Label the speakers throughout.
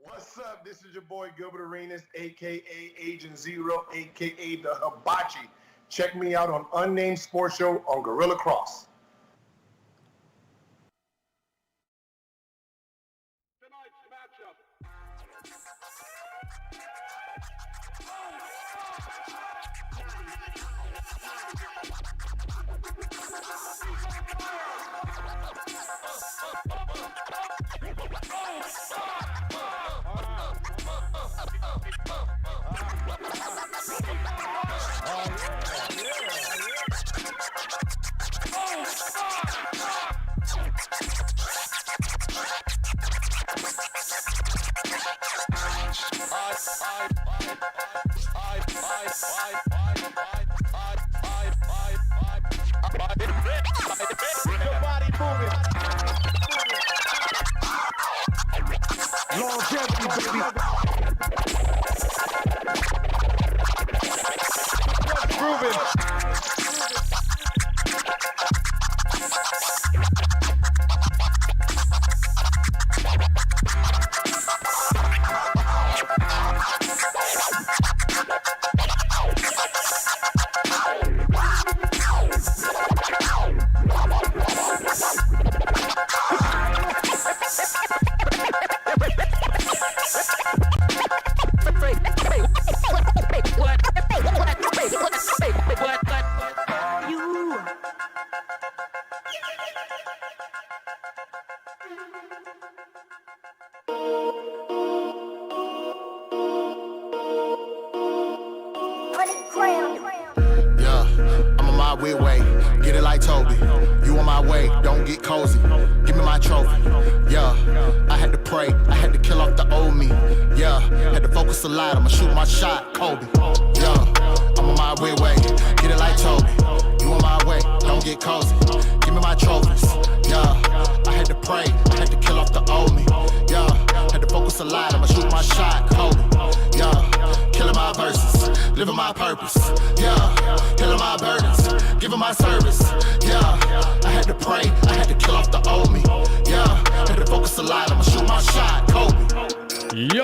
Speaker 1: What's up? This is your boy Gilbert Arenas, aka Agent Zero, aka the Hibachi. Check me out on Unnamed Sports Show on Gorilla Cross.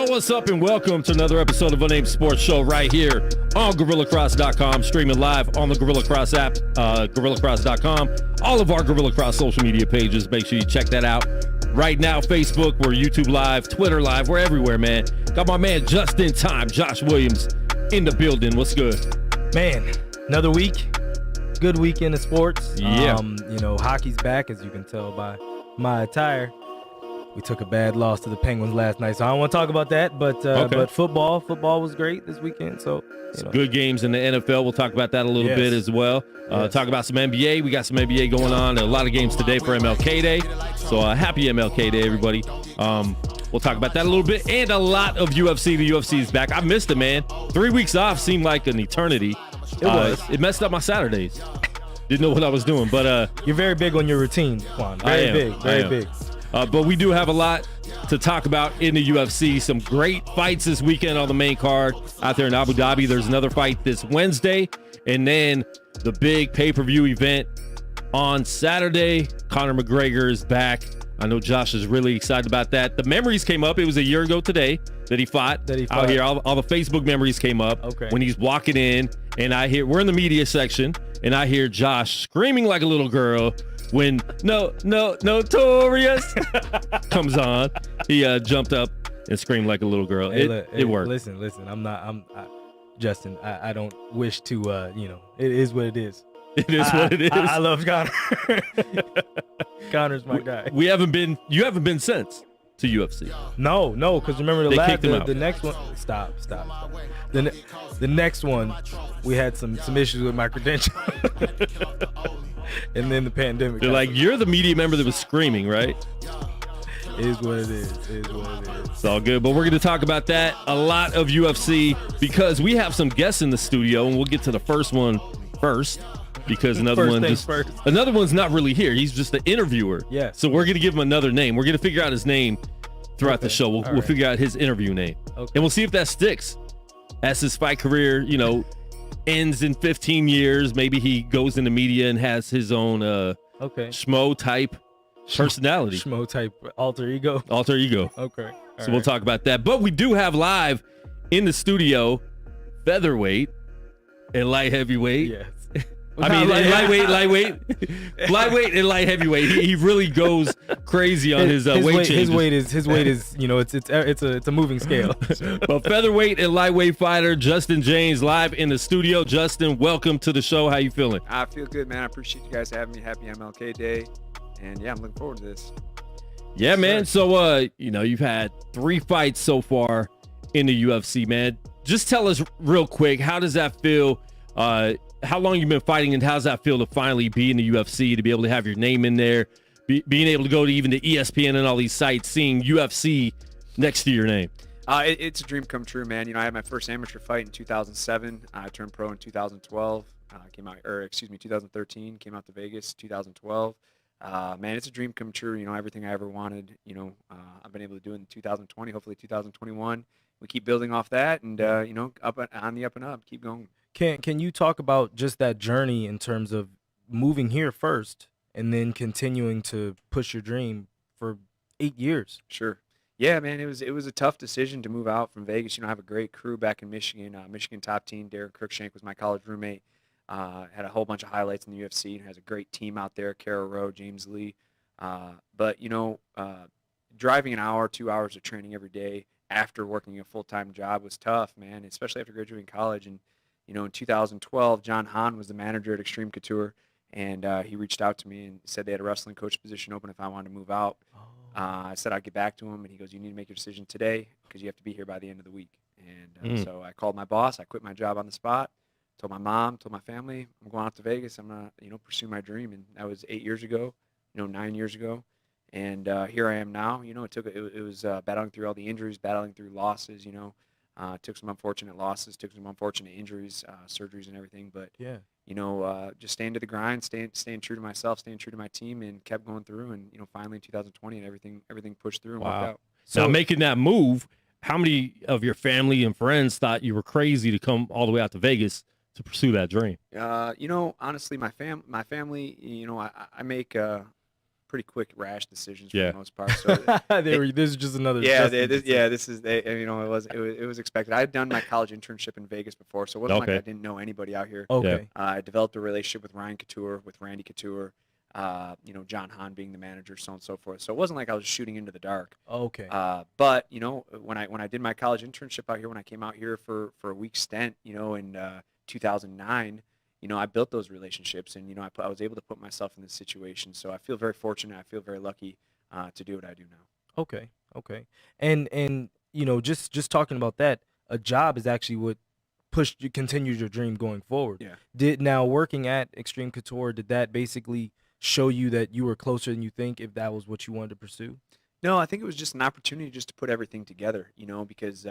Speaker 2: What's up and welcome to another episode of Unnamed Sports Show right here on GorillaCross.com, streaming live on the Gorilla Cross app, GorillaCross.com, all of our Gorilla Cross social media pages. Make sure you check that out. Right now, Facebook, we're YouTube Live, Twitter Live, we're everywhere, man. Got my man just in time, Josh Williams, in the building. What's good?
Speaker 3: Man, another week. Good weekend of sports.
Speaker 2: Yeah.
Speaker 3: Hockey's back, as you can tell by my attire. We took a bad loss to the Penguins last night, so I don't want to talk about that. But football was great this weekend. So
Speaker 2: good games in the NFL. We'll talk about that a little bit as well. Talk about some NBA. We got some NBA going on. A lot of games today for MLK Day. So happy MLK Day, everybody. We'll talk about that a little bit, and a lot of UFC. The UFC is back. I missed it, man. 3 weeks off seemed like an eternity.
Speaker 3: It was.
Speaker 2: It messed up my Saturdays. Didn't know what I was doing, but
Speaker 3: you're very big on your routine, Juan. Very big.
Speaker 2: But we do have a lot to talk about in the UFC. Some great fights this weekend on the main card out there in Abu Dhabi. There's another fight this Wednesday. And then the big pay-per-view event on Saturday. Conor McGregor is back. I know Josh is really excited about that. The memories came up. It was a year ago today that he fought. Out here. All the Facebook memories came up when he's walking in. And we're in the media section, and I hear Josh screaming like a little girl when Notorious comes on. He jumped up and screamed like a little girl. It worked.
Speaker 3: Listen, Justin, I don't wish to, it is what it is.
Speaker 2: It is what it is.
Speaker 3: I love Conor. Conor's my guy.
Speaker 2: You haven't been since to UFC.
Speaker 3: No, because remember the next one. Stop. The next one, we had some issues with my credentials. And then the pandemic.
Speaker 2: They're like, you're the media member that was screaming, right?
Speaker 3: It is what it is.
Speaker 2: It's all good, but we're going to talk about that, a lot of UFC, because we have some guests in the studio, and we'll get to the first one first, because another one's not really here. He's just the interviewer.
Speaker 3: Yeah.
Speaker 2: So we're going to give him another name. We're going to figure out his name throughout the show. We'll figure out his interview name, and we'll see if that sticks. As his fight career, ends in 15 years, maybe he goes into media and has his own schmo type personality.
Speaker 3: Schmo type alter ego.
Speaker 2: Okay.
Speaker 3: All
Speaker 2: So we'll talk about that. But we do have live in the studio featherweight and light heavyweight.
Speaker 3: Yes.
Speaker 2: I mean, lightweight, and light heavyweight. He really goes crazy on his weight changes.
Speaker 3: His weight is it's a moving scale.
Speaker 2: But featherweight and lightweight fighter Justin Jaynes live in the studio. Justin, welcome to the show. How you feeling?
Speaker 4: I feel good, man. I appreciate you guys having me. Happy MLK Day, and I'm looking forward to this.
Speaker 2: Yeah, man. So you've had 3 fights so far in the UFC, man. Just tell us real quick, how does that feel? How long you've been fighting, and how's that feel to finally be in the UFC, to be able to have your name in there, being able to go to even to ESPN and all these sites, seeing UFC next to your name?
Speaker 4: It's a dream come true, man. I had my first amateur fight in 2007. I turned pro in 2012. 2013. Came out to Vegas 2012. Man, it's a dream come true. Everything I ever wanted. I've been able to do it in 2020. Hopefully 2021. We keep building off that, and up on the up and up. Keep going.
Speaker 3: Can you talk about just that journey in terms of moving here first and then continuing to push your dream for 8 years?
Speaker 4: Sure. Yeah, man, it was a tough decision to move out from Vegas. I have a great crew back in Michigan. Michigan top team. Derek Cruikshank was my college roommate. Had a whole bunch of highlights in the UFC and has a great team out there. Kara Rowe, James Lee. But driving an hour, 2 hours of training every day after working a full-time job was tough, man, especially after graduating college. And in 2012, John Hahn was the manager at Extreme Couture, and he reached out to me and said they had a wrestling coach position open if I wanted to move out. I said I'd get back to him, and he goes, "You need to make your decision today because you have to be here by the end of the week." And so I called my boss. I quit my job on the spot, told my mom, told my family, I'm going out to Vegas. I'm going to pursue my dream. And that was 8 years ago, 9 years ago. And here I am now. It was battling through all the injuries, battling through losses, took some unfortunate losses, took some unfortunate injuries, surgeries and everything. But, just staying to the grind, staying true to myself, staying true to my team, and kept going through. And, finally in 2020, and everything pushed through and worked out.
Speaker 2: So making that move, how many of your family and friends thought you were crazy to come all the way out to Vegas to pursue that dream?
Speaker 4: Honestly, my family, I make pretty quick, rash decisions for the most part. So
Speaker 3: this is just another.
Speaker 4: This is it was expected. I had done my college internship in Vegas before, so it wasn't like I didn't know anybody out here.
Speaker 3: Okay.
Speaker 4: I developed a relationship with Ryan Couture, with Randy Couture, John Hahn being the manager, so on and so forth. So it wasn't like I was shooting into the dark.
Speaker 3: Okay.
Speaker 4: But when I did my college internship out here, when I came out here for a week stint, in 2009. I built those relationships, and I was able to put myself in this situation. So I feel very fortunate. I feel very lucky to do what I do now.
Speaker 3: Okay. And just talking about that, a job is actually what continued your dream going forward.
Speaker 4: Yeah.
Speaker 3: Now working at Extreme Couture, did that basically show you that you were closer than you think if that was what you wanted to pursue?
Speaker 4: No, I think it was just an opportunity just to put everything together. Because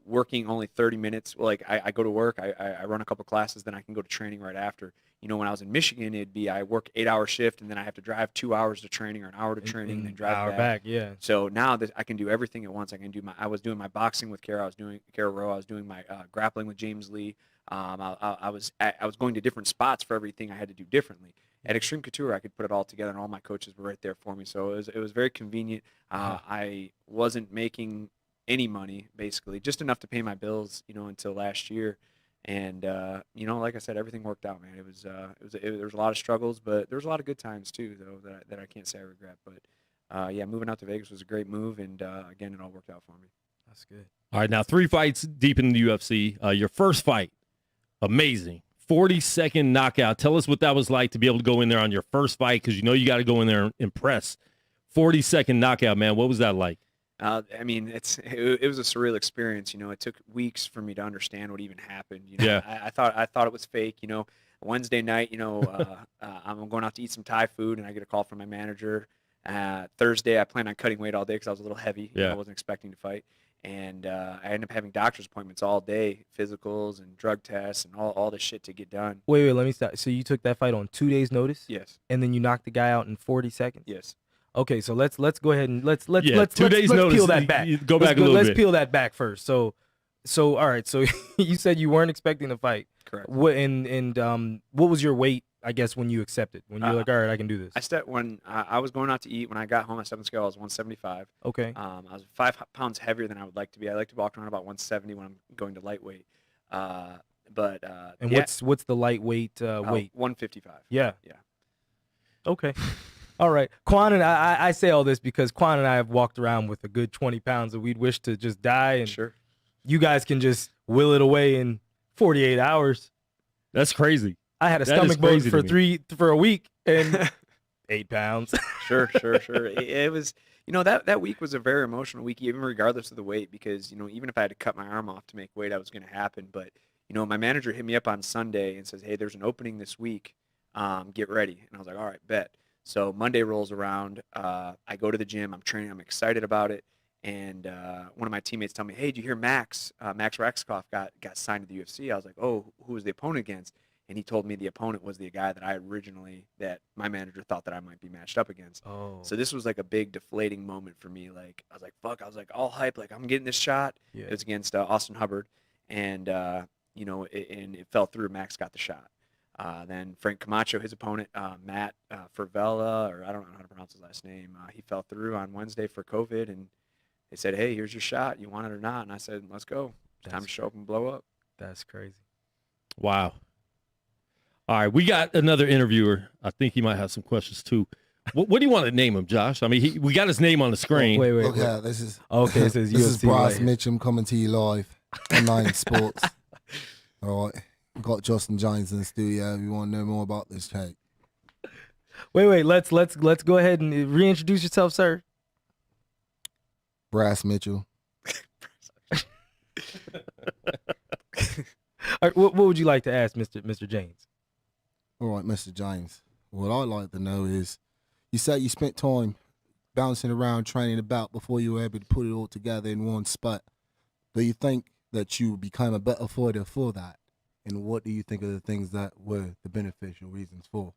Speaker 4: working only 30 minutes, like I go to work, I run a couple classes, then I can go to training right after. When I was in Michigan, it'd be I work 8-hour shift, and then I have to drive 2 hours to training or an hour to training, and then drive back.
Speaker 3: Yeah.
Speaker 4: So now that I can do everything at once, I was doing my boxing with Kara, I was doing Kara Rowe, I was doing my grappling with James Lee. I was going to different spots for everything I had to do differently. At Extreme Couture, I could put it all together, and all my coaches were right there for me. So it was very convenient. I wasn't making any money, basically, just enough to pay my bills, until last year. And, like I said, everything worked out, man. There was a lot of struggles, but there was a lot of good times too, though, that I can't say I regret. But, moving out to Vegas was a great move. And, again, it all worked out for me.
Speaker 3: That's good.
Speaker 2: All right. Now 3 fights deep in the UFC. Your first fight, amazing. 40-second knockout. Tell us what that was like to be able to go in there on your first fight, because you got to go in there and impress. 40-second knockout, man. What was that like?
Speaker 4: It was a surreal experience. It took weeks for me to understand what even happened. I thought it was fake. Wednesday night, I'm going out to eat some Thai food, and I get a call from my manager. Thursday, I planned on cutting weight all day because I was a little heavy. I wasn't expecting to fight. And I ended up having doctor's appointments all day, physicals and drug tests and all this shit to get done.
Speaker 3: Wait, let me stop. So you took that fight on 2 days' notice?
Speaker 4: Yes.
Speaker 3: And then you knocked the guy out in 40 seconds?
Speaker 4: Yes.
Speaker 3: Okay, so let's go ahead and let's
Speaker 2: 2 days notice.
Speaker 3: Peel that back.
Speaker 2: Go back a little bit.
Speaker 3: Let's peel that back first. So all right. So you said you weren't expecting the fight.
Speaker 4: Correct.
Speaker 3: What and what was your weight I guess when you accept it, when you're like, all right, I can do this.
Speaker 4: I stepped when I was going out to eat. When I got home, I stepped on the scale. I was 175.
Speaker 3: Okay.
Speaker 4: I was 5 pounds heavier than I would like to be. I like to walk around about 170 when I'm going to lightweight. And
Speaker 3: what's the lightweight weight?
Speaker 4: 155.
Speaker 3: Yeah.
Speaker 4: Yeah.
Speaker 3: Okay. All right. Quan and I say all this because Quan and I have walked around with a good 20 pounds that we'd wish to just die. And
Speaker 4: Sure.
Speaker 3: You guys can just will it away in 48 hours.
Speaker 2: That's crazy.
Speaker 3: I had a stomach bug for a week and 8 pounds.
Speaker 4: Sure. It was, that week was a very emotional week, even regardless of the weight, because, even if I had to cut my arm off to make weight, that was going to happen. But, my manager hit me up on Sunday and says, hey, there's an opening this week. Get ready. And I was like, all right, bet. So Monday rolls around. I go to the gym. I'm training. I'm excited about it. And one of my teammates tell me, hey, did you hear Max Raxkoff got signed to the UFC? I was like, oh, who was the opponent against? And he told me the opponent was the guy that my manager thought that I might be matched up against.
Speaker 3: Oh.
Speaker 4: So this was like a big deflating moment for me. Like, I was like, fuck. I was like all hype. Like, I'm getting this shot.
Speaker 3: Yeah.
Speaker 4: It was against Austin Hubbard. And, and it fell through. Max got the shot. Then Frank Camacho, his opponent, Matt Fervella, or I don't know how to pronounce his last name. He fell through on Wednesday for COVID, and they said, hey, here's your shot. You want it or not? And I said, let's go. It's time to show up and blow up.
Speaker 3: That's crazy.
Speaker 2: Wow. All right, we got another interviewer. I think he might have some questions too. What do you want to name him, Josh? I mean, we got his name on the screen.
Speaker 3: Wait.
Speaker 5: Okay, this is
Speaker 3: it says
Speaker 5: this
Speaker 3: UFC
Speaker 5: is Bryce
Speaker 3: right
Speaker 5: Mitchum coming to you live on Nine Sports. All right, we've got Justin Jaynes in the studio. If you want to know more about this tape.
Speaker 3: Wait. Let's go ahead and reintroduce yourself, sir.
Speaker 5: Bryce Mitchell.
Speaker 3: All right, what would you like to ask Mr. Jaynes?
Speaker 5: All right, Mr. Jaynes. What I'd like to know is, you said you spent time bouncing around training about before you were able to put it all together in one spot. Do you think that you became a better fighter for that? And what do you think are the things that were the beneficial reasons for?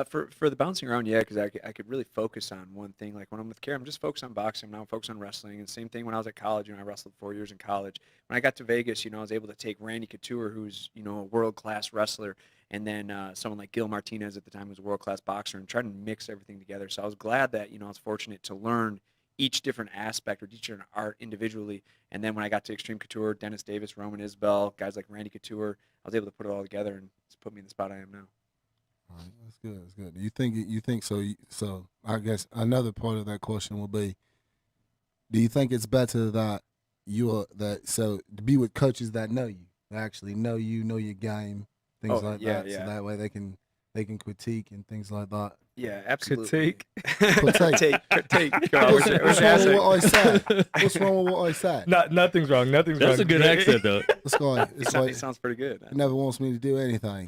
Speaker 4: For the bouncing around, yeah, because I could really focus on one thing. Like when I'm with Kara, I'm just focused on boxing. Now I'm focused on wrestling. And same thing when I was at college. I wrestled 4 years in college. When I got to Vegas, I was able to take Randy Couture, who's a world-class wrestler, and then someone like Gil Martinez at the time, who was a world-class boxer, and try to mix everything together. So I was glad that I was fortunate to learn each different aspect or each different art individually. And then when I got to Extreme Couture, Dennis Davis, Roman Isbell, guys like Randy Couture, I was able to put it all together, and it's put me in the spot I am now.
Speaker 5: All right, that's good. That's good. You think so? So I guess another part of that question will be: do you think it's better that to be with coaches that know you, that actually know you, know your game, things like that, so that way they can critique and things like that.
Speaker 4: Yeah, absolutely.
Speaker 3: Critique.
Speaker 4: Critique.
Speaker 5: What's wrong with what I said? What's wrong with what I said?
Speaker 3: Nothing's wrong. Nothing's wrong.
Speaker 2: That's a good accent, though.
Speaker 4: It sounds pretty good.
Speaker 5: He never wants me to do anything.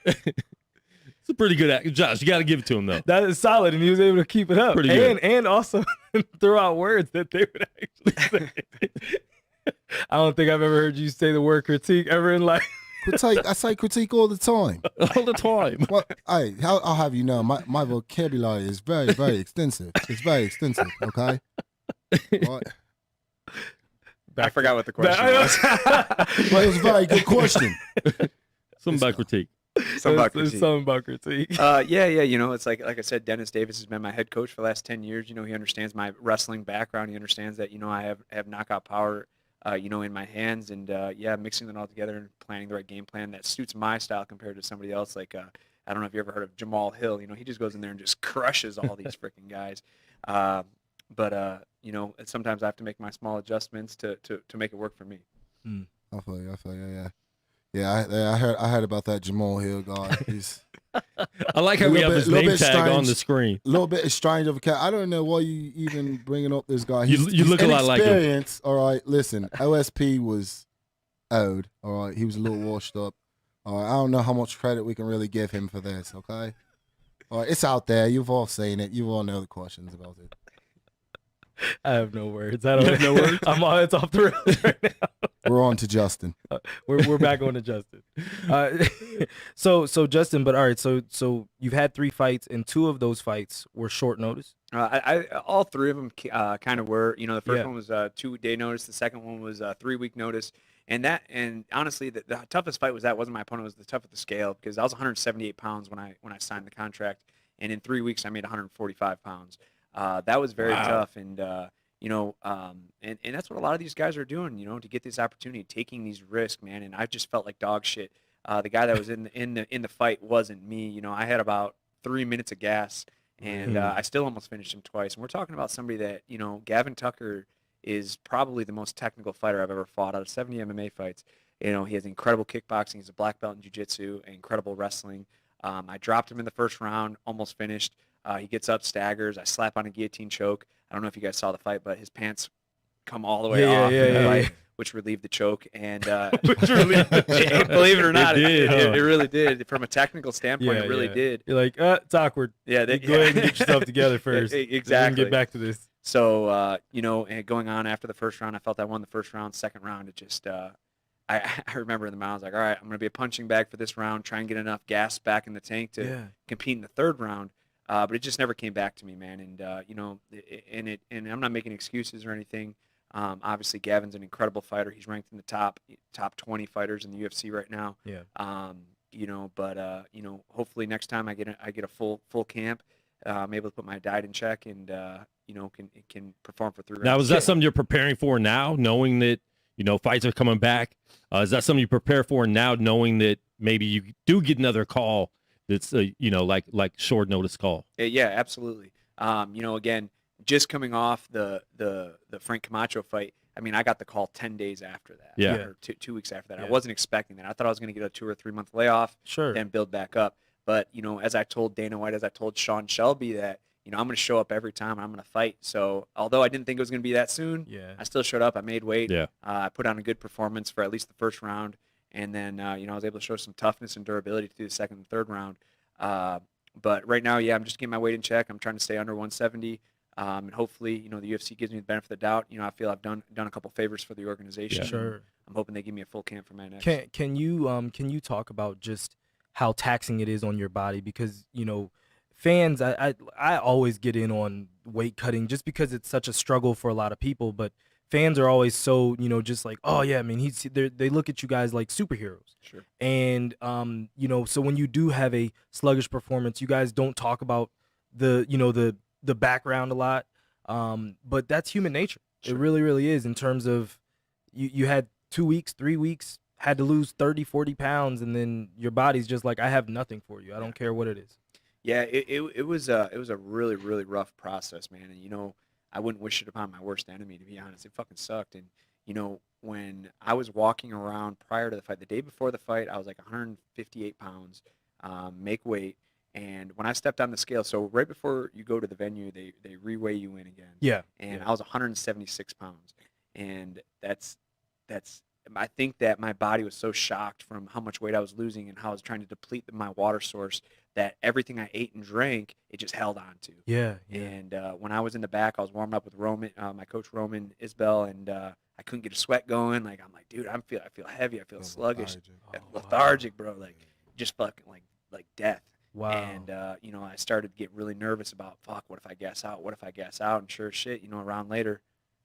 Speaker 2: It's a pretty good act. Josh, you got to give it to him, though.
Speaker 3: That is solid, and he was able to keep it up.
Speaker 2: Pretty good.
Speaker 3: And also throw out words that they would actually say. I don't think I've ever heard you say the word critique ever in life.
Speaker 5: Critique. I say critique all the time.
Speaker 2: All the time.
Speaker 5: Well, hey, I'll have you know, my vocabulary is very, very extensive. It's very extensive, okay? Right.
Speaker 4: I forgot what the question was.
Speaker 5: Well, it was a very good question.
Speaker 2: Something about critique.
Speaker 3: Something about critique.
Speaker 4: Yeah. It's like I said, Dennis Davis has been my head coach for the last 10 years. He understands my wrestling background. He understands that, I have knockout power, in my hands. And, mixing it all together and planning the right game plan that suits my style compared to somebody else. Like, I don't know if you ever heard of Jamal Hill. He just goes in there and just crushes all these freaking guys. But sometimes I have to make my small adjustments to make it work for me.
Speaker 5: I feel you, yeah. Yeah, I heard about that Jamal Hill guy. He's
Speaker 2: I like how we have his name tag on the screen.
Speaker 5: A little bit strange of a cat. I don't know why you even bringing up this guy.
Speaker 2: You look a lot like him.
Speaker 5: All right, listen, OSP was old. All right, he was a little washed up. All right, I don't know how much credit we can really give him for this. Okay, all right, it's out there. You've all seen it. You all know the questions about it.
Speaker 3: I have no words. I don't have no words. It's off the rails right now.
Speaker 5: We're on to Justin.
Speaker 3: We're back on to Justin. So Justin, but all right. So you've had 3 fights, and 2 of those fights were short notice.
Speaker 4: All 3 of them kind of were. The first one was 2-day notice. The second one was 3-week notice. And honestly, the toughest fight wasn't my opponent. It was the tough at the scale because I was 178 pounds when I signed the contract, and in 3 weeks I made 145 pounds. That was very tough, and and that's what a lot of these guys are doing, to get this opportunity, taking these risks, man. And I just felt like dog shit. The guy that was in the fight wasn't me. I had about 3 minutes of gas, and I still almost finished him twice. And we're talking about somebody that, Gavin Tucker is probably the most technical fighter I've ever fought out of 70 MMA fights. He has incredible kickboxing. He's a black belt in jiu-jitsu, incredible wrestling. I dropped him in the first round, almost finished. He gets up, staggers. I slap on a guillotine choke. I don't know if you guys saw the fight, but his pants come all the way off in the fight, which relieved the choke. And which relieved the choke. Believe it or not, it really did. From a technical standpoint, it really did.
Speaker 3: You're like, it's awkward.
Speaker 4: Yeah,
Speaker 3: go ahead and get yourself together first.
Speaker 4: Exactly.
Speaker 3: Get back to this.
Speaker 4: So, and going on after the first round, I felt I won the first round. Second round, it just I remember in the mind, I was like, all right, I'm going to be a punching bag for this round, try and get enough gas back in the tank to compete in the third round. But it just never came back to me, man. And, and I'm not making excuses or anything. Obviously, Gavin's an incredible fighter. He's ranked in the top 20 fighters in the UFC right now.
Speaker 3: Yeah.
Speaker 4: Hopefully next time I get a full camp, I'm able to put my diet in check and, can perform for 3 rounds.
Speaker 2: Now, is that something you're preparing for now, knowing that, fights are coming back? Is that something you prepare for now, knowing that maybe you do get another call that's, like short notice call?
Speaker 4: Yeah, absolutely. Again, just coming off the Frank Camacho fight, I mean, I got the call 10 days after that.
Speaker 2: Yeah.
Speaker 4: Or 2 weeks after that. I wasn't expecting that. I thought I was going to get a 2 or 3 month layoff, then build back up. But, as I told Dana White, as I told Sean Shelby that, I'm going to show up every time and I'm going to fight. So although I didn't think it was going to be that soon, I still showed up. I made weight.
Speaker 2: Yeah.
Speaker 4: I put on a good performance for at least the first round. And then, I was able to show some toughness and durability through the second and third round. But right now, I'm just getting my weight in check. I'm trying to stay under 170. And hopefully, the UFC gives me the benefit of the doubt. I feel I've done a couple favors for the organization.
Speaker 3: Yeah. Sure.
Speaker 4: I'm hoping they give me a full camp for my next.
Speaker 3: Can you talk about just how taxing it is on your body? Because, fans, I always get in on weight cutting just because it's such a struggle for a lot of people. But fans are always so, just like, oh yeah, I mean, they look at you guys like superheroes.
Speaker 4: Sure.
Speaker 3: And so when you do have a sluggish performance, you guys don't talk about the background a lot. But that's human nature. Sure. It really, really is, in terms of you had 2 weeks, 3 weeks, had to lose 30, 40 pounds, and then your body's just like, I have nothing for you. I don't care what it is.
Speaker 4: Yeah, it was a really, really rough process, man. And, I wouldn't wish it upon my worst enemy, to be honest. It fucking sucked. And, when I was walking around prior to the fight, the day before the fight, I was like 158 pounds, make weight. And when I stepped on the scale, so right before you go to the venue, they re-weigh you in again.
Speaker 3: Yeah.
Speaker 4: And I was 176 pounds. And that's I think that my body was so shocked from how much weight I was losing and how I was trying to deplete my water source that everything I ate and drank, it just held on to.
Speaker 3: Yeah.
Speaker 4: And when I was in the back, I was warming up with Roman, my coach Roman Isbell, and I couldn't get a sweat going. Like, I'm like, dude, I feel heavy. I feel sluggish, lethargic, bro. Like, just fucking like death.
Speaker 3: Wow.
Speaker 4: And I started to get really nervous about, fuck, what if I gas out? What if I gas out? And sure as shit, a round later,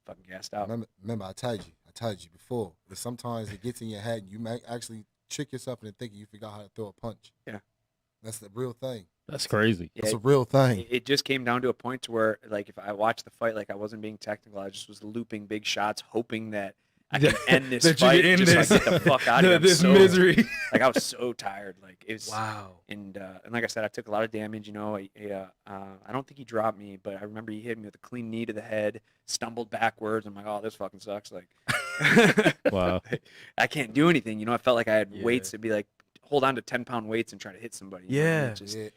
Speaker 4: fucking gassed out.
Speaker 5: Remember, I told you before, but sometimes it gets in your head, you might actually trick yourself into thinking you forgot how to throw a punch.
Speaker 4: Yeah.
Speaker 5: That's the real thing.
Speaker 2: That's crazy.
Speaker 4: Yeah,
Speaker 5: it's a real thing.
Speaker 4: It just came down to a point to where, like, if I watched the fight, like, I wasn't being technical. I just was looping big shots, hoping that I could end this fight and just like, get the fuck out of here.
Speaker 3: This misery.
Speaker 4: Like, I was so tired. Like, it was.
Speaker 3: Wow.
Speaker 4: And like I said, I took a lot of damage. I don't think he dropped me, but I remember he hit me with a clean knee to the head, stumbled backwards. I'm like, oh, this fucking sucks. Like,
Speaker 2: wow.
Speaker 4: I can't do anything. I felt like I had weights to be like, hold on to 10-pound weights and try to hit somebody.
Speaker 3: Yeah.
Speaker 5: Man.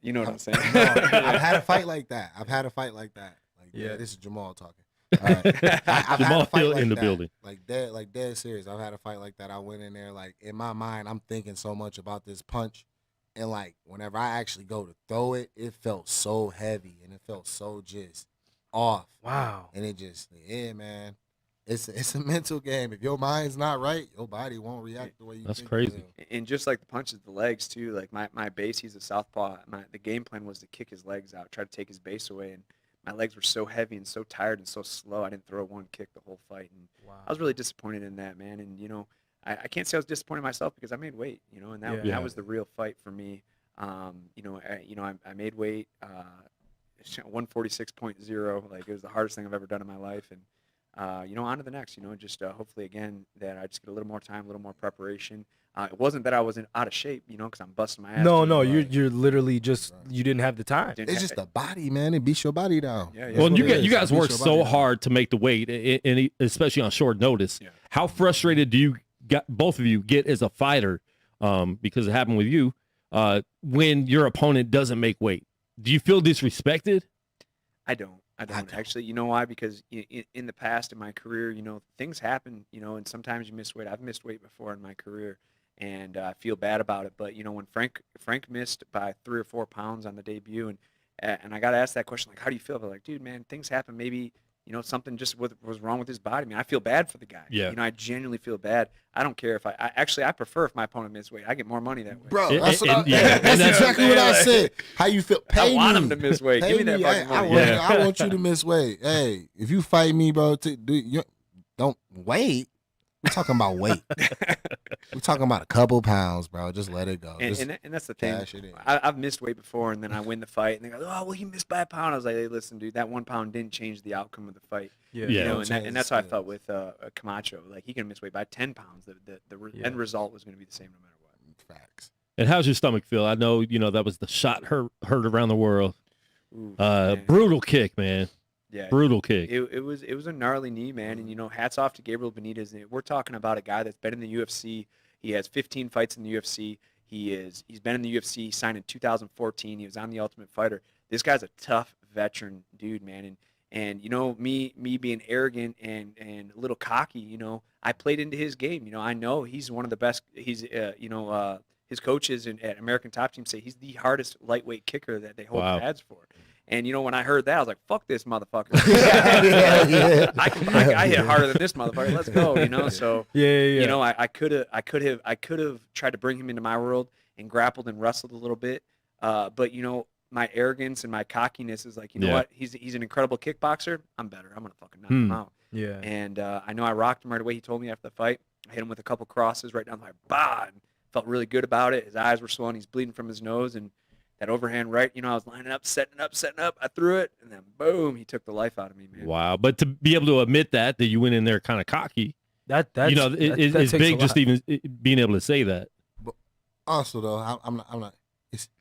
Speaker 4: You know what I'm saying?
Speaker 5: No, I've had a fight like that. Like, yeah, this is Jamal talking. I've
Speaker 2: Jamal
Speaker 5: Hill
Speaker 2: in the
Speaker 5: that.
Speaker 2: building.
Speaker 5: Like dead serious. I've had a fight like that. I went in there, like, in my mind, I'm thinking so much about this punch. And, like, whenever I actually go to throw it, it felt so heavy and it felt so just off.
Speaker 3: Wow.
Speaker 5: And it just, man. It's a mental game. If your mind's not right, your body won't react the way you think.
Speaker 2: That's crazy.
Speaker 4: And just like the punches, the legs too. Like my base, he's a southpaw. The game plan was to kick his legs out, try to take his base away. And my legs were so heavy and so tired and so slow. I didn't throw one kick the whole fight, and
Speaker 3: Wow.
Speaker 4: I was really disappointed in that, man. And I can't say I was disappointed in myself because I made weight, and that was the real fight for me. I made weight, 146.0. Like, it was the hardest thing I've ever done in my life, and on to the next. Just hopefully again that I just get a little more time, a little more preparation. It wasn't that I wasn't out of shape, because I'm busting my ass.
Speaker 3: No, you're literally just you didn't have the time.
Speaker 5: It's just the body, man. It beats your body down.
Speaker 4: Yeah.
Speaker 2: Well, and you
Speaker 5: It
Speaker 2: guys
Speaker 5: beats
Speaker 2: work
Speaker 5: your
Speaker 2: so
Speaker 5: body down.
Speaker 2: hard to make the weight, and especially on short notice.
Speaker 4: Yeah.
Speaker 2: How frustrated do you both of you get as a fighter, because it happened with you, when your opponent doesn't make weight? Do you feel disrespected?
Speaker 4: I don't.
Speaker 5: don't.
Speaker 4: Actually. You know why? Because in the past in my career, things happen, and sometimes you miss weight. I've missed weight before in my career, and I feel bad about it. But, when Frank missed by 3 or 4 pounds on the debut, and I got asked that question, like, how do you feel? But like, dude, man, things happen. Maybe, something just was wrong with his body. I mean, I feel bad for the guy.
Speaker 2: Yeah.
Speaker 4: I genuinely feel bad. I don't care if I prefer if my opponent missed weight. I get more money that way.
Speaker 5: Bro,
Speaker 2: And-
Speaker 5: that's,
Speaker 2: and- yeah,
Speaker 5: that's
Speaker 2: and that's-
Speaker 5: exactly what I said. How you feel? Pay
Speaker 4: I want
Speaker 5: me.
Speaker 4: him to miss weight.
Speaker 5: Pay
Speaker 4: Give me that
Speaker 5: me.
Speaker 4: fucking money.
Speaker 5: I want you to miss weight. Hey, if you fight me, bro, don't wait. We're talking about weight. We're talking about a couple pounds, bro. Just let it go. Just
Speaker 4: And that's the thing.
Speaker 5: cash it in.
Speaker 4: I've missed weight before, and then I win the fight, and they go, "Oh, well, he missed by a pound." I was like, "Hey, listen, dude, that 1 pound didn't change the outcome of the fight."
Speaker 2: Yeah.
Speaker 4: And that's how I felt with Camacho. Like, he can miss weight by 10 pounds. The end result was going to be the same no matter what.
Speaker 5: Facts.
Speaker 2: And how's your stomach feel? I know, that was the shot heard around the world.
Speaker 4: Ooh, man.
Speaker 2: Brutal kick, man.
Speaker 4: Yeah,
Speaker 2: Brutal kick.
Speaker 4: It was a gnarly knee, man. And hats off to Gabriel Benitez. We're talking about a guy that's been in the UFC. He has 15 fights in the UFC. He's been in the UFC. He signed in 2014. He was on The Ultimate Fighter. This guy's a tough veteran dude, man. And me being arrogant and a little cocky, I played into his game. I know he's one of the best. He's his coaches at American Top Team say he's the hardest lightweight kicker that they hold pads for. And when I heard that, I was like, "Fuck this motherfucker! I hit harder than this motherfucker. Let's go!" So
Speaker 3: Yeah.
Speaker 4: I could have tried to bring him into my world and grappled and wrestled a little bit, but my arrogance and my cockiness is like, you know what? He's an incredible kickboxer. I'm better. I'm gonna fucking knock him out.
Speaker 3: Yeah.
Speaker 4: And I know I rocked him right away. He told me after the fight. I hit him with a couple crosses right down my bah, and felt really good about it. His eyes were swollen. He's bleeding from his nose, and that overhand right, I was lining up, setting up. I threw it, and then boom, he took the life out of me, man.
Speaker 2: Wow. But to be able to admit that you went in there kind of cocky,
Speaker 3: That's
Speaker 2: it's
Speaker 3: takes a
Speaker 2: big
Speaker 3: lot.
Speaker 2: just even being able to say that.
Speaker 5: Also, though, I'm not.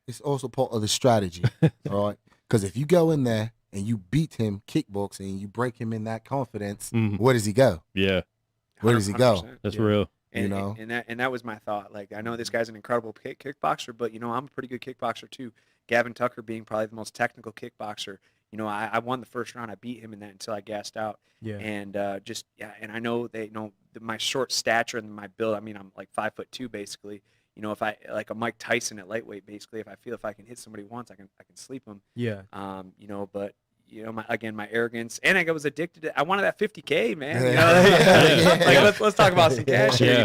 Speaker 5: It's also part of the strategy, all right? Because if you go in there and you beat him kickboxing and you break him in that confidence, where does he go?
Speaker 2: Yeah.
Speaker 5: Where does he go?
Speaker 4: 100%.
Speaker 2: That's real.
Speaker 4: And, and that was my thought. Like, I know this guy's an incredible kickboxer, but I'm a pretty good kickboxer too. Gavin Tucker being probably the most technical kickboxer. I won the first round. I beat him in that until I gassed out.
Speaker 3: Yeah.
Speaker 4: And and I know they know my short stature and my build. I mean, I'm like 5'2" basically. If I like a Mike Tyson at lightweight, basically, if I can hit somebody once, I can sleep them.
Speaker 3: Yeah.
Speaker 4: But my arrogance, and I was addicted to. I wanted that 50K, man. Let's talk about some cash here.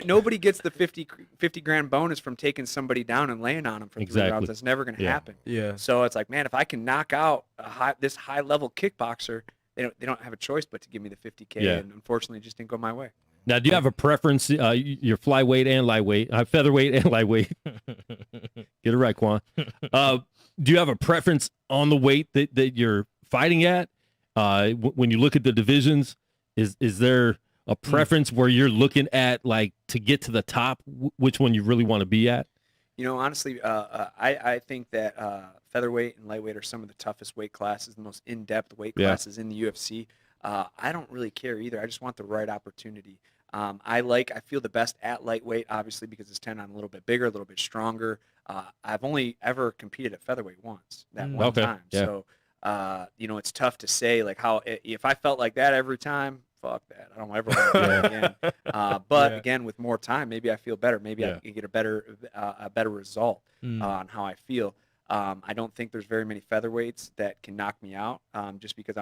Speaker 4: Nobody gets the 50 grand bonus from taking somebody down and laying on them for 3 rounds. That's never going to happen.
Speaker 3: Yeah.
Speaker 4: So it's like, man, if I can knock out this high level kickboxer, they don't have a choice but to give me the 50K.
Speaker 2: Yeah.
Speaker 4: And unfortunately, it just didn't go my way.
Speaker 2: Now, do you have a preference? Your flyweight and lightweight, featherweight and lightweight. Get it right, Quan. Do you have a preference on the weight that you're fighting at? When you look at the divisions, is there a preference where you're looking at, like, to get to the top, which one you really want to be at?
Speaker 4: Honestly, I think that featherweight and lightweight are some of the toughest weight classes, the most in-depth weight classes in the UFC. I don't really care either. I just want the right opportunity. I feel the best at lightweight, obviously, because it's 10 on a little bit bigger, a little bit stronger. I've only ever competed at featherweight once, one time.
Speaker 2: Yeah.
Speaker 4: So, it's tough to say, like, how if I felt like that every time, fuck that. I don't ever want to do that again. But again, with more time, maybe I feel better. Maybe I can get a better result on how I feel. I don't think there's very many featherweights that can knock me out, just because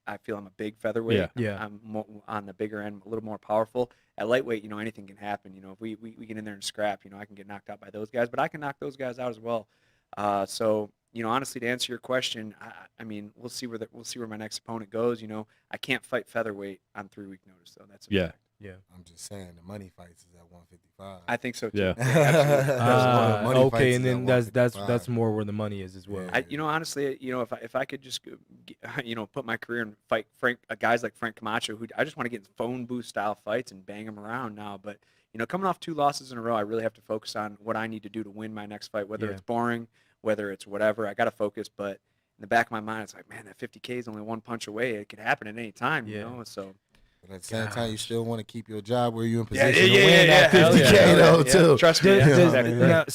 Speaker 4: I feel I'm a big featherweight.
Speaker 3: Yeah.
Speaker 4: I'm more on the bigger end, a little more powerful. At lightweight, anything can happen. If we get in there and scrap, I can get knocked out by those guys, but I can knock those guys out as well. So honestly, to answer your question, I mean, we'll see where my next opponent goes. I can't fight featherweight on 3-week notice, though. That's a fact.
Speaker 3: Yeah.
Speaker 5: I'm just saying the money fights is at 155.
Speaker 4: I think so too.
Speaker 2: Yeah.
Speaker 4: Absolutely.
Speaker 5: There's a lot of money
Speaker 3: Okay,
Speaker 5: fights
Speaker 3: and
Speaker 5: is
Speaker 3: then
Speaker 5: at
Speaker 3: that's
Speaker 5: 155.
Speaker 3: more where the money is as well.
Speaker 4: Honestly, if I could just, put my career and fight guys like Frank Camacho, who I just want to get in phone booth style fights and bang them around now. But coming off 2 losses in a row, I really have to focus on what I need to do to win my next fight. Whether it's boring, whether it's whatever, I got to focus. But in the back of my mind, it's like, man, that 50K is only one punch away. It could happen at any time. So.
Speaker 5: But at the same time, you still want to keep your job where you're in position to
Speaker 4: yeah,
Speaker 5: win that 50K though too.
Speaker 4: Trust me.
Speaker 3: Now,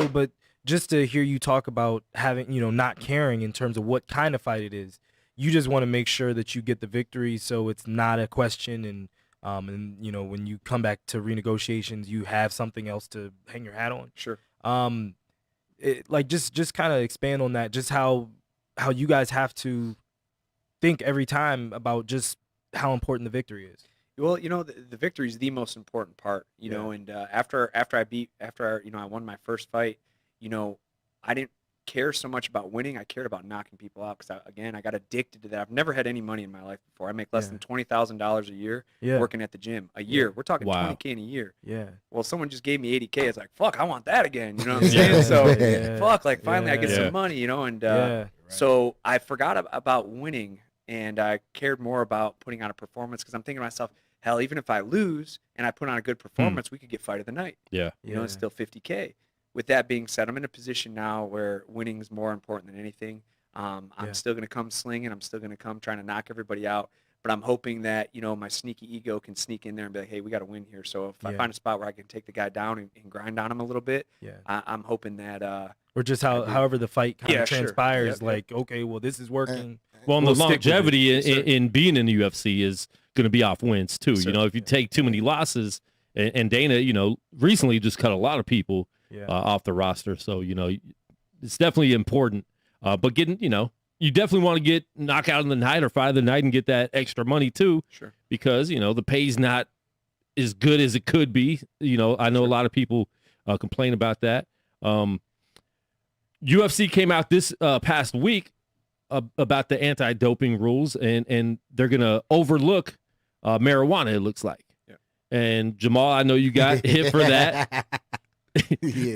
Speaker 3: but just to hear you talk about having, not caring in terms of what kind of fight it is, you just want to make sure that you get the victory, so it's not a question, and when you come back to renegotiations, you have something else to hang your hat on.
Speaker 4: Sure.
Speaker 3: Just kind of expand on that, just how you guys have to think every time about just how important the victory is.
Speaker 4: Well, the victory is the most important part, and after I won my first fight, I didn't care so much about winning. I cared about knocking people out because, I got addicted to that. I've never had any money in my life before. I make less than $20,000 a year working at the gym. A year. We're talking $20K in a year.
Speaker 3: Yeah.
Speaker 4: Well, someone just gave me $80K. It's like, fuck, I want that again. You know what I'm saying? So, fuck, like finally I get some money, and so I forgot about winning. And I cared more about putting on a performance because I'm thinking to myself, hell, even if I lose and I put on a good performance, we could get fight of the night.
Speaker 2: Yeah.
Speaker 4: It's still $50K. With that being said, I'm in a position now where winning is more important than anything. I'm still going to come slinging. I'm still going to come trying to knock everybody out. But I'm hoping that, my sneaky ego can sneak in there and be like, hey, we got to win here. So if I find a spot where I can take the guy down and grind on him a little bit, I'm hoping that
Speaker 3: or just however the fight kind of transpires,
Speaker 4: sure.
Speaker 3: okay, well, this is working.
Speaker 2: Well, and the longevity in being in the UFC is going to be off wins too.
Speaker 4: Certainly.
Speaker 2: If you take too many losses, and Dana, recently just cut a lot of people off the roster. So, it's definitely important. But getting, you definitely want to get knockout in the night or fight of the night and get that extra money too.
Speaker 4: Sure.
Speaker 2: Because, the pay's not as good as it could be. I know a lot of people complain about that. UFC came out this past week about the anti-doping rules, and they're going to overlook marijuana, it looks like.
Speaker 4: Yeah.
Speaker 2: And Jamal, I know you got hit for that.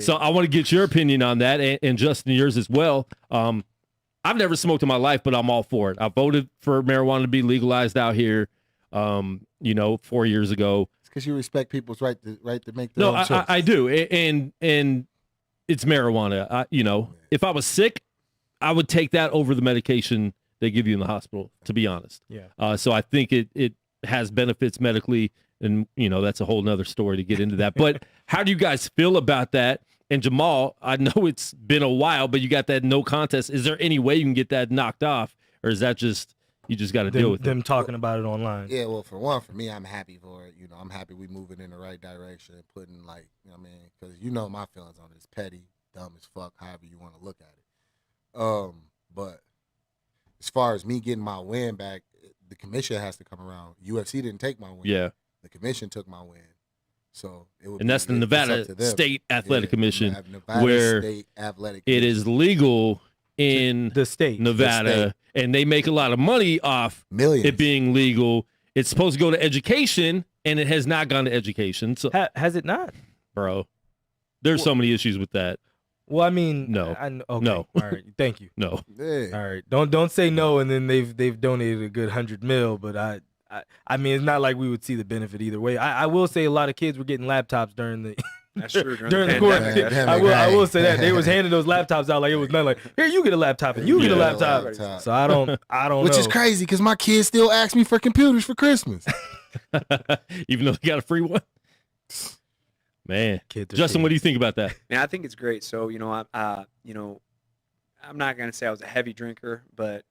Speaker 2: So I want to get your opinion on that, and Justin, yours as well. I've never smoked in my life, but I'm all for it. I voted for marijuana to be legalized out here, 4 years ago.
Speaker 5: It's because you respect people's right to make their own choice.
Speaker 2: I do, and it's marijuana. If I was sick, I would take that over the medication they give you in the hospital, to be honest.
Speaker 3: Yeah.
Speaker 2: So I think it has benefits medically, and that's a whole nother story to get into that. But how do you guys feel about that? And Jamal, I know it's been a while, but you got that no contest. Is there any way you can get that knocked off, or is that just you just got to deal with
Speaker 3: them talking about it online?
Speaker 5: Yeah, well, for me, I'm happy for it. I'm happy we moving in the right direction, putting because my feelings on it. It's petty, dumb as fuck, however you want to look at it. But as far as me getting my win back, the commission has to come around. UFC didn't take my win.
Speaker 2: Yeah.
Speaker 5: The commission took my win. So
Speaker 2: that's the Nevada State Athletic Commission,
Speaker 5: Nevada
Speaker 2: where
Speaker 5: State Athletic
Speaker 2: it is legal in
Speaker 3: the state,
Speaker 2: Nevada, and they make a lot of money off
Speaker 5: millions
Speaker 2: it being legal. It's supposed to go to education, and it has not gone to education. So
Speaker 3: has it not,
Speaker 2: bro? There's so many issues with that.
Speaker 3: Well, I mean,
Speaker 2: no,
Speaker 3: okay.
Speaker 2: No.
Speaker 3: All right, thank you.
Speaker 2: No,
Speaker 5: yeah.
Speaker 3: All right, don't say no, and then they've donated a good $100 million, but I mean, it's not like we would see the benefit either way. I will say a lot of kids were getting laptops during the
Speaker 4: That's true.
Speaker 3: during the quarantine. I will say that they was handing those laptops out like it was nothing. Like, here, you get a laptop and you get a laptop. So I don't
Speaker 5: Which
Speaker 3: know.
Speaker 5: is crazy because my kids still ask me for computers for Christmas,
Speaker 2: even though they got a free one. Man,
Speaker 3: Kids
Speaker 2: Justin, what do you think about that?
Speaker 4: Man, I think it's great. So I'm not gonna say I was a heavy drinker, but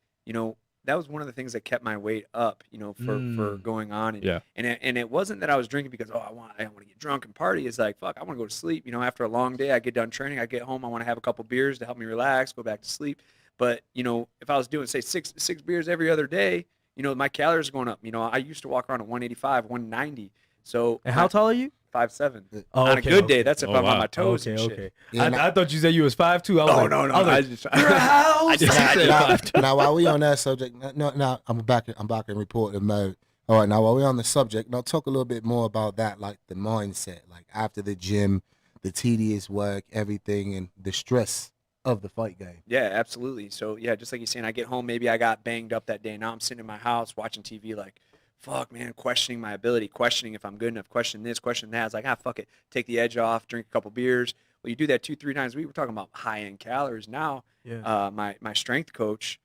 Speaker 4: that was one of the things that kept my weight up, for going on. And it wasn't that I was drinking because I want to get drunk and party. It's like, fuck, I want to go to sleep. After a long day, I get done training, I get home, I want to have a couple beers to help me relax, go back to sleep. But if I was doing say six beers every other day, my calories are going up. I used to walk around at 185, 190. So
Speaker 3: And how tall are you?
Speaker 4: 5'7".
Speaker 3: Oh,
Speaker 4: On a
Speaker 3: okay,
Speaker 4: good day,
Speaker 3: okay.
Speaker 4: that's if
Speaker 2: Oh,
Speaker 4: I'm
Speaker 2: wow.
Speaker 4: on my toes
Speaker 3: Okay,
Speaker 4: and shit.
Speaker 3: okay.
Speaker 5: Yeah,
Speaker 3: I thought you said you was 5'2". I was
Speaker 4: Oh,
Speaker 3: like,
Speaker 4: no, no,
Speaker 3: I was
Speaker 4: no. I
Speaker 3: like,
Speaker 4: just,
Speaker 3: your house.
Speaker 4: I just
Speaker 5: now, while we on that subject, now I'm back in reporting mode. All right, now while we're on the subject, now talk a little bit more about that, like the mindset, like after the gym, the tedious work, everything, and the stress of the fight game.
Speaker 4: Yeah, absolutely. So yeah, just like you're saying, I get home, maybe I got banged up that day. Now I'm sitting in my house watching TV, like, fuck, man, questioning my ability, questioning if I'm good enough, questioning this, questioning that. It's like, fuck it, take the edge off, drink a couple beers. Well, you do that 2-3 times a week. We're talking about high-end calories. Now,
Speaker 3: Yeah.
Speaker 4: my strength coach,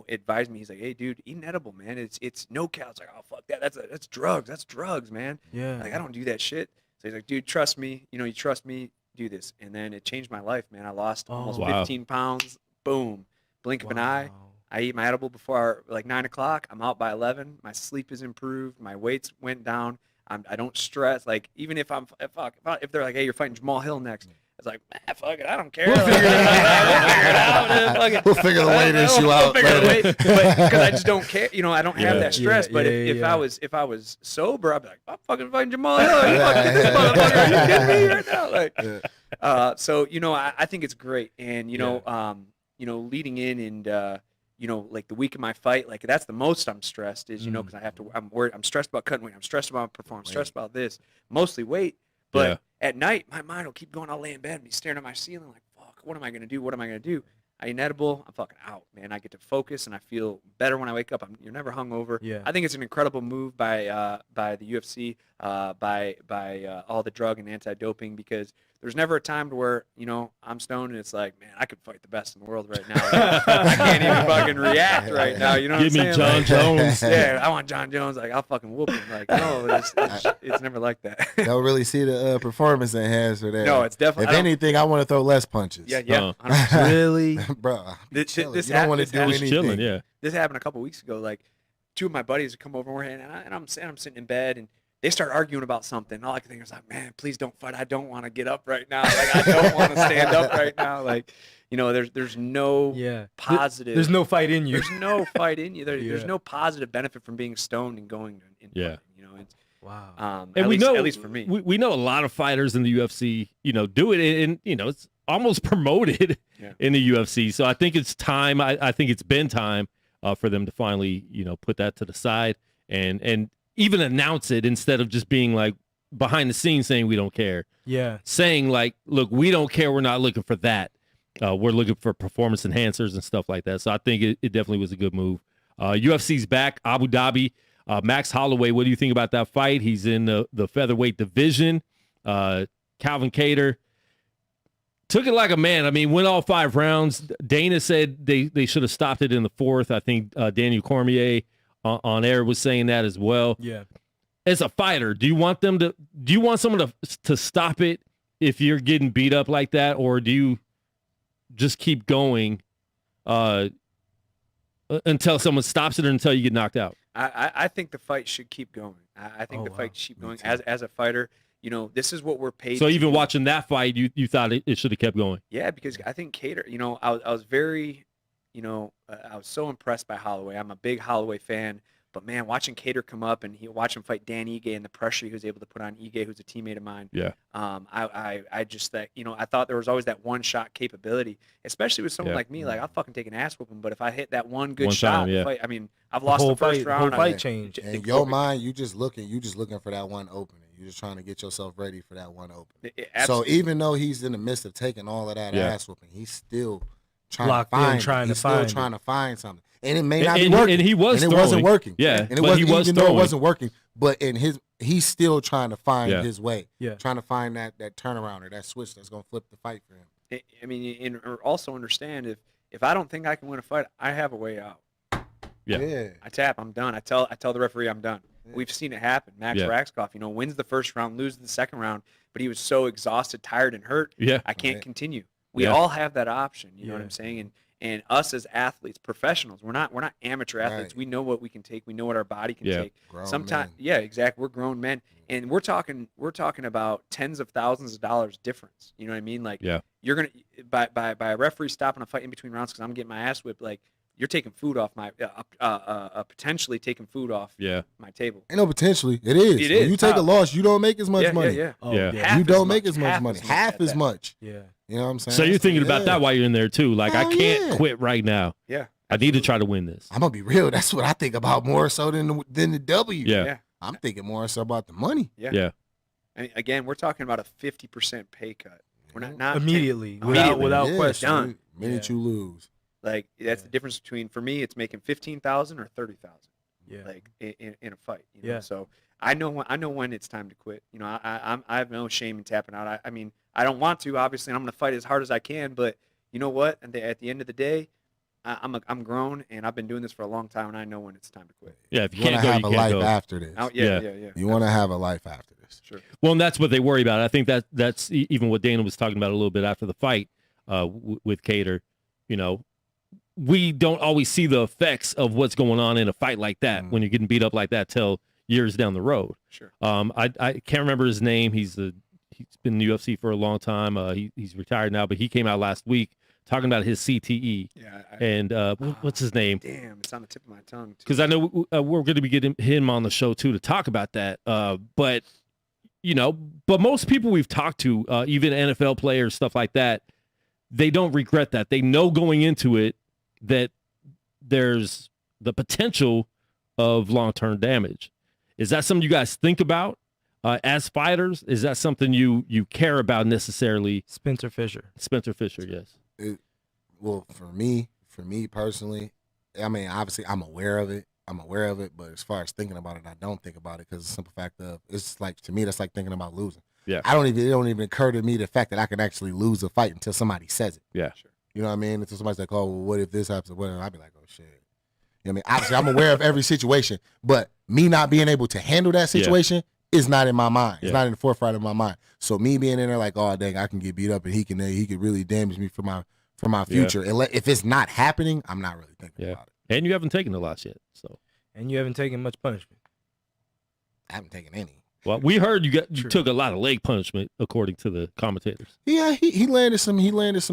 Speaker 4: advised me. He's like, hey, dude, eat an edible, man. It's no calories. Like, oh, fuck that. That's drugs. That's drugs, man.
Speaker 3: Yeah.
Speaker 4: Like, I don't do that shit. So he's like, dude, trust me. You trust me. Do this. And then it changed my life, man. I lost almost
Speaker 2: Wow.
Speaker 4: 15 pounds. Boom. Blink of an eye.
Speaker 3: Wow.
Speaker 4: I eat my edible before like 9 o'clock. I'm out by 11. My sleep is improved. My weights went down. I don't stress. Like, even if if they're like, hey, you're fighting Jamal Hill next, it's like, man, fuck it, I don't care. We'll figure it out. Man.
Speaker 5: We'll figure the weight issue out.
Speaker 4: Because I just don't care. I don't have that stress.
Speaker 3: Yeah,
Speaker 4: but
Speaker 3: yeah,
Speaker 4: if
Speaker 3: yeah.
Speaker 4: I was sober, I'd be like, I'm fucking fighting Jamal Hill. Are you fucking this motherfucker? Are you kidding me right now? Like, so I think it's great. And leading in and like the week of my fight, like that's the most I'm stressed is because I'm worried. I'm stressed about cutting weight. I'm stressed about performance. Stressed about this. Mostly weight. But at night, my mind will keep going. I'll lay in bed and be staring at my ceiling like, fuck, what am I going to do? What am I going to do? I eat an edible. I'm fucking out, man. I get to focus and I feel better when I wake up. You're never hungover.
Speaker 3: Yeah.
Speaker 4: I think it's an incredible move by the UFC, by all the drug and anti-doping, because there's never a time to where, I'm stoned and it's like, man, I could fight the best in the world right now. Like, I can't even fucking react right now. You know what I'm saying?
Speaker 2: Give me John
Speaker 4: Like,
Speaker 2: Jones.
Speaker 4: Yeah, I want John Jones. Like, I'll fucking whoop him. Like, no, it's never like that.
Speaker 5: Don't really see the performance enhancer there.
Speaker 4: No, it's definitely.
Speaker 5: If anything, I want to throw less punches.
Speaker 4: Yeah.
Speaker 3: Really?
Speaker 5: Bro,
Speaker 4: This
Speaker 5: you don't want to do
Speaker 2: Just
Speaker 5: anything.
Speaker 2: chilling, yeah.
Speaker 4: This happened a couple weeks ago. Like, two of my buddies would come over and I'm sitting in bed and they start arguing about something. All I can think is like, man, please don't fight. I don't want to get up right now. Like, I don't want to stand up right now. Like, there's no positive.
Speaker 3: There's no fight in you.
Speaker 4: There's no fight in you. There's no positive benefit from being stoned and going and
Speaker 2: Yeah.
Speaker 4: fighting, it's,
Speaker 3: Wow.
Speaker 2: And
Speaker 4: at least for me.
Speaker 2: we know a lot of fighters in the UFC, do it, and it's almost promoted in the UFC. So I think it's time. I think it's been time for them to finally, put that to the side and even announce it instead of just being like behind the scenes saying we don't care.
Speaker 3: Yeah.
Speaker 2: Saying like, look, we don't care. We're not looking for that. We're looking for performance enhancers and stuff like that. So I think it definitely was a good move. UFC's back, Abu Dhabi. Max Holloway, what do you think about that fight? He's in the featherweight division. Calvin Kattar took it like a man. I mean, went all 5 rounds. Dana said they should have stopped it in the 4th. I think Daniel Cormier on air was saying that as well.
Speaker 3: Yeah.
Speaker 2: As a fighter, do you want someone to stop it if you're getting beat up like that, or do you just keep going until someone stops it or until you get knocked out?
Speaker 4: I think the fight should keep going. I think the fight should keep going. As a fighter, this is what we're paid.
Speaker 2: So
Speaker 4: to
Speaker 2: even
Speaker 4: do.
Speaker 2: watching that fight, you thought it should have kept going.
Speaker 4: Yeah, because I think Kattar, I was very, I was so impressed by Holloway. I'm a big Holloway fan. But, man, watching Kattar come up and watch him fight Dan Ige and the pressure he was able to put on Ige, who's a teammate of mine.
Speaker 2: Yeah.
Speaker 4: I just that, I thought there was always that one-shot capability, especially with someone like me. Like, I'll fucking take an ass whooping, but if I hit that one good shot, fight, I mean, I've lost the first round.
Speaker 3: Whole fight changed.
Speaker 5: In your mind, you just looking for that one opening. You're just trying to get yourself ready for that one opening. So even though he's in the midst of taking all of that ass whooping, he's still trying to find something. And it may not be working.
Speaker 2: And he was
Speaker 5: and it
Speaker 2: throwing.
Speaker 5: wasn't working.
Speaker 2: Yeah.
Speaker 5: And it wasn't,
Speaker 2: he was
Speaker 5: even
Speaker 2: throwing.
Speaker 5: though it wasn't working, but he's still trying to find his way.
Speaker 3: Yeah.
Speaker 5: Trying to find that turnaround or that switch that's gonna flip the fight for him.
Speaker 4: I mean, and also understand if I don't think I can win a fight, I have a way out.
Speaker 2: Yeah.
Speaker 4: I tap. I'm done. I tell the referee I'm done. Yeah. We've seen it happen. Max Raxkoff, wins the first round, loses the second round, but he was so exhausted, tired, and hurt.
Speaker 2: Yeah.
Speaker 4: I can't continue. We all have that option. You know what I'm saying? And us as athletes, professionals, we're not amateur athletes. Right. We know what we can take. We know what our body can take. Sometimes, exactly. We're grown men, and we're talking about tens of thousands of dollars difference. You know what I mean? Like, you're gonna by a referee stopping a fight in between rounds because I'm getting my ass whipped. Like, you're taking food off my potentially taking food off my table.
Speaker 5: Ain't no potentially. It is.
Speaker 4: It
Speaker 5: When
Speaker 4: is.
Speaker 5: you take a loss, you don't make as much money.
Speaker 4: Yeah.
Speaker 3: Oh,
Speaker 2: Yeah.
Speaker 3: yeah.
Speaker 5: You don't make as much money. Half as much.
Speaker 3: Yeah.
Speaker 5: You know what I'm saying?
Speaker 2: So you're thinking about that while you're in there too. Like, I
Speaker 5: Hell
Speaker 2: can't
Speaker 5: yeah.
Speaker 2: quit right now.
Speaker 4: Yeah.
Speaker 2: I need to try to win this.
Speaker 5: I'm gonna be real. That's what I think about more so than the W.
Speaker 2: Yeah.
Speaker 5: I'm thinking more so about the money.
Speaker 2: Yeah.
Speaker 4: And again, we're talking about a 50% pay cut. We're not
Speaker 3: Immediately,
Speaker 4: Immediately.
Speaker 3: without
Speaker 5: Yeah,
Speaker 3: question.
Speaker 4: Done.
Speaker 5: The minute you lose.
Speaker 4: like that's the difference between, for me, it's making 15,000 or 30,000.
Speaker 3: Yeah.
Speaker 4: Like in a fight. You know?
Speaker 3: Yeah.
Speaker 4: So I know when it's time to quit. You know, I have no shame in tapping out. I mean, I don't want to, obviously, and I'm going to fight as hard as I can. But you know what? At the end of the day, I'm grown, and I've been doing this for a long time, and I know when it's time to quit.
Speaker 2: Yeah. If you
Speaker 5: You want
Speaker 2: can't
Speaker 5: to
Speaker 2: go,
Speaker 5: have
Speaker 2: you
Speaker 5: a
Speaker 2: can't
Speaker 5: life
Speaker 2: go.
Speaker 5: after this.
Speaker 4: Yeah.
Speaker 5: You want to have a life after this.
Speaker 4: Sure.
Speaker 2: Well, and that's what they worry about. I think that's even what Dana was talking about a little bit after the fight with Cater. You know, we don't always see the effects of what's going on in a fight like that when you're getting beat up like that till years down the road.
Speaker 4: Sure.
Speaker 2: I can't remember his name. He's been in the UFC for a long time. He's retired now, but he came out last week talking about his CTE.
Speaker 4: Yeah.
Speaker 2: And what's his name?
Speaker 4: Damn, it's on the tip of my tongue.
Speaker 2: Because I know we're going to be getting him on the show too to talk about that. But most people we've talked to, even NFL players, stuff like that, they don't regret that. They know going into it that there's the potential of long-term damage. Is that something you guys think about as fighters? Is that something you care about necessarily?
Speaker 3: Spencer Fisher,
Speaker 2: yes.
Speaker 5: Well, for me personally, I mean, obviously, I'm aware of it. But as far as thinking about it, I don't think about it because the simple fact of it's like, to me, that's like thinking about losing.
Speaker 2: Yeah.
Speaker 5: It don't even occur to me the fact that I can actually lose a fight until somebody says it.
Speaker 2: Yeah.
Speaker 4: Sure.
Speaker 5: You know what I mean? Until somebody's like, oh, well, what if this happens or whatever? I'd be like, oh, shit. You know what I mean? Obviously, I'm aware of every situation, but me not being able to handle that situation is not in my mind. It's not in the forefront of my mind. So me being in there like, oh, dang, I can get beat up and he could really damage me for my future. And if it's not happening, I'm not really thinking about it.
Speaker 2: And you haven't taken the loss yet, so.
Speaker 3: and you haven't taken much punishment.
Speaker 5: I haven't taken any.
Speaker 2: Well, we heard you took a lot of leg punishment, according to the commentators.
Speaker 5: Yeah, he landed some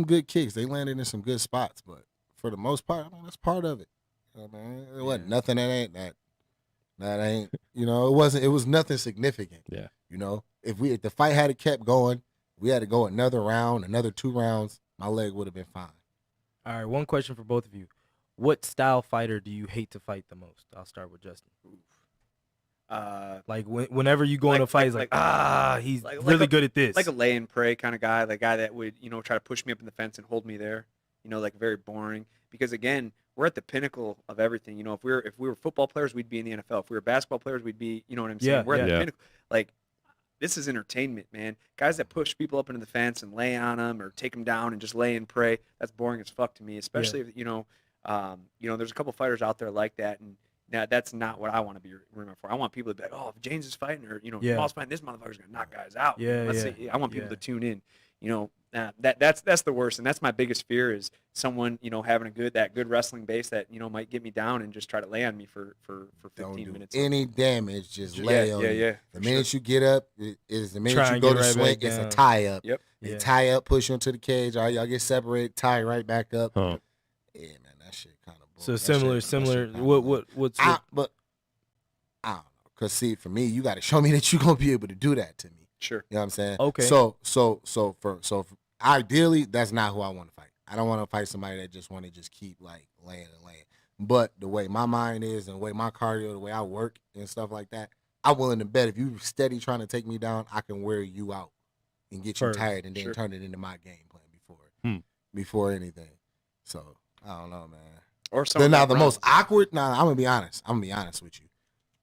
Speaker 5: good kicks. They landed in some good spots, but for the most part, I mean, that's part of it. You know, man, it wasn't nothing that ain't. You know, it was nothing significant.
Speaker 2: Yeah.
Speaker 5: You know, if the fight had kept going, we had to go another round, another 2 rounds, my leg would have been fine.
Speaker 3: All right, one question for both of you. What style fighter do you hate to fight the most? I'll start with Justin. Like whenever you go in a fight, he's he's really good at this.
Speaker 4: Like a lay and pray kind of guy, the guy that would, try to push me up in the fence and hold me there. Like very boring. Because again, we're at the pinnacle of everything. If we were football players, we'd be in the NFL. If we were basketball players, we'd be, you know what I'm saying? We're at the pinnacle. Like, this is entertainment, man. Guys that push people up into the fence and lay on them or take them down and just lay and pray, that's boring as fuck to me. Especially if, there's a couple fighters out there like that, and now that's not what I want to be remembered for. I want people to be like, oh, if Jaynes is fighting, or Paul's fighting, this motherfucker's gonna knock guys out. See. I want people to tune in. That's the worst, and that's my biggest fear is someone having that good wrestling base that might get me down and just try to lay on me for 15 minutes.
Speaker 5: Any damage, just lay on you. The minute you get up is the minute
Speaker 3: Try
Speaker 5: you go to
Speaker 3: right
Speaker 5: swing. It's a tie up.
Speaker 4: Yep.
Speaker 5: They tie up, push you into the cage. All right, y'all get separated, tie right back up.
Speaker 2: Huh.
Speaker 5: Yeah, man, that shit kind of.
Speaker 3: So similar. What's
Speaker 5: but I don't know, cause see, for me, you got to show me that you're gonna be able to do that to me.
Speaker 4: Sure.
Speaker 5: You know what I'm saying?
Speaker 3: Okay.
Speaker 5: So ideally, that's not who I want to fight. I don't want to fight somebody that just want to just keep like laying. But the way my mind is and the way my cardio, the way I work and stuff like that, I'm willing to bet if you steady trying to take me down, I can wear you out and get you tired and then turn it into my game plan before anything. So I don't know, man.
Speaker 4: Or something.
Speaker 5: Now the most awkward. I'm gonna be honest. I'm gonna be honest with you.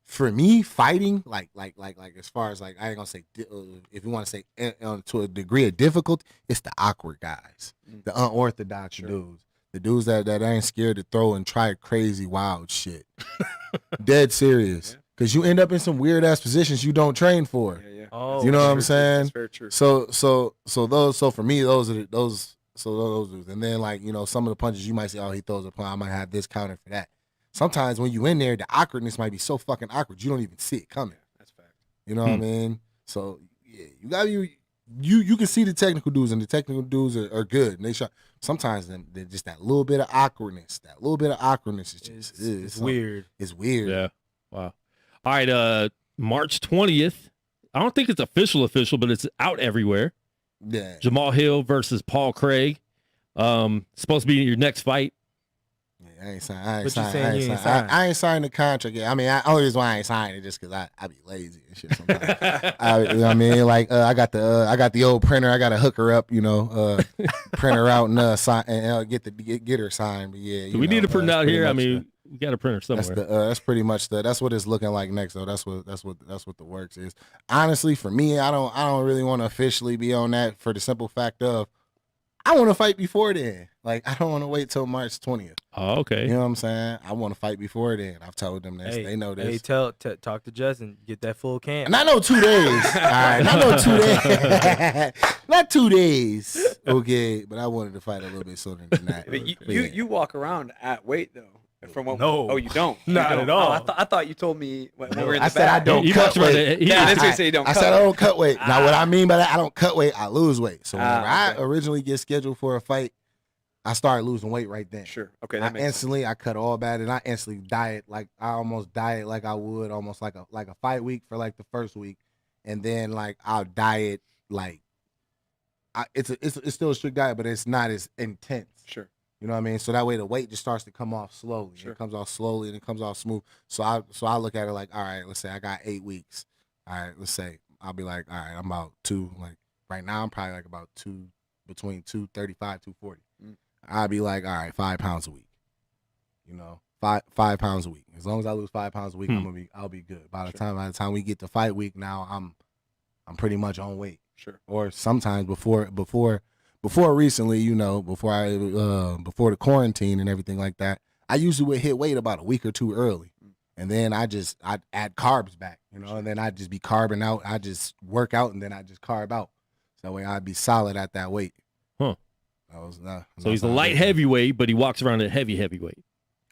Speaker 5: For me, fighting like as far as like I ain't gonna say if you want to say to a degree of difficulty, it's the awkward guys, the unorthodox dudes, the dudes that ain't scared to throw and try crazy wild shit. Dead serious, because you end up in some weird ass positions you don't train for.
Speaker 4: Yeah.
Speaker 3: Oh,
Speaker 5: you know what I'm saying?
Speaker 4: That's very true.
Speaker 5: So for me, those are those dudes, and then like some of the punches you might say, oh, he throws a punch, I might have this counter for that. Sometimes when you in there, the awkwardness might be so fucking awkward you don't even see it coming.
Speaker 4: That's fact.
Speaker 5: You know what I mean? So yeah, you got you can see the technical dudes, and the technical dudes are good, and they shot. sometimes just that little bit of awkwardness. Is just
Speaker 3: It's weird.
Speaker 5: It's weird.
Speaker 2: Yeah. Wow. All right. March 20th. I don't think it's official, but it's out everywhere.
Speaker 5: Yeah.
Speaker 2: Jamal Hill versus Paul Craig. Supposed to be your next fight.
Speaker 5: Yeah, I ain't signed.
Speaker 3: But you saying you ain't signed.
Speaker 5: I ain't signed the contract yet. I mean, only reason why I ain't signed it just because I be lazy and shit sometimes. You know what I mean? Like I got the old printer. I got to hook her up, print her out and sign and get her signed. But yeah,
Speaker 2: Do we need to print out here? I mean, we got a printer somewhere.
Speaker 5: That's pretty much that's what it's looking like next though. That's what the works is. Honestly, for me, I don't really want to officially be on that for the simple fact of I want to fight before then. Like I don't want to wait till March 20th.
Speaker 2: Oh, okay.
Speaker 5: You know what I'm saying? I want to fight before then. I've told them this. They know this.
Speaker 3: Hey, talk to Justin. Get that full camp.
Speaker 5: Not no 2 days. All right, not no 2 days. Not 2 days. Okay, but I wanted to fight a little bit sooner than that.
Speaker 4: But you walk around at weight though. From what?
Speaker 3: No.
Speaker 4: Oh, you don't.
Speaker 3: Not at all.
Speaker 4: Oh, I thought you told me when we were in the
Speaker 5: I said I
Speaker 4: back.
Speaker 5: don't
Speaker 2: He
Speaker 5: cut
Speaker 2: talks about
Speaker 5: weight.
Speaker 2: it.
Speaker 4: Yeah, that's what you say. You don't.
Speaker 5: I
Speaker 4: cut
Speaker 5: said I
Speaker 4: weight.
Speaker 5: don't cut weight. Now, what I mean by that, I don't cut weight. I lose weight. So whenever I
Speaker 4: Okay.
Speaker 5: originally get scheduled for a fight, I start losing weight right then.
Speaker 4: Sure. Okay.
Speaker 5: I
Speaker 4: That makes
Speaker 5: instantly I cut all bad and I instantly diet like I almost diet like I would almost like a fight week for like the first week, and then like I'll diet like it's still a strict diet, but it's not as intense.
Speaker 4: sense. Sure.
Speaker 5: You know what I mean? So that way the weight just starts to come off slowly.
Speaker 4: Sure.
Speaker 5: It comes off slowly and it comes off smooth. So I look at it like, all right, let's say I got 8 weeks. All right, let's say I'll be like, all right, I'm about right now I'm probably like about between 235, 240. I'll be like, all right, 5 pounds a week. 5 pounds a week. As long as I lose 5 pounds a week, I'll be good. By the time we get to fight week, now I'm pretty much on weight.
Speaker 4: Sure.
Speaker 5: Or sometimes before recently, before the quarantine and everything like that, I usually would hit weight about a week or two early. And then I'd add carbs back, and then I'd just be carbing out. I just work out and then I just carb out. So that way I'd be solid at that weight.
Speaker 2: Huh.
Speaker 5: So
Speaker 2: he's a light heavyweight, but he walks around at heavyweight.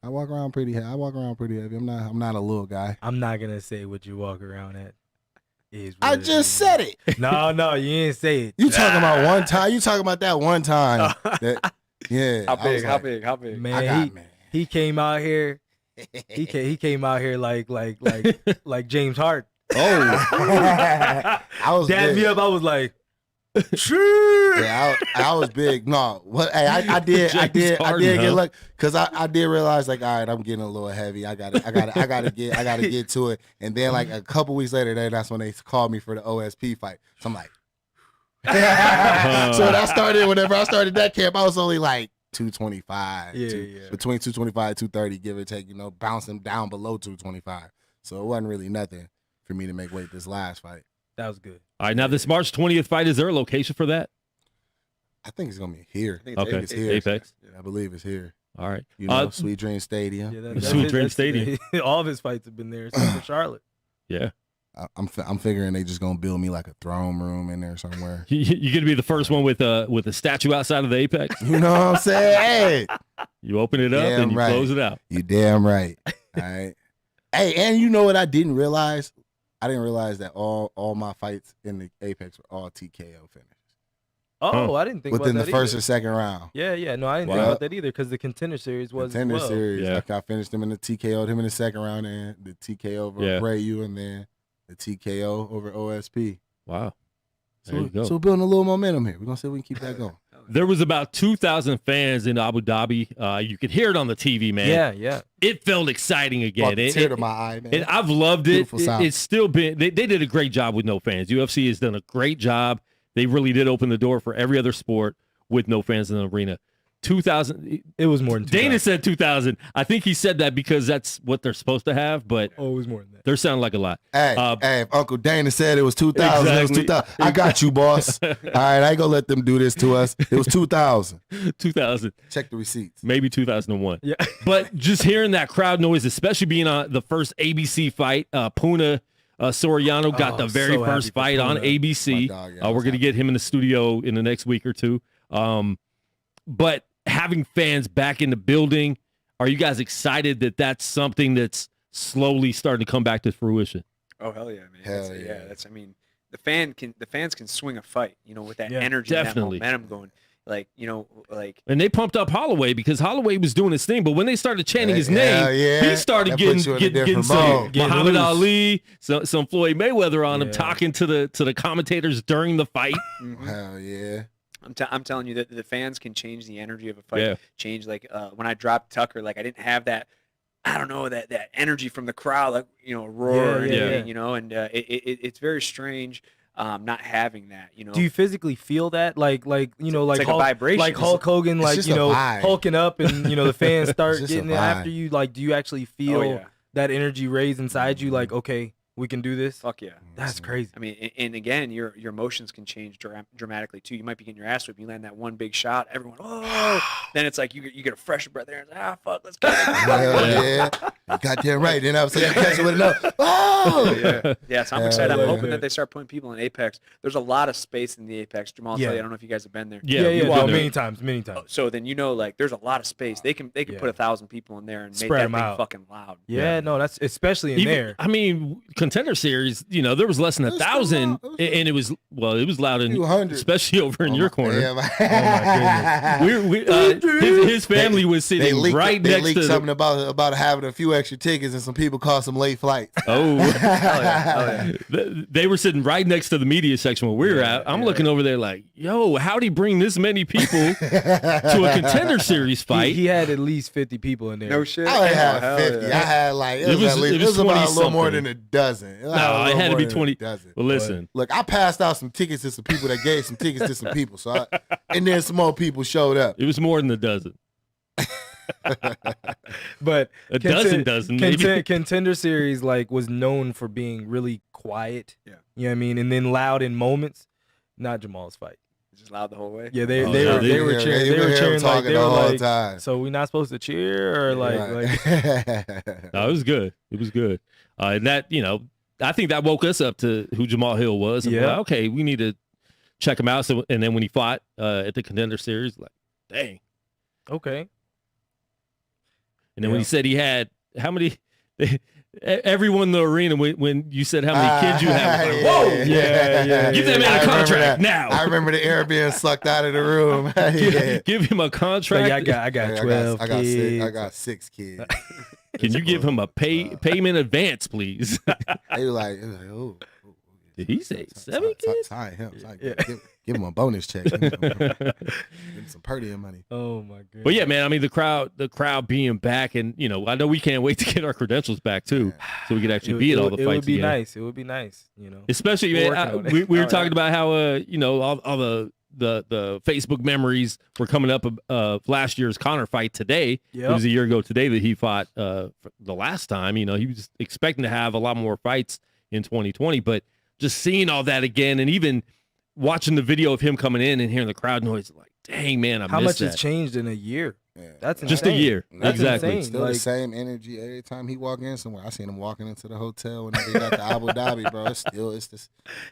Speaker 5: I walk around pretty heavy. I'm not a little guy.
Speaker 3: I'm not gonna say what you walk around at.
Speaker 5: I just said it.
Speaker 3: No, you didn't say it.
Speaker 5: You talking about one time? You talking about that one time? Yeah.
Speaker 4: How big?
Speaker 3: Man, he came out here. He came out here like James Harden.
Speaker 5: Oh, I was
Speaker 3: dabbed
Speaker 5: big.
Speaker 3: me up. I was like, sure.
Speaker 5: Yeah, I was big. No, what? Hey, I did get lucky because I did realize like, all right, I'm getting a little heavy. I gotta get to it. And then like a couple weeks later, that's when they called me for the OSP fight. So I'm like, so whenever I started that camp, I was only like 225, between 225 and 230, give or take. Bouncing down below 225. So it wasn't really nothing for me to make weight this last fight.
Speaker 3: That was good.
Speaker 2: All right, now this March 20th fight, is there a location for that?
Speaker 5: I think it's gonna be here.
Speaker 2: Okay,
Speaker 5: it's here.
Speaker 2: Apex.
Speaker 5: I believe it's here.
Speaker 2: All right.
Speaker 5: Sweet Dream Stadium.
Speaker 3: Yeah,
Speaker 2: Sweet Dream Stadium.
Speaker 3: All of his fights have been there except for Charlotte.
Speaker 2: Yeah.
Speaker 5: I'm figuring they just gonna build me like a throne room in there somewhere.
Speaker 2: You're gonna be the first one with a statue outside of the Apex.
Speaker 5: You know what I'm saying? Hey,
Speaker 2: You open it up and you close it out.
Speaker 5: You damn right. All right. Hey, and you know what I didn't realize? I didn't realize that all my fights in the Apex were all TKO finishes.
Speaker 3: Oh, I didn't think
Speaker 5: within
Speaker 3: about
Speaker 5: the
Speaker 3: that
Speaker 5: first
Speaker 3: either.
Speaker 5: or second round.
Speaker 3: Yeah. No, I didn't think about that either because the Contender Series was
Speaker 5: Contender
Speaker 3: as well.
Speaker 5: Series.
Speaker 2: Yeah.
Speaker 5: Like I finished him in the TKO'd him in the second round, and the TKO over Brayu, and then the TKO over OSP.
Speaker 2: Wow. There you go.
Speaker 5: So we're building a little momentum here. We're gonna see if we can keep that going.
Speaker 2: There was about 2,000 fans in Abu Dhabi. You could hear it on the TV, man.
Speaker 3: Yeah.
Speaker 2: It felt exciting again.
Speaker 5: Brought a tear to my eye, man.
Speaker 2: And I've loved it.
Speaker 5: Beautiful sound.
Speaker 2: It's still been, they did a great job with no fans. UFC has done a great job. They really did open the door for every other sport with no fans in the arena. 2,000.
Speaker 3: It was more than 2,000.
Speaker 2: Dana said 2,000. I think he said that because that's what they're supposed to have, but
Speaker 3: Oh, it was more than that.
Speaker 2: they're sounding like a lot.
Speaker 5: Hey, if Uncle Dana said it was 2,000, it was 2,000. I got you, boss. All right, I ain't gonna let them do this to us. It was 2,000.
Speaker 2: 2,000.
Speaker 5: Check the receipts.
Speaker 2: Maybe 2001.
Speaker 3: Yeah.
Speaker 2: But just hearing that crowd noise, especially being on the first ABC fight, Puna Soriano got the very
Speaker 3: so happy
Speaker 2: first
Speaker 3: for
Speaker 2: fight on
Speaker 3: Puna.
Speaker 2: ABC.
Speaker 5: My dog, yeah,
Speaker 2: We're going to get him in the studio in the next week or two. But having fans back in the building, are you guys excited that that's something that's slowly starting to come back to fruition?
Speaker 4: Oh hell yeah, man!
Speaker 5: Hell
Speaker 4: That's the fans can swing a fight, with that
Speaker 2: Yeah,
Speaker 4: energy,
Speaker 2: definitely.
Speaker 4: and that momentum going. Like, you know, like.
Speaker 2: And they pumped up Holloway because Holloway was doing his thing, but when they started chanting his name, he started
Speaker 5: That
Speaker 2: getting
Speaker 5: puts you in a
Speaker 2: getting
Speaker 5: different
Speaker 2: some
Speaker 5: mode.
Speaker 2: Muhammad
Speaker 3: loose.
Speaker 2: Ali, some Floyd Mayweather on him,
Speaker 3: Yeah.
Speaker 2: talking to the commentators during the fight.
Speaker 5: Hell yeah.
Speaker 4: I'm telling you that the fans can change the energy of a fight.
Speaker 2: Yeah.
Speaker 4: Change, like, when I dropped Tucker, like, I didn't have that, I don't know, that energy from the crowd, like, you know, roar or
Speaker 3: Yeah,
Speaker 4: anything,
Speaker 3: yeah.
Speaker 4: you know, and it's very strange not having that, you know.
Speaker 3: Do you physically feel that, like you know,
Speaker 4: It's
Speaker 3: like
Speaker 4: like a vibration.
Speaker 3: like Hulk Hogan,
Speaker 5: it's
Speaker 3: like,
Speaker 5: just
Speaker 3: you
Speaker 5: a
Speaker 3: know,
Speaker 5: vibe.
Speaker 3: hulking up, and you know the fans start
Speaker 5: just a
Speaker 3: getting it after
Speaker 5: vibe.
Speaker 3: you? Like, do you actually feel
Speaker 4: yeah.
Speaker 3: that energy raise inside you? Like, okay, we can do this.
Speaker 4: Fuck yeah.
Speaker 3: That's crazy.
Speaker 4: I mean, and again, your emotions can change dramatically too. You might be getting your ass whipped. You land that one big shot. Everyone, oh! Then it's like you get a fresh breath there. And fuck, let's go.
Speaker 5: Hell yeah. You got that right. Then I was like, catch it with another. Oh!
Speaker 4: Yeah, so I'm
Speaker 5: Hell
Speaker 4: excited. I'm
Speaker 5: yeah.
Speaker 4: hoping that they start putting people in Apex. There's a lot of space in the Apex. Jamal,
Speaker 3: Yeah.
Speaker 4: tell you, I don't know if you guys have been there.
Speaker 2: Yeah,
Speaker 3: Yeah.
Speaker 2: we've
Speaker 3: Well,
Speaker 2: been there.
Speaker 3: many times.
Speaker 4: So then, you know, like, there's a lot of space. They can
Speaker 3: Yeah.
Speaker 4: put 1,000 people in there and make
Speaker 3: Spread
Speaker 4: that
Speaker 3: 'em
Speaker 4: thing
Speaker 3: out.
Speaker 4: fucking loud.
Speaker 3: Yeah, no, that's especially in
Speaker 2: Even-
Speaker 3: there.
Speaker 2: I mean, Contender Series, you know, there was less than
Speaker 5: It was
Speaker 2: 1,000,
Speaker 5: still loud. It was
Speaker 2: and it was loud, in,
Speaker 5: 200.
Speaker 2: especially over in your corner.
Speaker 5: Yeah,
Speaker 2: His family was sitting right
Speaker 5: they
Speaker 2: next
Speaker 5: leaked
Speaker 2: to.
Speaker 5: something about having a few extra tickets and some people caught some late flights.
Speaker 2: Oh,
Speaker 4: Hell yeah.
Speaker 2: they were sitting right next to the media section where we were at. I'm looking over there like, yo, how'd he bring this many people to a Contender Series fight?
Speaker 3: He had at least 50 people in there.
Speaker 4: No shit.
Speaker 5: I only had
Speaker 4: hell
Speaker 5: 50.
Speaker 4: yeah.
Speaker 5: I had like it
Speaker 2: It
Speaker 5: was,
Speaker 2: was-
Speaker 5: at least,
Speaker 2: it
Speaker 5: it
Speaker 2: was
Speaker 5: was about a little more
Speaker 2: 20-something.
Speaker 5: than a dozen.
Speaker 2: No, it had to be 20.
Speaker 5: Dozen.
Speaker 2: Well, listen,
Speaker 5: Look, I passed out some tickets to some people that gave some tickets to some people. And then some more people showed up.
Speaker 2: it was more than a dozen.
Speaker 3: But
Speaker 2: A dozen, maybe.
Speaker 3: Contender Series like was known for being really quiet.
Speaker 4: Yeah.
Speaker 3: You know what I mean? And then loud in moments. Not Jamal's fight.
Speaker 4: Just loud the whole way.
Speaker 3: Yeah, they
Speaker 2: Oh,
Speaker 3: they
Speaker 2: yeah,
Speaker 3: were
Speaker 2: they
Speaker 3: they were
Speaker 5: were-
Speaker 3: cheering.
Speaker 5: they
Speaker 3: They
Speaker 5: were
Speaker 3: were
Speaker 5: here
Speaker 3: cheering like
Speaker 5: talking
Speaker 3: they
Speaker 5: the
Speaker 3: were
Speaker 5: whole
Speaker 3: like.
Speaker 5: time.
Speaker 3: So we not supposed to cheer or like.
Speaker 2: No, it was good. It was good. And that, you know, I think that woke us up to who Jamal Hill was. And we're
Speaker 3: Yeah.
Speaker 2: like, okay, we need to check him out. So, and then when he fought at the Contender Series, like, dang.
Speaker 3: Okay.
Speaker 2: And then when
Speaker 3: Yeah.
Speaker 2: he said he had how many, everyone in the arena, when you said how many kids you have, was like, whoa,
Speaker 3: Yeah.
Speaker 2: give that man
Speaker 5: I
Speaker 2: a
Speaker 5: remember
Speaker 2: contract
Speaker 5: that.
Speaker 2: now.
Speaker 5: I remember the air being sucked out of the room. Yeah.
Speaker 2: Give him a
Speaker 3: So
Speaker 2: contract.
Speaker 3: yeah, I got 12
Speaker 5: I got
Speaker 3: kids.
Speaker 5: I got 6 kids.
Speaker 2: Can you give him a payment advance, please?
Speaker 5: They were like, oh.
Speaker 2: Did he say 7 kids?
Speaker 5: Tie him.
Speaker 3: Yeah.
Speaker 5: Give him a bonus check. Give him some per diem money.
Speaker 3: Oh my god.
Speaker 2: But yeah, man, I mean the crowd being back, and you know, I know we can't wait to get our credentials back too, so we could actually be at all the
Speaker 3: It
Speaker 2: fights
Speaker 3: would be
Speaker 2: again.
Speaker 3: nice. It would be nice. You know.
Speaker 2: Especially,
Speaker 3: We're
Speaker 2: man,
Speaker 3: working on it.
Speaker 2: we were
Speaker 4: Oh,
Speaker 2: talking
Speaker 4: yeah.
Speaker 2: about how you know, all the Facebook memories were coming up of last year's Connor fight today.
Speaker 3: Yep.
Speaker 2: It was a year ago today that he fought for the last time. You know, he was expecting to have a lot more fights in 2020, but just seeing all that again, and even watching the video of him coming in and hearing the crowd noise, like, dang man, I
Speaker 3: How
Speaker 2: missed
Speaker 3: much
Speaker 2: that.
Speaker 3: has changed in a year?
Speaker 5: Yeah.
Speaker 3: That's
Speaker 2: Just a
Speaker 3: insane.
Speaker 2: year.
Speaker 3: That's
Speaker 2: Exactly.
Speaker 3: insane.
Speaker 5: Still
Speaker 3: Like,
Speaker 5: the same energy every time he walk in somewhere. I seen him walking into the hotel when they got to Abu Dhabi, bro. It's this.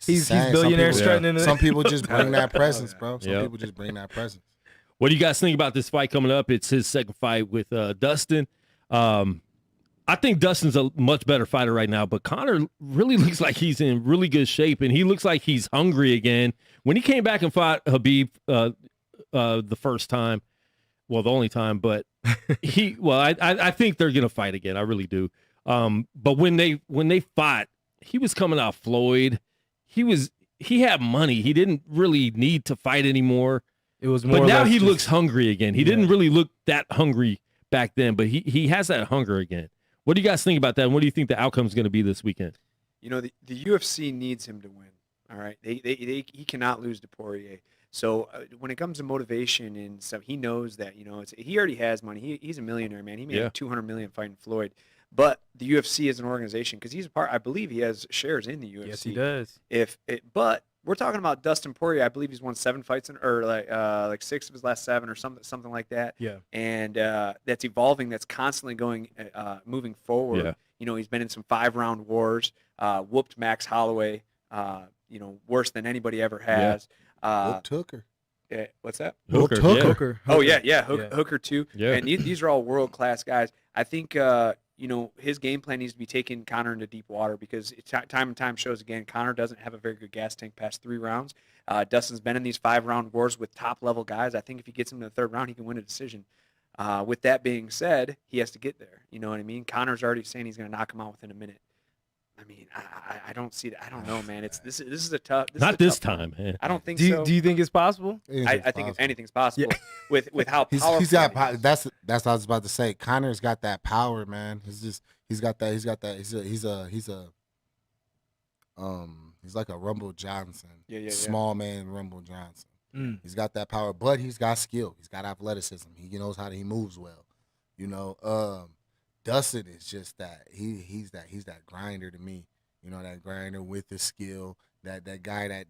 Speaker 3: he's billionaire strutting in it.
Speaker 5: Some people just bring that presence, bro. Some
Speaker 2: Yep.
Speaker 5: people just bring that presence.
Speaker 2: What do you guys think about this fight coming up? It's his second fight with Dustin. I think Dustin's a much better fighter right now, but Connor really looks like he's in really good shape, and he looks like he's hungry again. When he came back and fought Habib the first time, well, the only time, but I think they're gonna fight again. I really do. But when they fought, he was coming off Floyd. He had money. He didn't really need to fight anymore.
Speaker 3: It was more.
Speaker 2: But
Speaker 3: or
Speaker 2: now
Speaker 3: less
Speaker 2: he
Speaker 3: just-
Speaker 2: looks hungry again. He didn't really look that hungry back then, but he has that hunger again. What do you guys think about that? And what do you think the outcome is going to be this weekend?
Speaker 4: You know, the UFC needs him to win. All right, he cannot lose to Poirier. So when it comes to motivation and stuff, he knows that, you know, he already has money. He's a millionaire, man. He made
Speaker 2: Yeah.
Speaker 4: $200 million fighting Floyd. But the UFC is an organization, because he's a part. I believe he has shares in the UFC.
Speaker 3: Yes, he does.
Speaker 4: But we're talking about Dustin Poirier. I believe he's won 7 fights or like 6 of his last 7 or something like that.
Speaker 3: Yeah.
Speaker 4: And that's evolving. That's constantly going, moving forward.
Speaker 2: Yeah.
Speaker 4: You know, he's been in some 5-round wars. Whooped Max Holloway. You know, worse than anybody ever has.
Speaker 5: Whooped Hooker.
Speaker 4: What's that?
Speaker 2: Hooker.
Speaker 3: Hooker.
Speaker 4: Oh yeah. Hooker too.
Speaker 2: Yeah.
Speaker 4: And these are all world class guys. I think his game plan needs to be taking Conor into deep water because time and time shows again, Conor doesn't have a very good gas tank past 3 rounds. Dustin's been in these 5-round wars with top-level guys. I think if he gets him to the 3rd round, he can win a decision. With that being said, he has to get there. You know what I mean? Conor's already saying he's going to knock him out within a minute. I mean, I don't see that. I don't know, man. This is a tough.
Speaker 2: Not this time, man.
Speaker 4: I don't think
Speaker 3: Do
Speaker 4: so.
Speaker 3: you think it's possible?
Speaker 4: I think if anything's possible with how
Speaker 5: He's
Speaker 4: powerful.
Speaker 5: got that's what I was about to say. Conor's got that power, man. He's got that. He's like a Rumble Johnson.
Speaker 4: Yeah.
Speaker 5: Small man Rumble Johnson.
Speaker 3: Mm.
Speaker 5: He's got that power, but he's got skill. He's got athleticism. He knows how he moves well. Dustin is just that. He's that grinder to me. That grinder with the skill. That guy that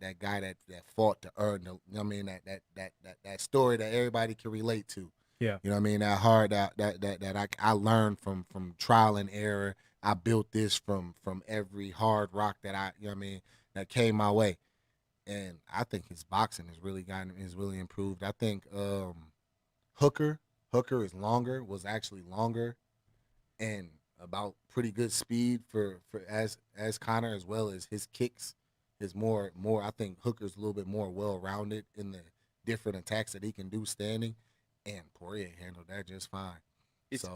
Speaker 5: fought to earn that story that everybody can relate to.
Speaker 3: Yeah.
Speaker 5: That hard that I learned from trial and error. I built this from every hard rock that that came my way. And I think his boxing has really improved. I think Hooker was actually longer and about pretty good speed for as Conor, as well as his kicks is more. I think Hooker's a little bit more well-rounded in the different attacks that he can do standing, and Poirier handled that just fine.
Speaker 4: I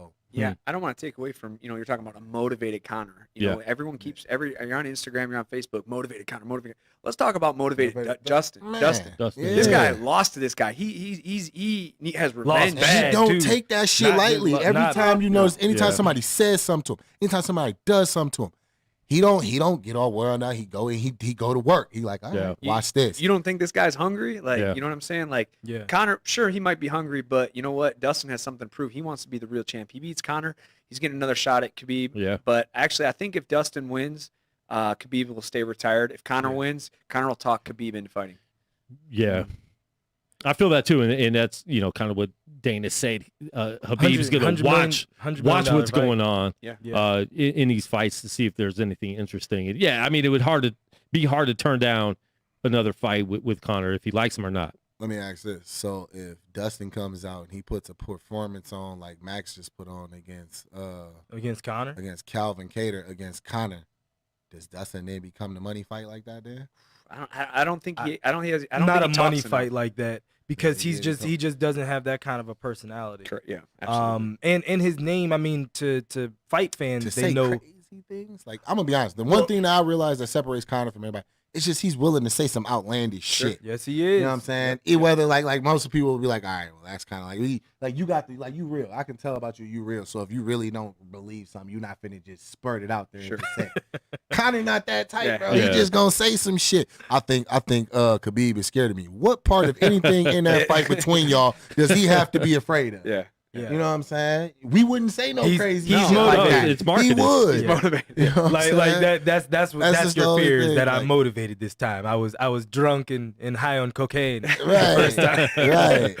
Speaker 4: don't want to take away from, you're talking about a motivated Conor. Everyone keeps you're on Instagram, you're on Facebook, motivated Conor. Let's talk about motivated Justin.
Speaker 5: Man.
Speaker 4: Justin.
Speaker 5: Yeah.
Speaker 4: This guy lost to this guy. He has revenge.
Speaker 3: bad.
Speaker 5: He don't
Speaker 3: too.
Speaker 5: take that shit lightly. Every time you notice, anytime somebody says something to him, anytime somebody does something to him, he don't get all world out. He go to work. He like, all right, watch this.
Speaker 4: You don't think this guy's hungry? You know what I'm saying? Conor, sure, he might be hungry, but you know what? Dustin has something to prove. He wants to be the real champ. He beats Conor. He's getting another shot at Khabib.
Speaker 2: Yeah.
Speaker 4: But actually, I think if Dustin wins, Khabib will stay retired. If Conor wins, Conor will talk Khabib into fighting.
Speaker 2: Yeah. I feel that too, and that's kind of what Dana said. Habib's going to watch what's going on in these fights to see if there's anything interesting. And it would be hard to turn down another fight with Conor if he likes him or not.
Speaker 5: Let me ask this: so if Dustin comes out and he puts a performance on like Max just put on against
Speaker 3: Conor,
Speaker 5: against Calvin Kattar, against Conor, does Dustin then become the money fight like that? Then
Speaker 4: I don't think he. I don't think
Speaker 3: not
Speaker 4: he
Speaker 3: a money
Speaker 4: talks
Speaker 3: fight
Speaker 4: enough.
Speaker 3: like that because he just doesn't have that kind of a personality.
Speaker 4: Correct. Yeah, absolutely.
Speaker 3: And his name, to fight fans,
Speaker 5: to
Speaker 3: they
Speaker 5: say
Speaker 3: know
Speaker 5: crazy things. Like, I'm gonna be honest, the one thing that I realize that separates Conor from everybody, it's just he's willing to say some outlandish shit.
Speaker 3: Yes, he is.
Speaker 5: You know what I'm saying? Whether like most people will be like, all right, well, that's kind of like you got you real. I can tell about you real. So if you really don't believe something, you're not finna just spurt it out there and just say it. Conor not that type, bro. He just gonna say some shit. I think Khabib is scared of me. What part of anything in that fight between y'all does he have to be afraid of?
Speaker 4: Yeah.
Speaker 5: You know what I'm saying? We wouldn't say crazy
Speaker 3: he's
Speaker 5: shit like
Speaker 3: motivated.
Speaker 5: that.
Speaker 2: It's marketed.
Speaker 5: He would.
Speaker 4: He's motivated.
Speaker 5: You know what I'm saying?
Speaker 3: that's
Speaker 5: just the
Speaker 3: your
Speaker 5: only
Speaker 3: fear is
Speaker 5: thing,
Speaker 3: that
Speaker 5: like-
Speaker 3: I'm motivated this time. I was drunk and high on cocaine.
Speaker 5: Right. Right.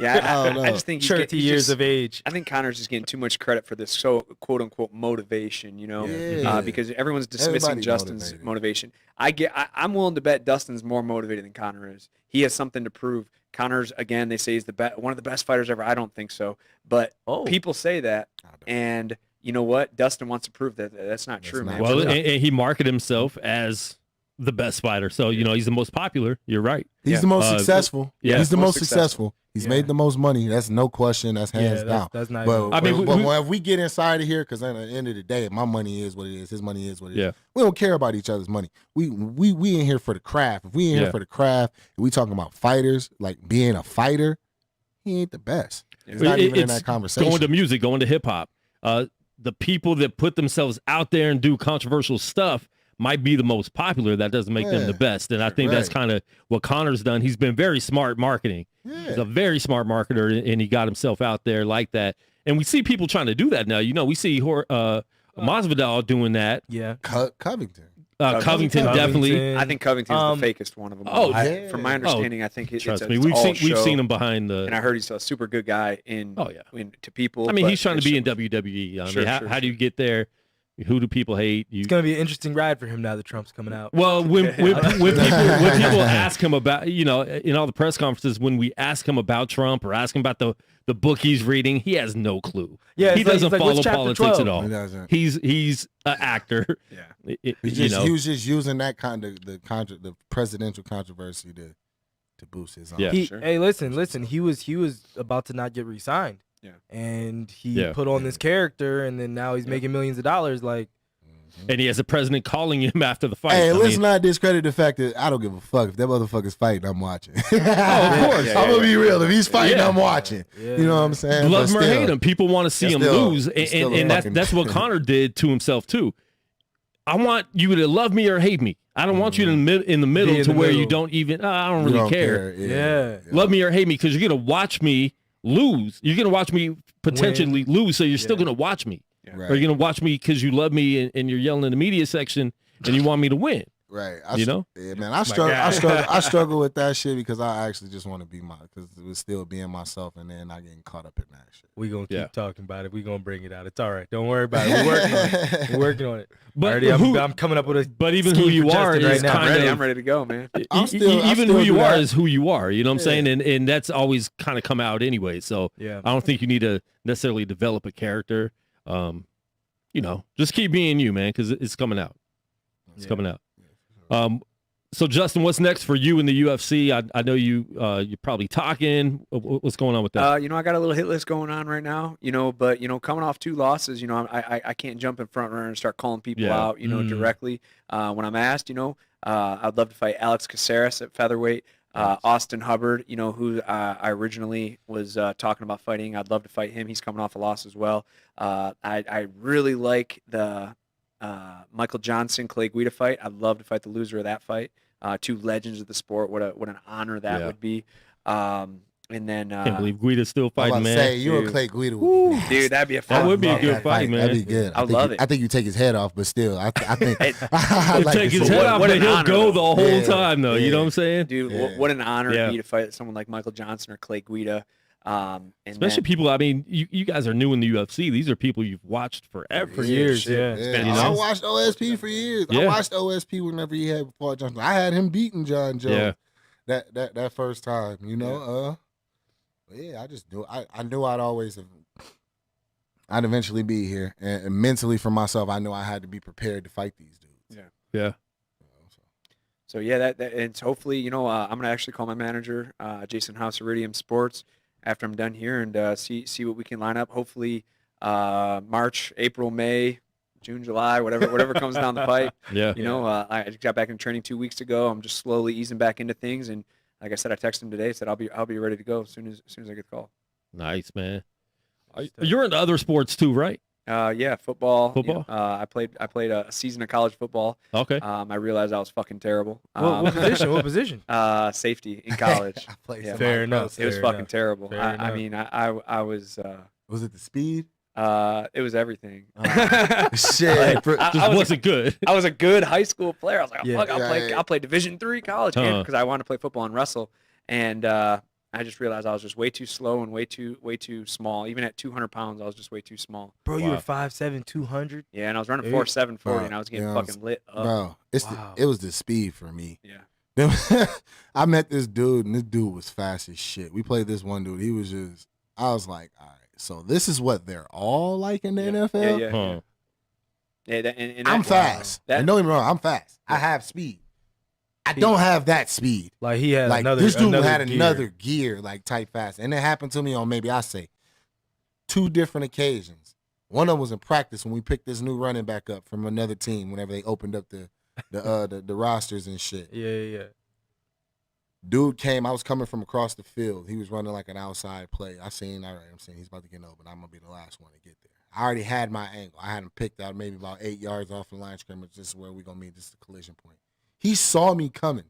Speaker 4: Yeah,
Speaker 5: I don't know.
Speaker 4: I just think he's
Speaker 3: 30 years of age.
Speaker 4: I think Conor's just getting too much credit for this quote unquote motivation,
Speaker 5: Yeah.
Speaker 4: because everyone's dismissing
Speaker 5: Everybody
Speaker 4: Justin's
Speaker 5: motivated.
Speaker 4: motivation. I'm willing to bet Dustin's more motivated than Conor is. He has something to prove. Conor's, again, they say he's one of the best fighters ever. I don't think so, but people say that, and you know what? Dustin wants to prove that that's not true,
Speaker 5: not
Speaker 4: man.
Speaker 2: Well, and he marketed himself as the best fighter. So, he's the most popular. You're right.
Speaker 5: He's the most successful.
Speaker 2: yeah.
Speaker 5: He's the
Speaker 4: Most
Speaker 5: most successful. He's made the most money. That's no question. That's hands down.
Speaker 3: That's not.
Speaker 5: But,
Speaker 3: even-
Speaker 5: but if we get inside of here, because at the end of the day, my money is what it is. His money is what it is.
Speaker 2: Yeah.
Speaker 5: We don't care about each other's money. We in here for the craft. If we in here for the craft, and we talking about fighters, like being a fighter, he ain't the best. He's not even in that conversation.
Speaker 2: Going to music, going to hip hop. The people that put themselves out there and do controversial stuff might be the most popular. That doesn't make them the best. And I think that's kind of what Conor's done. He's been very smart marketing. He's a very smart marketer, and he got himself out there like that. And we see people trying to do that now. We see Masvidal doing that.
Speaker 3: Yeah.
Speaker 5: Covington.
Speaker 2: Covington definitely.
Speaker 4: I think Covington's the fakest one of them.
Speaker 2: Oh,
Speaker 5: yeah.
Speaker 4: From my understanding, I think
Speaker 2: Trust
Speaker 4: it's
Speaker 2: me,
Speaker 4: it's
Speaker 2: we've
Speaker 4: all
Speaker 2: seen
Speaker 4: show.
Speaker 2: him behind the.
Speaker 4: And I heard he's a super good guy to people.
Speaker 2: I mean,
Speaker 4: but
Speaker 2: he's trying to be in
Speaker 4: it's-
Speaker 2: WWE. I
Speaker 4: Sure,
Speaker 2: mean, how do you get there? Who do people hate?
Speaker 3: It's gonna be an interesting ride for him now that Trump's coming out.
Speaker 2: Well, when people ask him about, in all the press conferences, when we ask him about Trump or ask him about the book he's reading, he has no clue.
Speaker 3: Yeah,
Speaker 2: he doesn't follow
Speaker 3: "What's chapter
Speaker 2: politics
Speaker 3: 12?"
Speaker 2: at all.
Speaker 5: He doesn't.
Speaker 2: He's an actor.
Speaker 4: Yeah.
Speaker 5: He was just using that kind of the presidential controversy to boost his own.
Speaker 2: Yeah.
Speaker 3: Hey, listen. He was about to not get re-signed.
Speaker 4: Yeah.
Speaker 3: And he put on this character, and then now he's making millions of dollars. Like,
Speaker 2: And he has the president calling him after the fight.
Speaker 5: Hey, let's not discredit the fact that I don't give a fuck if that motherfucker's fighting. I'm watching.
Speaker 2: Oh, of course.
Speaker 5: I'm gonna be real. If he's fighting, I'm watching.
Speaker 3: Yeah.
Speaker 5: You know what I'm saying?
Speaker 2: Love him
Speaker 5: But
Speaker 2: or
Speaker 5: still,
Speaker 2: hate him, people want to see him
Speaker 5: still-
Speaker 2: lose,
Speaker 5: it's still a
Speaker 2: and
Speaker 5: fucking-
Speaker 2: that's what Conor did to himself too. I want you to love me or hate me. I don't want you in the middle
Speaker 3: in
Speaker 2: to
Speaker 3: the
Speaker 2: where you
Speaker 3: middle.
Speaker 2: don't even. I don't
Speaker 5: You
Speaker 2: really
Speaker 5: don't
Speaker 2: care.
Speaker 3: Yeah.
Speaker 2: Love me or hate me, because you're gonna watch me lose. You're gonna watch me potentially lose, so you're still gonna watch me.
Speaker 5: Right.
Speaker 2: Or you're gonna watch me because you love me and you're yelling in the media section and you want me to win.
Speaker 5: Right. Yeah, man. I struggle with that shit because I actually just want to be because it was still being myself, and then I getting caught up in that shit.
Speaker 3: we gonna keep talking about it. We gonna bring it out. It's all right. Don't worry about it. We're working on it.
Speaker 2: But
Speaker 3: I'm coming up with a.
Speaker 2: But even
Speaker 3: scheme
Speaker 2: who you
Speaker 3: for
Speaker 2: are
Speaker 3: Justin
Speaker 2: is
Speaker 3: right now.
Speaker 2: kind
Speaker 4: I'm ready to go, man.
Speaker 5: I still
Speaker 2: even who you
Speaker 5: do
Speaker 2: are
Speaker 5: that.
Speaker 2: is who you are. You know what I'm saying? And that's always kind of come out anyway. So
Speaker 3: Yeah.
Speaker 2: I don't think you need to necessarily develop a character. Just keep being you, man, because it's coming out. It's coming out. So Justin, what's next for you in the UFC? I know you're probably talking. What's going on with that?
Speaker 4: I got a little hit list going on right now, but coming off 2 losses, I can't jump in front runner and start calling people out, directly. When I'm asked, I'd love to fight Alex Caceres at featherweight. Austin Hubbard, who I originally was talking about fighting. I'd love to fight him. He's coming off a loss as well. I really like the Michael Johnson Clay Guida fight. I'd love to fight the loser of that fight. 2 legends of the sport. What an honor that would be. And then
Speaker 2: Can't believe Guida's still
Speaker 5: I was
Speaker 2: fighting,
Speaker 5: about to
Speaker 2: man.
Speaker 5: say you and Clay Guida would be nice.
Speaker 4: dude, that'd be a fun.
Speaker 2: That would be a
Speaker 5: Love
Speaker 2: good
Speaker 5: that
Speaker 2: fight, man.
Speaker 5: That'd be good.
Speaker 4: I love it.
Speaker 5: I think you take his head off, but still, I think
Speaker 2: He'll
Speaker 5: I'd like
Speaker 2: take
Speaker 5: to
Speaker 2: his
Speaker 5: see
Speaker 2: head
Speaker 5: it.
Speaker 2: off,
Speaker 4: What
Speaker 2: but
Speaker 4: an
Speaker 2: he'll
Speaker 4: honor,
Speaker 2: go the
Speaker 4: though.
Speaker 2: whole
Speaker 5: Yeah.
Speaker 2: time, though. You know
Speaker 5: Yeah.
Speaker 2: what I'm saying?
Speaker 4: Dude,
Speaker 5: Yeah.
Speaker 4: what an honor
Speaker 2: Yeah.
Speaker 4: it'd be to fight someone like Michael Johnson or Clay Guida. And
Speaker 2: Especially
Speaker 4: then,
Speaker 2: people. I mean, you guys are new in the UFC. These are people you've watched forever.
Speaker 3: For years, yeah.
Speaker 4: been
Speaker 5: I
Speaker 2: awesome.
Speaker 5: watched OSP for years. I
Speaker 2: Yeah.
Speaker 5: watched OSP whenever he had fought John. I had him beating John Jones that first time. But yeah, I just knew. I knew I'd eventually be here, and mentally for myself, I knew I had to be prepared to fight these dudes.
Speaker 2: Yeah.
Speaker 4: So yeah, that and hopefully, I'm gonna actually call my manager, Jason House, Iridium Sports, after I'm done here and see what we can line up. Hopefully, March, April, May, June, July, whatever comes down the pipe.
Speaker 2: Yeah.
Speaker 4: I just got back in training 2 weeks ago. I'm just slowly easing back into things, and like I said, I texted him today. Said I'll be ready to go as soon as I get the call.
Speaker 2: Nice, man. You're into other sports too, right?
Speaker 4: Yeah, football.
Speaker 2: Football?
Speaker 4: I played a season of college football.
Speaker 2: Okay.
Speaker 4: I realized I was fucking terrible.
Speaker 3: What position?
Speaker 4: Safety in college.
Speaker 5: I played
Speaker 4: Yeah.
Speaker 5: some
Speaker 3: Fair
Speaker 5: high
Speaker 3: enough.
Speaker 4: It was
Speaker 3: Fair
Speaker 4: fucking
Speaker 3: enough.
Speaker 4: terrible.
Speaker 3: Fair
Speaker 4: I
Speaker 3: enough.
Speaker 4: mean, I was.
Speaker 5: Was it the speed?
Speaker 4: It was everything.
Speaker 5: Shit.
Speaker 2: Just wasn't good.
Speaker 4: I was a good high school player. I was like,
Speaker 3: Yeah.
Speaker 4: fuck,
Speaker 5: Yeah.
Speaker 4: I'll play Division III college because I wanted to play football and wrestle. And I just realized I was just way too slow and way too small. Even at 200 pounds, I was just way too small.
Speaker 3: Bro, you
Speaker 2: Wow.
Speaker 3: were 5'7", 200.
Speaker 4: Yeah, and I was running
Speaker 3: Hey.
Speaker 4: 4.740,
Speaker 5: Bro,
Speaker 4: and I was getting
Speaker 5: yeah,
Speaker 4: fucking lit up.
Speaker 5: Bro,
Speaker 3: Wow.
Speaker 5: it was the speed for me.
Speaker 4: Yeah.
Speaker 5: I met this dude, and this dude was fast as shit. We played this one dude. I was like, all right, so this is what they're all like in the NFL?
Speaker 4: Yeah.
Speaker 2: Huh.
Speaker 4: Yeah, and
Speaker 5: I'm
Speaker 4: that-
Speaker 5: fast.
Speaker 4: That-
Speaker 5: And don't get me wrong, I'm fast. I have speed. I don't have that speed.
Speaker 3: Like he had
Speaker 5: Like
Speaker 3: another.
Speaker 5: this dude had
Speaker 3: gear.
Speaker 5: another gear, like type fast. And it happened to me on maybe I say 2 different occasions. One of them was in practice when we picked this new running back up from another team whenever they opened up the rosters and shit.
Speaker 3: Yeah.
Speaker 5: Dude came, I was coming from across the field. He was running like an outside play. I'm saying he's about to get open. I'm going to be the last one to get there. I already had my angle. I had him picked out maybe about 8 yards off the line of scrimmage. This is where we're going to meet. This is the collision point. He saw me coming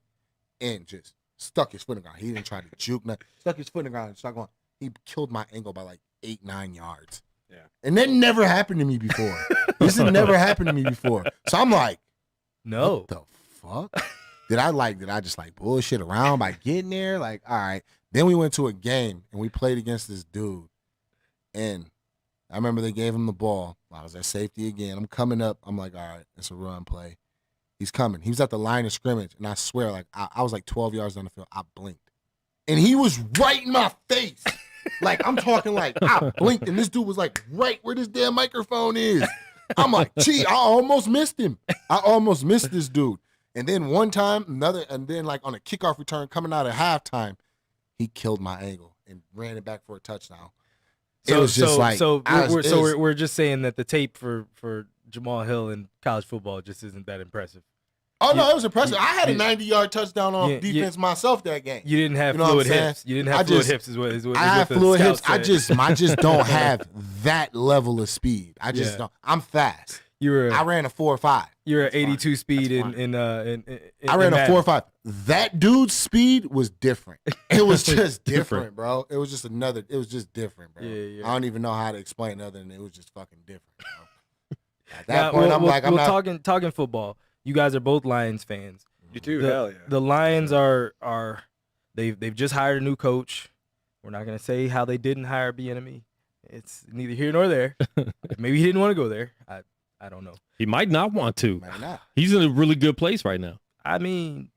Speaker 5: and just stuck his foot in the ground. He didn't try to juke nothing. Stuck his foot in the ground and started going. He killed my angle by like 8-9 yards.
Speaker 4: Yeah.
Speaker 5: And that never happened to me before. This has never happened to me before. So I'm like,
Speaker 3: No.
Speaker 5: what the fuck? Did I just like bullshit around by getting there? Like, all right. Then we went to a game and we played against this dude. And I remember they gave him the ball. I was at safety again. I'm coming up. I'm like, all right, it's a run play. He's coming. He was at the line of scrimmage, and I swear, like I was like 12 yards down the field. I blinked, and he was right in my face. Like I'm talking like I blinked, and this dude was like right where this damn microphone is. I'm like, gee, I almost missed him. I almost missed this dude. And then one time, and then like on a kickoff return coming out of halftime, he killed my ankle and ran it back for a touchdown. It was just like
Speaker 3: we're just saying that the tape for Jamal Hill in college football just isn't that impressive.
Speaker 5: Oh, no, it was impressive. I had a 90-yard touchdown on defense myself that game.
Speaker 3: You didn't have fluid hips. You didn't have fluid hips is what
Speaker 5: I have fluid hips. I just don't have that level of speed. I just don't. I'm fast. I ran a 4.5.
Speaker 3: You're at 82 speed in
Speaker 5: I ran a 4.5. That dude's speed was different. It was just different, bro. It was just different, bro.
Speaker 3: Yeah.
Speaker 5: I don't even know how to explain it other than it was just fucking different, bro. At that point, I'm not
Speaker 3: talking football. You guys are both Lions fans.
Speaker 4: You too, hell yeah.
Speaker 3: The Lions are they've just hired a new coach. We're not gonna say how they didn't hire Bieniemy. It's neither here nor there. Maybe he didn't want to go there. I don't know.
Speaker 2: He might not want to.
Speaker 5: Might not.
Speaker 2: He's in a really good place right now.
Speaker 3: I mean,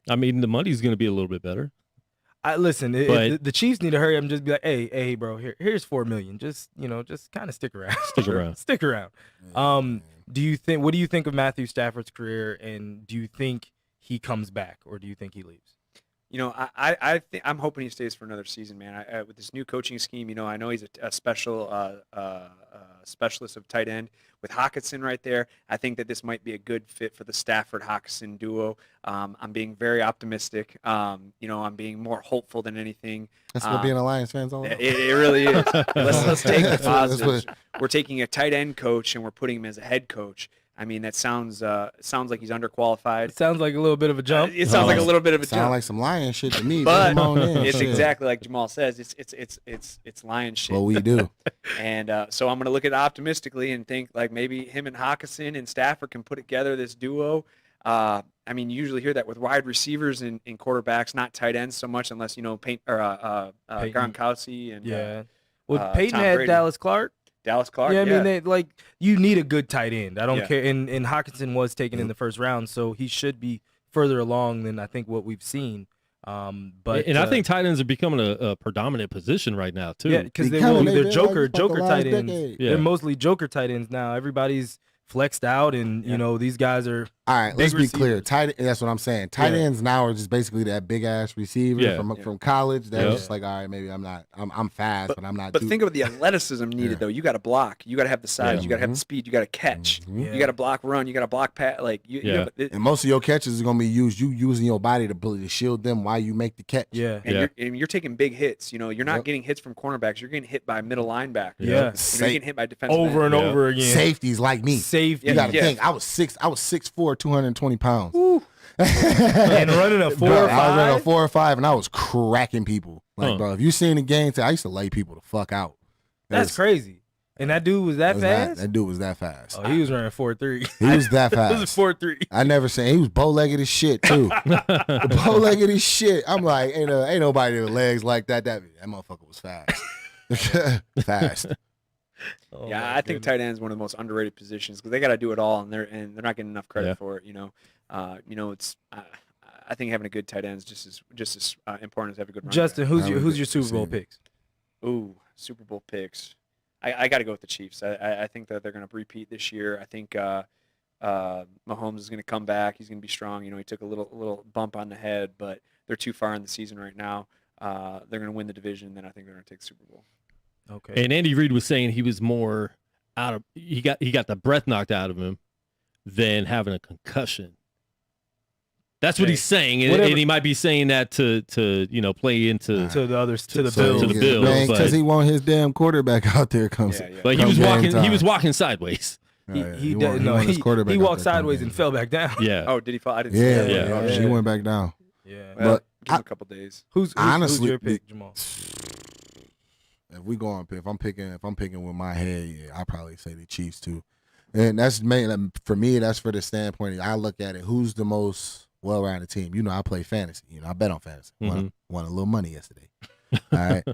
Speaker 2: the money's going to be a little bit better.
Speaker 3: Listen, the Chiefs need to hurry up and just be like, hey, bro, here's $4 million. Just kind of stick around. Stick around. What do you think of Matthew Stafford's career, and do you think he comes back, or do you think he leaves?
Speaker 4: I think I'm hoping he stays for another season, man. With this new coaching scheme, I know he's a special specialist of tight end with Hockenson right there. I think that this might be a good fit for the Stafford-Hockenson duo. I'm being very optimistic. I'm being more hopeful than anything.
Speaker 5: That's what being a Lions fan's all about.
Speaker 4: It really is. Let's take the positives. We're taking a tight end coach and we're putting him as a head coach. I mean, that sounds like he's underqualified.
Speaker 3: It sounds like a little bit of a jump.
Speaker 4: It sounds like a little bit of a jump.
Speaker 5: Sounds like some lion shit to me.
Speaker 4: But it's exactly like Jamal says. It's lion shit.
Speaker 5: Well, we do.
Speaker 4: And so I'm going to look at it optimistically and think like maybe him and Hockenson and Stafford can put together this duo. You usually hear that with wide receivers and quarterbacks, not tight ends so much, unless Peyton Gronkowski and
Speaker 3: Peyton
Speaker 4: Tom
Speaker 3: had
Speaker 4: Brady.
Speaker 3: Dallas Clark.
Speaker 4: Yeah,
Speaker 3: I mean, you need a good tight end. I don't care. And Hockenson was taken in the first round, so he should be further along than I think what we've seen. But
Speaker 2: I think tight ends are becoming a predominant position right now too.
Speaker 3: Yeah, because they're joker tight ends. Yeah. They're mostly joker tight ends now. Everybody's flexed out, and these guys are.
Speaker 5: All right, let's be clear. That's what I'm saying. Tight ends now are just basically that big ass receiver from college. They're just like, all right, maybe I'm fast, but I'm not.
Speaker 4: But think of the athleticism needed though. You got to block. You got to have the size. You got to have the speed. You got to catch. You got to block, run. You got to block, pat.
Speaker 5: And most of your catches are gonna be you using your body to shield them while you make the catch.
Speaker 4: And you're taking big hits. You're not getting hits from cornerbacks. You're getting hit by middle linebackers.
Speaker 3: Yeah,
Speaker 4: you're getting hit by defensive
Speaker 3: over and over again.
Speaker 5: Safeties like me. You got to think. I was 6'4", 220 pounds.
Speaker 3: And running a 4 or 5.
Speaker 5: I was running a 4 or 5, and I was cracking people. Bro, if you seen the game, I used to lay people the fuck out.
Speaker 3: That's crazy. And that dude was that fast?
Speaker 5: That dude was that fast.
Speaker 3: Oh, he was running 4.3.
Speaker 5: He was that fast.
Speaker 3: He was 4.3.
Speaker 5: I never seen. He was bow-legged as shit too. Bow-legged as shit. I'm like, ain't nobody with legs like that. That motherfucker was fast. Fast.
Speaker 4: I think tight end is one of the most underrated positions because they got to do it all, and they're not getting enough credit for it. It's I think having a good tight end is just as important as having a good running
Speaker 3: Justin,
Speaker 4: back.
Speaker 3: who's your Super Bowl picks?
Speaker 4: Ooh, Super Bowl picks. I got to go with the Chiefs. I think that they're going to repeat this year. I think Mahomes is going to come back. He's going to be strong. He took a little bump on the head, but they're too far in the season right now. They're going to win the division, then I think they're going to take the Super Bowl.
Speaker 2: Okay. And Andy Reid was saying he was more he got the breath knocked out of him than having a concussion. That's what he's saying, and he might be saying that to play into
Speaker 3: to the Bills.
Speaker 2: To the Bills,
Speaker 5: man, because he want his damn quarterback out there.
Speaker 2: But he was walking sideways.
Speaker 3: He walked sideways and fell back down.
Speaker 2: Yeah.
Speaker 4: Oh, did he fall? I didn't see that.
Speaker 5: He went back down.
Speaker 3: Yeah.
Speaker 5: But
Speaker 4: give him a couple days.
Speaker 3: Who's your pick, Jamal?
Speaker 5: If we go on, if I'm picking with my head, I'd probably say the Chiefs too. And that's mainly for me. That's for the standpoint. I look at it. Who's the most well-rounded team? I play fantasy. I bet on fantasy. Won a little money yesterday. All right.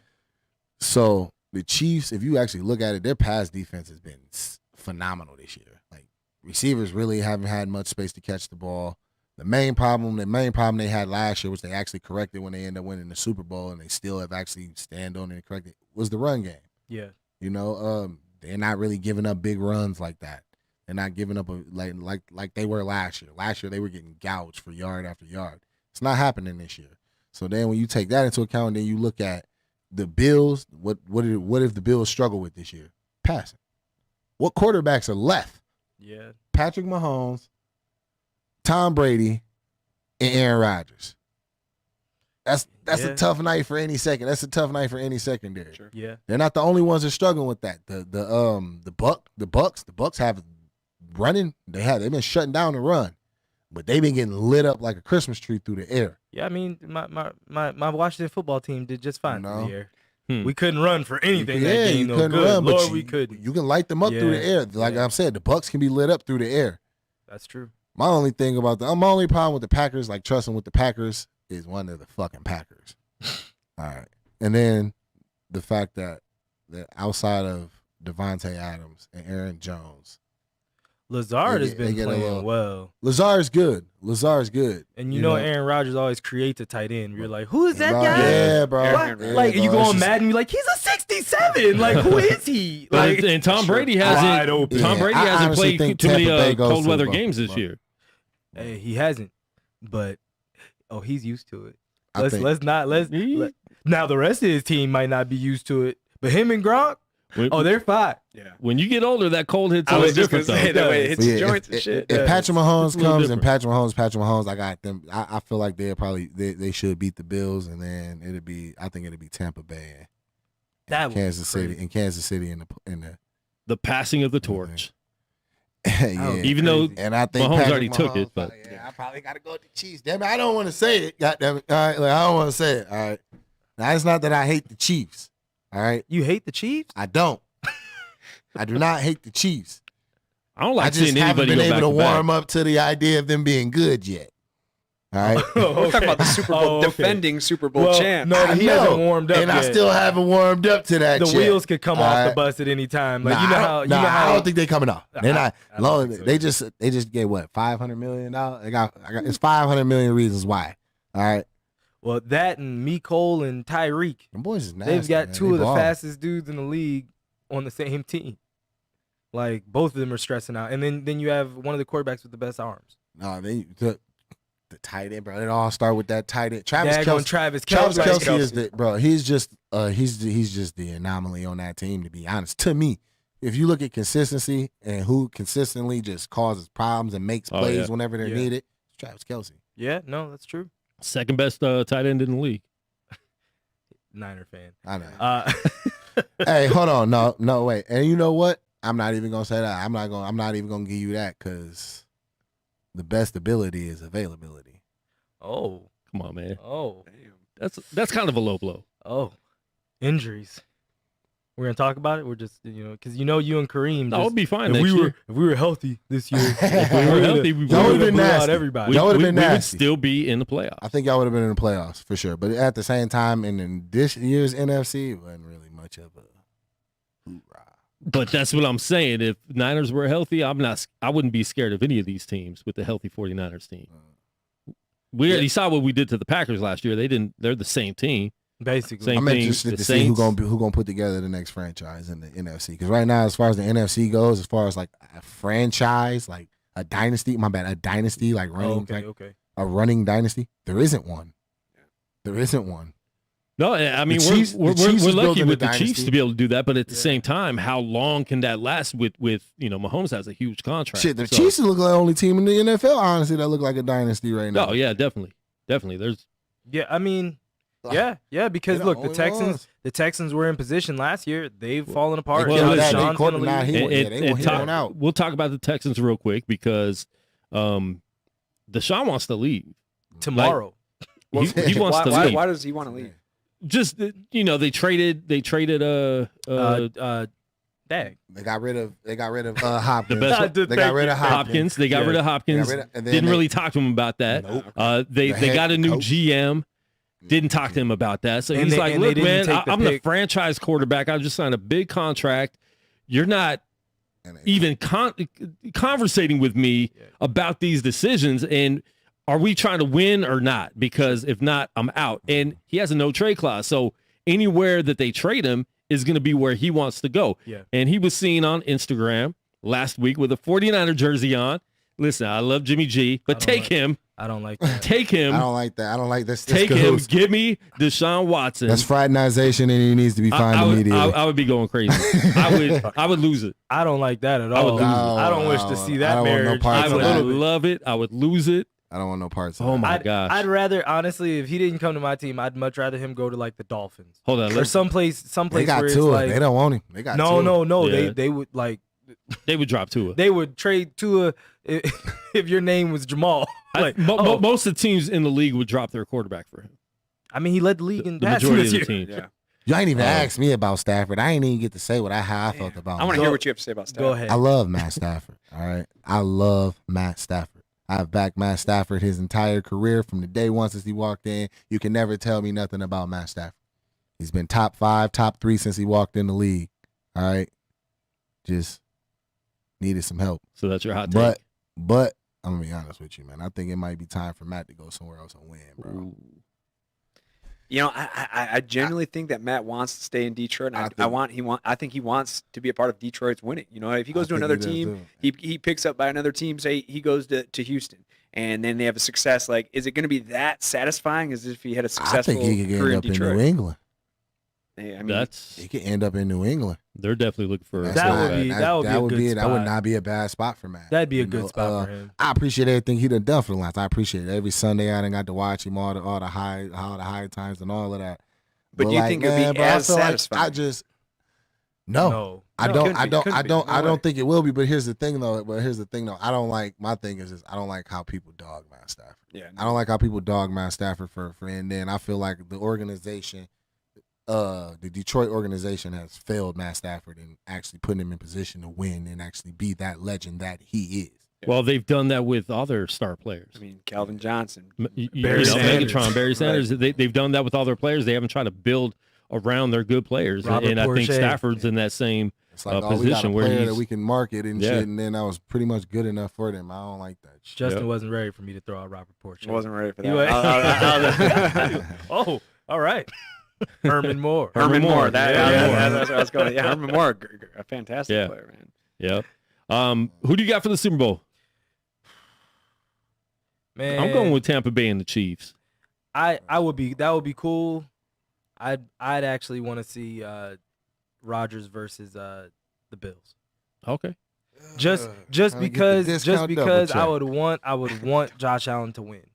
Speaker 5: So the Chiefs, if you actually look at it, their pass defense has been phenomenal this year. Like receivers really haven't had much space to catch the ball. The main problem they had last year, which they actually corrected when they ended up winning the Super Bowl, and they still have actually stand on it and corrected, was the run game.
Speaker 3: Yeah.
Speaker 5: You know, they're not really giving up big runs like that. They're not giving up like they were last year. Last year they were getting gouged for yard after yard. It's not happening this year. So then when you take that into account, then you look at the Bills. What if the Bills struggle with this year? Passing. What quarterbacks are left?
Speaker 3: Yeah.
Speaker 5: Patrick Mahomes, Tom Brady, and Aaron Rodgers. That's a tough night for any second. That's a tough night for any secondary.
Speaker 4: Sure.
Speaker 3: Yeah.
Speaker 5: They're not the only ones that are struggling with that. The Bucks have running. They've been shutting down the run, but they've been getting lit up like a Christmas tree through the air.
Speaker 3: Yeah, I mean, my Washington football team did just fine through the air.
Speaker 2: Hmm.
Speaker 3: We couldn't run for anything that game.
Speaker 5: You
Speaker 3: though.
Speaker 5: couldn't
Speaker 3: Good
Speaker 5: run, but
Speaker 3: Lord, we couldn't.
Speaker 5: You can light them up through the air. Like I said, the Bucks can be lit up through the air.
Speaker 3: That's true.
Speaker 5: My only problem with the Packers, like trusting with the Packers, is one of the fucking Packers. All right, and then the fact that outside of Devontae Adams and Aaron Jones,
Speaker 3: Lazard has been playing well.
Speaker 5: Lazard's good.
Speaker 3: And you know Aaron Rodgers always creates a tight end. You're like, who is that guy?
Speaker 5: Yeah, bro.
Speaker 3: What?
Speaker 5: Yeah,
Speaker 3: like
Speaker 5: bro.
Speaker 3: you go on Madden, you're like, he's a 67. Like, who is he? Like,
Speaker 2: and Tom Brady hasn't. Tom Brady hasn't played too many cold weather games this year.
Speaker 3: Hey, he hasn't. But he's used to it. Now the rest of his team might not be used to it, but him and Gronk, they're fine.
Speaker 2: Yeah. When you get older, that cold hits
Speaker 4: I
Speaker 2: a
Speaker 4: was
Speaker 2: little
Speaker 4: just gonna
Speaker 2: different.
Speaker 4: say that way it hits your joints and shit.
Speaker 5: If Patrick Mahomes comes and
Speaker 2: different.
Speaker 5: Patrick Mahomes, I got them. I feel like they should beat the Bills, and then I think it'll be Tampa Bay,
Speaker 3: That
Speaker 5: Kansas City in
Speaker 2: The passing of the torch.
Speaker 5: yeah.
Speaker 2: Even though
Speaker 5: And I think
Speaker 2: Mahomes
Speaker 5: Patrick
Speaker 2: already took it, but
Speaker 5: I probably got to go with the Chiefs. Damn it, I don't want to say it. God damn it. All right, I don't want to say it. All right. Now it's not that I hate the Chiefs. All right.
Speaker 3: You hate the Chiefs?
Speaker 5: I don't. I do not hate the Chiefs.
Speaker 2: I don't
Speaker 5: I
Speaker 2: like
Speaker 5: just
Speaker 2: seeing
Speaker 5: haven't
Speaker 2: anybody
Speaker 5: been
Speaker 2: go
Speaker 5: able to
Speaker 2: back-to-back.
Speaker 5: warm up to the idea of them being good yet. All right.
Speaker 4: We're talking about the Super Bowl, defending Super Bowl champ.
Speaker 3: No, he hasn't warmed up
Speaker 5: and
Speaker 3: yet.
Speaker 5: I still haven't warmed up to that.
Speaker 3: The
Speaker 5: yet.
Speaker 3: wheels could come
Speaker 5: All
Speaker 3: off
Speaker 5: right.
Speaker 3: the bus at any time. Like
Speaker 5: I don't think they're coming off. They're not.
Speaker 3: I don't think so.
Speaker 5: They just get what, $500 million. It's 500 million reasons why. All right.
Speaker 3: Well, that and Mecole and Tyreek.
Speaker 5: Them boys is nasty.
Speaker 3: They've got
Speaker 5: man.
Speaker 3: two
Speaker 5: They
Speaker 3: of the
Speaker 5: ballin'.
Speaker 3: fastest dudes in the league on the same team. Like both of them are stressing out, and then you have one of the quarterbacks with the best arms.
Speaker 5: No, the tight end, bro. It all start with that tight end. Travis Kelce.
Speaker 3: Travis
Speaker 5: Travis
Speaker 3: Kelce.
Speaker 5: Kelce is the bro. He's just the anomaly on that team. To be honest, to me, if you look at consistency and who consistently just causes problems and makes plays whenever they're needed, it's Travis Kelce.
Speaker 3: Yeah, no, that's true.
Speaker 2: Second best tight end in the league.
Speaker 3: Niner fan.
Speaker 5: I know. Hey, hold on. No, wait. And you know what? I'm not even gonna say that. I'm not even gonna give you that because the best ability is availability.
Speaker 3: Oh,
Speaker 2: Come on, man.
Speaker 3: oh,
Speaker 2: That's kind of a low blow.
Speaker 3: oh. Injuries. We're gonna talk about it. We're just because you and Kareem.
Speaker 2: No,
Speaker 3: just,
Speaker 2: it'll be fine
Speaker 3: if
Speaker 2: next year.
Speaker 3: if we were healthy this year,
Speaker 2: If we were healthy, we
Speaker 5: That would've
Speaker 2: would
Speaker 5: been
Speaker 3: blew out
Speaker 5: nasty.
Speaker 3: everybody.
Speaker 5: That would've been
Speaker 2: we would
Speaker 5: nasty.
Speaker 2: still be in the playoffs.
Speaker 5: I think y'all would have been in the playoffs for sure. But at the same time, in this year's NFC, it wasn't really much of a hoorah.
Speaker 2: But that's what I'm saying. If Niners were healthy, I wouldn't be scared of any of these teams with the healthy 49ers team. We already saw what we did to the Packers last year. They're the same team.
Speaker 3: Basically,
Speaker 2: Same
Speaker 5: I'm
Speaker 2: thing,
Speaker 5: interested
Speaker 2: the
Speaker 5: to see who
Speaker 2: Saints.
Speaker 5: gonna put together the next franchise in the NFC. Because right now, as far as the NFC goes, as far as like a franchise, like a dynasty, a dynasty, like running,
Speaker 3: okay.
Speaker 5: a running dynasty, there isn't one. There isn't one.
Speaker 2: No, I mean,
Speaker 5: The Chiefs
Speaker 2: we're
Speaker 5: is
Speaker 2: lucky
Speaker 5: building
Speaker 2: with
Speaker 5: a
Speaker 2: the Chiefs
Speaker 5: dynasty.
Speaker 2: to be able to do that. But at the same time, how long can that last with Mahomes has a huge contract.
Speaker 5: Shit, the
Speaker 2: So-
Speaker 5: Chiefs look like the only team in the NFL, honestly, that look like a dynasty right now.
Speaker 2: Oh, yeah, definitely. There's
Speaker 3: Yeah, I mean, yeah, because
Speaker 5: They the
Speaker 3: look, the
Speaker 5: only ones.
Speaker 3: Texans were in position last year. They've fallen apart.
Speaker 2: Well,
Speaker 3: Now
Speaker 2: listen,
Speaker 3: Sean's
Speaker 5: they quarter-
Speaker 3: gonna
Speaker 5: nah,
Speaker 3: leave.
Speaker 5: he went-
Speaker 2: And-
Speaker 5: they
Speaker 2: and
Speaker 5: went
Speaker 2: talk-
Speaker 5: out.
Speaker 2: We'll talk about the Texans real quick because Deshaun wants to leave.
Speaker 3: tomorrow.
Speaker 2: He wants to leave.
Speaker 4: Why does he want to leave?
Speaker 2: Just they traded
Speaker 3: Dag.
Speaker 5: They got rid of Hopkins.
Speaker 2: The best-
Speaker 5: They got rid of
Speaker 2: Hopkins. They got rid of Hopkins.
Speaker 5: and then
Speaker 2: Didn't
Speaker 5: they-
Speaker 2: really talk to him about that.
Speaker 5: Nope.
Speaker 2: They
Speaker 5: The
Speaker 2: got a
Speaker 5: head
Speaker 2: new
Speaker 5: coach.
Speaker 2: GM. didn't talk to him about that. So
Speaker 3: And
Speaker 2: he's
Speaker 3: they-
Speaker 2: like,
Speaker 3: and they
Speaker 2: look,
Speaker 3: didn't
Speaker 2: man,
Speaker 3: take the
Speaker 2: I'm the
Speaker 3: pick.
Speaker 2: franchise quarterback. I just signed a big contract. You're not even conversating with me about these decisions. And are we trying to win or not? Because if not, I'm out. And he has a no trade clause. So anywhere that they trade him is going to be where he wants to go.
Speaker 3: Yeah.
Speaker 2: And he was seen on Instagram last week with a 49er jersey on. Listen, I love Jimmy G, but take him.
Speaker 3: I don't like that.
Speaker 2: Take him.
Speaker 5: I don't like that. I don't like this.
Speaker 2: Take him. Give me Deshaun Watson.
Speaker 5: That's fraternization, and he needs to be fined immediately.
Speaker 2: I would be going crazy. I would lose it.
Speaker 3: I don't like that at
Speaker 2: I would
Speaker 3: all.
Speaker 2: lose it.
Speaker 3: I don't wish to see
Speaker 5: I
Speaker 3: that
Speaker 5: don't want no
Speaker 3: marriage.
Speaker 5: parts
Speaker 2: I
Speaker 5: of
Speaker 2: would
Speaker 5: that.
Speaker 2: love it. I would lose it.
Speaker 5: I don't want no parts of
Speaker 2: Oh
Speaker 5: that.
Speaker 2: my gosh.
Speaker 3: I'd rather, honestly, if he didn't come to my team, I'd much rather him go to like the Dolphins
Speaker 2: Hold on.
Speaker 3: or someplace
Speaker 5: They got
Speaker 3: where it's
Speaker 5: Tua.
Speaker 3: like
Speaker 5: They don't want him. They got
Speaker 3: no,
Speaker 5: Tua.
Speaker 3: no.
Speaker 2: Yeah.
Speaker 3: They would like
Speaker 2: They would drop Tua.
Speaker 3: they would trade Tua if your name was Jamal. Like,
Speaker 2: Most of the teams in the league would drop their quarterback for him.
Speaker 3: I mean, he led the league in
Speaker 2: The
Speaker 3: passing
Speaker 2: majority
Speaker 3: this
Speaker 2: of the
Speaker 3: year.
Speaker 2: teams.
Speaker 4: Yeah.
Speaker 5: You ain't even asked me about Stafford. I ain't even get to say how I felt about
Speaker 4: I
Speaker 5: him.
Speaker 4: want to hear what you have to say about Stafford.
Speaker 3: Go ahead.
Speaker 5: I love Matt Stafford. All right. I love Matt Stafford. I've backed Matt Stafford his entire career from the day one since he walked in. You can never tell me nothing about Matt Stafford. He's been top 5, top 3 since he walked in the league. All right. Just needed some help.
Speaker 2: So that's your hot take.
Speaker 5: But I'm going to be honest with you, man. I think it might be time for Matt to go somewhere else and win, bro.
Speaker 2: Ooh.
Speaker 4: You know, I genuinely think that Matt wants to stay in Detroit. And I think he wants to be a part of Detroit's winning. You know, if he goes to another team, he picks up by another team. Say he goes to Houston, and then they have a success. Like, is it going to be that satisfying as if he had a
Speaker 5: I
Speaker 4: successful
Speaker 5: think he could
Speaker 4: career
Speaker 5: end
Speaker 4: in
Speaker 5: up in
Speaker 4: Detroit?
Speaker 5: New England.
Speaker 4: I mean,
Speaker 5: He could end up in New England.
Speaker 2: They're definitely looking for
Speaker 5: That's
Speaker 3: That
Speaker 5: not-
Speaker 3: would be-
Speaker 5: that-
Speaker 3: that would be
Speaker 5: that
Speaker 3: a
Speaker 5: would
Speaker 3: good
Speaker 5: be That would
Speaker 3: spot.
Speaker 5: not be a bad spot for Matt.
Speaker 3: That'd be a
Speaker 5: You
Speaker 3: good
Speaker 5: know,
Speaker 3: spot for him.
Speaker 5: I appreciate everything he done for the Lions. I appreciate it. Every Sunday I done got to watch him all the high times and all of that.
Speaker 4: But do you
Speaker 5: like,
Speaker 4: think it'd be
Speaker 5: man, bro, I
Speaker 4: as
Speaker 5: feel like
Speaker 4: satisfying?
Speaker 5: I just no. I
Speaker 4: Couldn't
Speaker 5: don't. I
Speaker 4: be,
Speaker 5: don't.
Speaker 4: couldn't
Speaker 5: I
Speaker 4: be.
Speaker 5: don't.
Speaker 4: No
Speaker 5: I
Speaker 4: way.
Speaker 5: don't think it will be. But here's the thing, though. I don't like. My thing is I don't like how people dog Matt Stafford.
Speaker 4: Yeah,
Speaker 5: I don't like how people dog Matt Stafford for. And then I feel like the organization, the Detroit organization, has failed Matt Stafford and actually putting him in position to win and actually be that legend that he is.
Speaker 2: Well, they've done that with other star players.
Speaker 4: I mean, Calvin Johnson,
Speaker 3: Barry Sanders.
Speaker 2: Megatron, Barry Sanders. They've done that with all their players. They haven't tried to build around their good players.
Speaker 3: Robert
Speaker 2: and I think
Speaker 3: Porcher.
Speaker 2: Stafford's in that same
Speaker 5: It's like, we got a
Speaker 2: position where
Speaker 5: player
Speaker 2: he's
Speaker 5: that we can market and
Speaker 2: Yeah.
Speaker 5: shit, and then that was pretty much good enough for them. I don't like that shit.
Speaker 3: Justin
Speaker 2: Yep.
Speaker 3: wasn't ready for me to throw out Robert Porcher.
Speaker 4: I wasn't ready for
Speaker 3: You
Speaker 4: that.
Speaker 3: ain't- Oh, all right. Herman Moore.
Speaker 4: Herman Moore. That's where I was going. Yeah, Herman Moore, a fantastic
Speaker 2: Yeah.
Speaker 4: player, man.
Speaker 2: yeah. Who do you got for the Super Bowl?
Speaker 3: Man,
Speaker 2: I'm going with Tampa Bay and the Chiefs.
Speaker 3: that would be cool. I'd actually want to see Rodgers versus the Bills.
Speaker 2: Okay.
Speaker 3: Just
Speaker 5: Trying to get the
Speaker 3: because
Speaker 5: discount double
Speaker 3: I
Speaker 5: check.
Speaker 3: would want Josh Allen to win.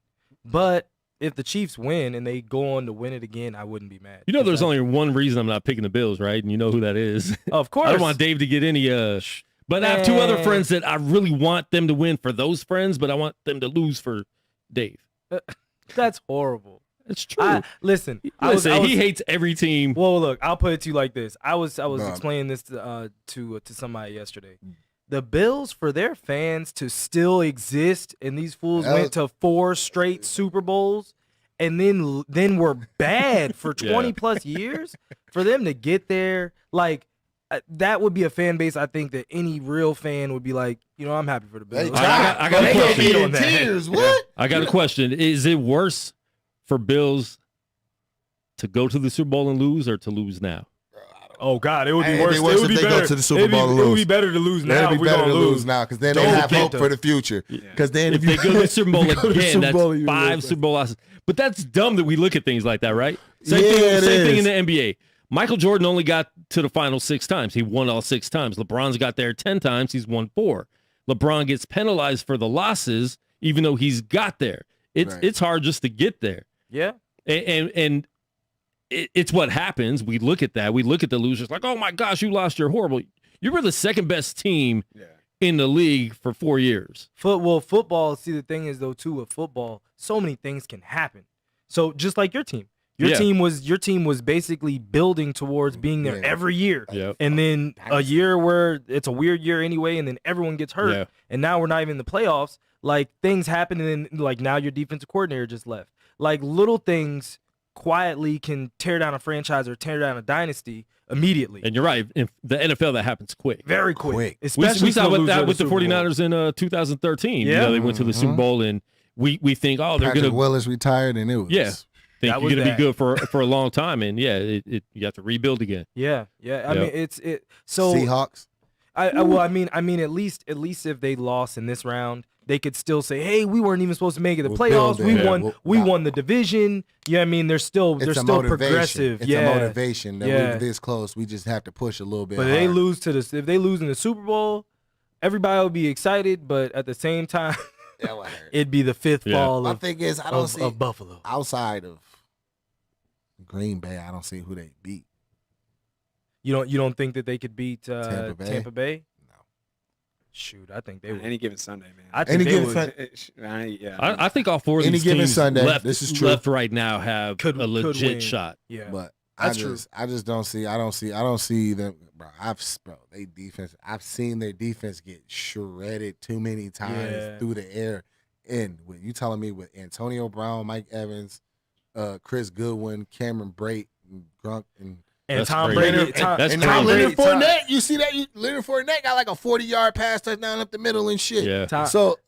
Speaker 3: But if the Chiefs win and they go on to win it again, I wouldn't be mad.
Speaker 2: You know, there's
Speaker 3: 'Cause
Speaker 2: only one reason I'm not picking the Bills, right? And you know who that is.
Speaker 3: of course.
Speaker 2: I don't want Dave to get any. But I have two other
Speaker 3: Man.
Speaker 2: friends that I really want them to win for those friends, but I want them to lose for Dave.
Speaker 3: That's horrible.
Speaker 2: It's true.
Speaker 3: Listen,
Speaker 2: Listen, he hates every team.
Speaker 3: Well, look, I'll put it to you like this. I was
Speaker 5: Bro.
Speaker 3: explaining this to somebody yesterday. The Bills, for their fans to still exist, and these fools went to 4 straight Super Bowls, and then were bad for 20 plus years. For them to get there, like that would be a fan base. I think that any real fan would be like, I'm happy for the Bills.
Speaker 2: I got a
Speaker 3: They
Speaker 2: question.
Speaker 3: hate on that.
Speaker 5: Tears, what?
Speaker 2: I got a question. Is it worse for Bills to go to the Super Bowl and lose or to lose now?
Speaker 3: Oh God, it would be
Speaker 5: It'd
Speaker 3: worse.
Speaker 5: be worse
Speaker 3: It would
Speaker 5: if
Speaker 3: be
Speaker 5: they go
Speaker 3: better
Speaker 5: to the Super
Speaker 3: It'd be-
Speaker 5: Bowl and
Speaker 3: It would
Speaker 5: lose.
Speaker 3: be better to lose now.
Speaker 5: It'd
Speaker 3: if
Speaker 5: be
Speaker 3: we
Speaker 5: better
Speaker 3: gonna
Speaker 5: to lose now because then they
Speaker 3: Don't
Speaker 5: have
Speaker 3: get
Speaker 5: hope
Speaker 3: them.
Speaker 5: for the future. Because then
Speaker 2: If they go to the Super Bowl
Speaker 5: if you go to the
Speaker 2: again,
Speaker 5: Super
Speaker 2: that's
Speaker 5: Bowl, you
Speaker 2: 5
Speaker 5: lose.
Speaker 2: Super Bowl losses. But that's dumb that we look at things like that, right? Same
Speaker 5: Yeah, it
Speaker 2: thing
Speaker 5: is.
Speaker 2: in the NBA. Michael Jordan only got to the final 6 times. He won all 6 times. LeBron's got there 10 times. He's won 4. LeBron gets penalized for the losses, even though he's got there. It's hard just to get there.
Speaker 3: Yeah.
Speaker 2: And it's what happens. We look at that. We look at the losers like, oh my gosh, you lost. You're horrible. You were the second best team in the league for 4 years.
Speaker 3: Football. See, the thing is though, too, with football, so many things can happen. So just like your team, your team was basically building towards being there every year, and then a year where it's a weird year anyway, and then everyone gets hurt, and now we're not even in the playoffs. Like things happen, and then like now your defensive coordinator just left. Like little things quietly can tear down a franchise or tear down a dynasty immediately.
Speaker 2: And you're right. In the NFL, that happens quick.
Speaker 3: Very quick.
Speaker 5: Quick.
Speaker 3: Especially
Speaker 2: We saw
Speaker 3: for a
Speaker 2: with
Speaker 3: loser
Speaker 2: that
Speaker 3: of
Speaker 2: with the
Speaker 3: Super Bowl.
Speaker 2: 49ers in 2013.
Speaker 3: Yeah.
Speaker 2: They went to the Super Bowl, and we think, oh, they're
Speaker 5: Patrick
Speaker 2: going to
Speaker 5: Willis retired, and it was
Speaker 2: think
Speaker 3: That
Speaker 2: you're
Speaker 3: was
Speaker 2: going to be
Speaker 3: that.
Speaker 2: good for a long time. And, you have to rebuild again.
Speaker 3: Yeah. I
Speaker 2: Yep.
Speaker 3: mean, it's so
Speaker 5: Seahawks.
Speaker 3: I mean, at least if they lost in this round, they could still say, "Hey, we weren't even supposed to make it the
Speaker 5: We'll
Speaker 3: playoffs.
Speaker 5: build
Speaker 3: We
Speaker 5: it.
Speaker 3: won.
Speaker 5: We'll-
Speaker 3: We
Speaker 5: nah.
Speaker 3: won the division." Yeah, I mean, they're still
Speaker 5: It's a
Speaker 3: still
Speaker 5: motivation.
Speaker 3: progressive.
Speaker 5: It's
Speaker 3: yeah,
Speaker 5: a motivation that
Speaker 3: Yeah.
Speaker 5: we're this close. We just have to push a little bit.
Speaker 3: but if they
Speaker 5: harder.
Speaker 3: lose to this, if they lose in the Super Bowl, everybody will be excited. But at the same time,
Speaker 5: That would hurt.
Speaker 3: it'd be the fifth
Speaker 2: Yeah.
Speaker 3: fall
Speaker 5: My
Speaker 3: of,
Speaker 5: thing is, I don't see
Speaker 3: of Buffalo.
Speaker 5: outside of Green Bay. I don't see who they beat.
Speaker 3: You don't think that they could beat
Speaker 5: Tampa Bay?
Speaker 3: Tampa Bay?
Speaker 5: No.
Speaker 3: Shoot, I think they
Speaker 4: On
Speaker 3: would.
Speaker 4: any given Sunday, man.
Speaker 3: I think
Speaker 5: Any
Speaker 3: they
Speaker 5: given
Speaker 3: would.
Speaker 5: Sun-
Speaker 4: Yeah.
Speaker 2: I think all four of
Speaker 5: Any
Speaker 2: these
Speaker 5: given
Speaker 2: teams
Speaker 5: Sunday,
Speaker 2: left,
Speaker 5: this is true.
Speaker 2: left right now have
Speaker 3: Could
Speaker 2: a legit
Speaker 3: win.
Speaker 2: shot.
Speaker 3: Yeah,
Speaker 5: But
Speaker 3: That's
Speaker 5: I just don't see. I don't see them, bro. They defense. I've seen their defense get shredded too many times
Speaker 3: Yeah.
Speaker 5: through the air. And when you telling me with Antonio Brown, Mike Evans, Chris Goodwin, Cameron Brate, and Grunk, and
Speaker 3: and
Speaker 2: That's
Speaker 3: Tom
Speaker 2: crazy.
Speaker 3: Brady.
Speaker 2: That's
Speaker 5: and
Speaker 2: crazy.
Speaker 5: now Leonard
Speaker 3: Tom-
Speaker 5: Fournette, you see that? Leonard Fournette got like a 40-yard pass touchdown up the middle and shit.
Speaker 2: Yeah.
Speaker 3: Tom-
Speaker 5: So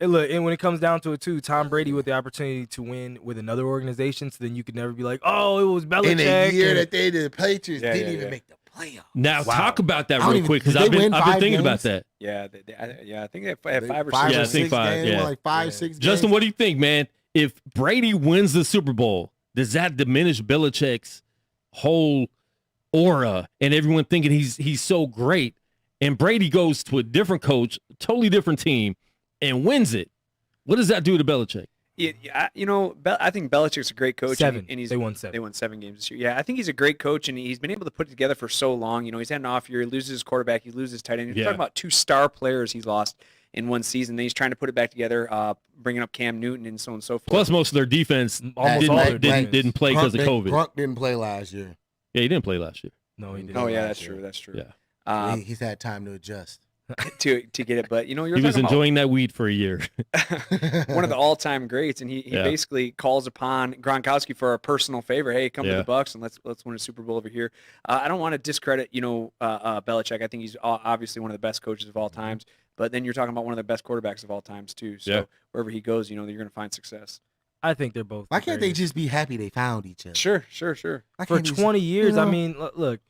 Speaker 3: And look, and when it comes down to it too, Tom Brady with the opportunity to win with another organization, so then you could never be like, oh, it was Belichick.
Speaker 5: in a year
Speaker 3: and-
Speaker 5: that the Patriots
Speaker 4: Yeah,
Speaker 5: didn't
Speaker 4: yeah,
Speaker 5: even
Speaker 4: yeah.
Speaker 5: make the playoffs.
Speaker 2: Now
Speaker 3: Wow.
Speaker 2: talk about that
Speaker 5: I don't
Speaker 2: real
Speaker 5: even-
Speaker 2: quick because
Speaker 5: did
Speaker 2: I've
Speaker 5: they
Speaker 2: been
Speaker 5: win 5
Speaker 2: thinking about
Speaker 5: games?
Speaker 2: that.
Speaker 4: Yeah, I think they had five or
Speaker 5: Five
Speaker 4: six.
Speaker 2: Yeah, I
Speaker 5: or
Speaker 2: think
Speaker 5: 6
Speaker 2: five,
Speaker 5: games,
Speaker 2: yeah.
Speaker 5: like 5,
Speaker 3: Yeah.
Speaker 5: 6
Speaker 2: Justin,
Speaker 5: games.
Speaker 2: what do you think, man? If Brady wins the Super Bowl, does that diminish Belichick's whole aura and everyone thinking he's so great? And Brady goes to a different coach, totally different team, and wins it. What does that do to Belichick?
Speaker 4: Yeah, I think Belichick's a great coach.
Speaker 3: Seven.
Speaker 4: And he's
Speaker 3: They won 7.
Speaker 4: They won 7 games this year. Yeah, I think he's a great coach, and he's been able to put it together for so long. He's had an off year. He loses his quarterback. He loses his tight end. He's
Speaker 2: Yeah.
Speaker 4: talking about 2 star players he's lost in one season. Then he's trying to put it back together, bringing up Cam Newton and so on and so forth.
Speaker 2: Plus, most of their defense
Speaker 3: Almost all their
Speaker 2: didn't play because of COVID.
Speaker 5: Grunk didn't play last year.
Speaker 2: Yeah, he didn't play last year.
Speaker 3: No, he didn't.
Speaker 4: oh yeah,
Speaker 5: last
Speaker 4: that's
Speaker 5: year.
Speaker 4: true. That's true.
Speaker 2: Yeah.
Speaker 5: He's had time to adjust.
Speaker 4: To get it, but you're
Speaker 2: He was
Speaker 4: talking about
Speaker 2: enjoying that weed for a year.
Speaker 4: one of the all-time greats, and he
Speaker 2: Yeah.
Speaker 4: basically calls upon Gronkowski for a personal favor. Hey, come to
Speaker 2: Yeah.
Speaker 4: the Bucks and let's win a Super Bowl over here. I don't want to discredit Belichick. I think he's obviously one of the best coaches of all times. But then you're talking about one of the best quarterbacks of all times too. So
Speaker 2: Yeah.
Speaker 4: wherever he goes, you're going to find success.
Speaker 3: I think they're both.
Speaker 5: Why
Speaker 3: the
Speaker 5: can't they
Speaker 3: greatest.
Speaker 5: just be happy they found each other?
Speaker 4: Sure.
Speaker 5: Why
Speaker 3: for
Speaker 5: can't these-
Speaker 3: 20 years? I
Speaker 5: know,
Speaker 3: mean, look.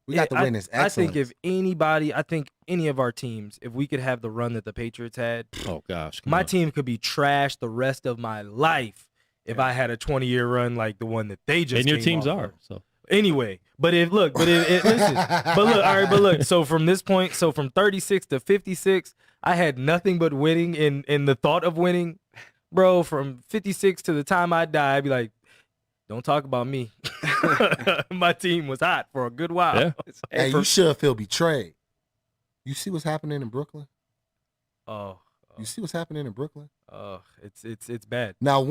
Speaker 5: we got to
Speaker 3: I-
Speaker 5: win this.
Speaker 3: I think if anybody, I think any of our teams, if we could have the run that the Patriots had,
Speaker 2: Oh gosh, come
Speaker 3: my
Speaker 2: on.
Speaker 3: team could be trashed the rest of my life if I had a 20-year run like the one that they just.
Speaker 2: And your
Speaker 3: came
Speaker 2: teams
Speaker 3: off
Speaker 2: are
Speaker 3: of.
Speaker 2: so.
Speaker 3: Anyway, listen, but look, so from this point, so from 36 to 56, I had nothing but winning in the thought of winning, bro. From 56 to the time I die, I'd be like, don't talk about me. My team was hot for a good while.
Speaker 2: Yeah.
Speaker 5: Hey, you should feel betrayed. You see what's happening in Brooklyn?
Speaker 3: Oh,
Speaker 5: You see what's happening in Brooklyn?
Speaker 3: it's bad.
Speaker 5: Now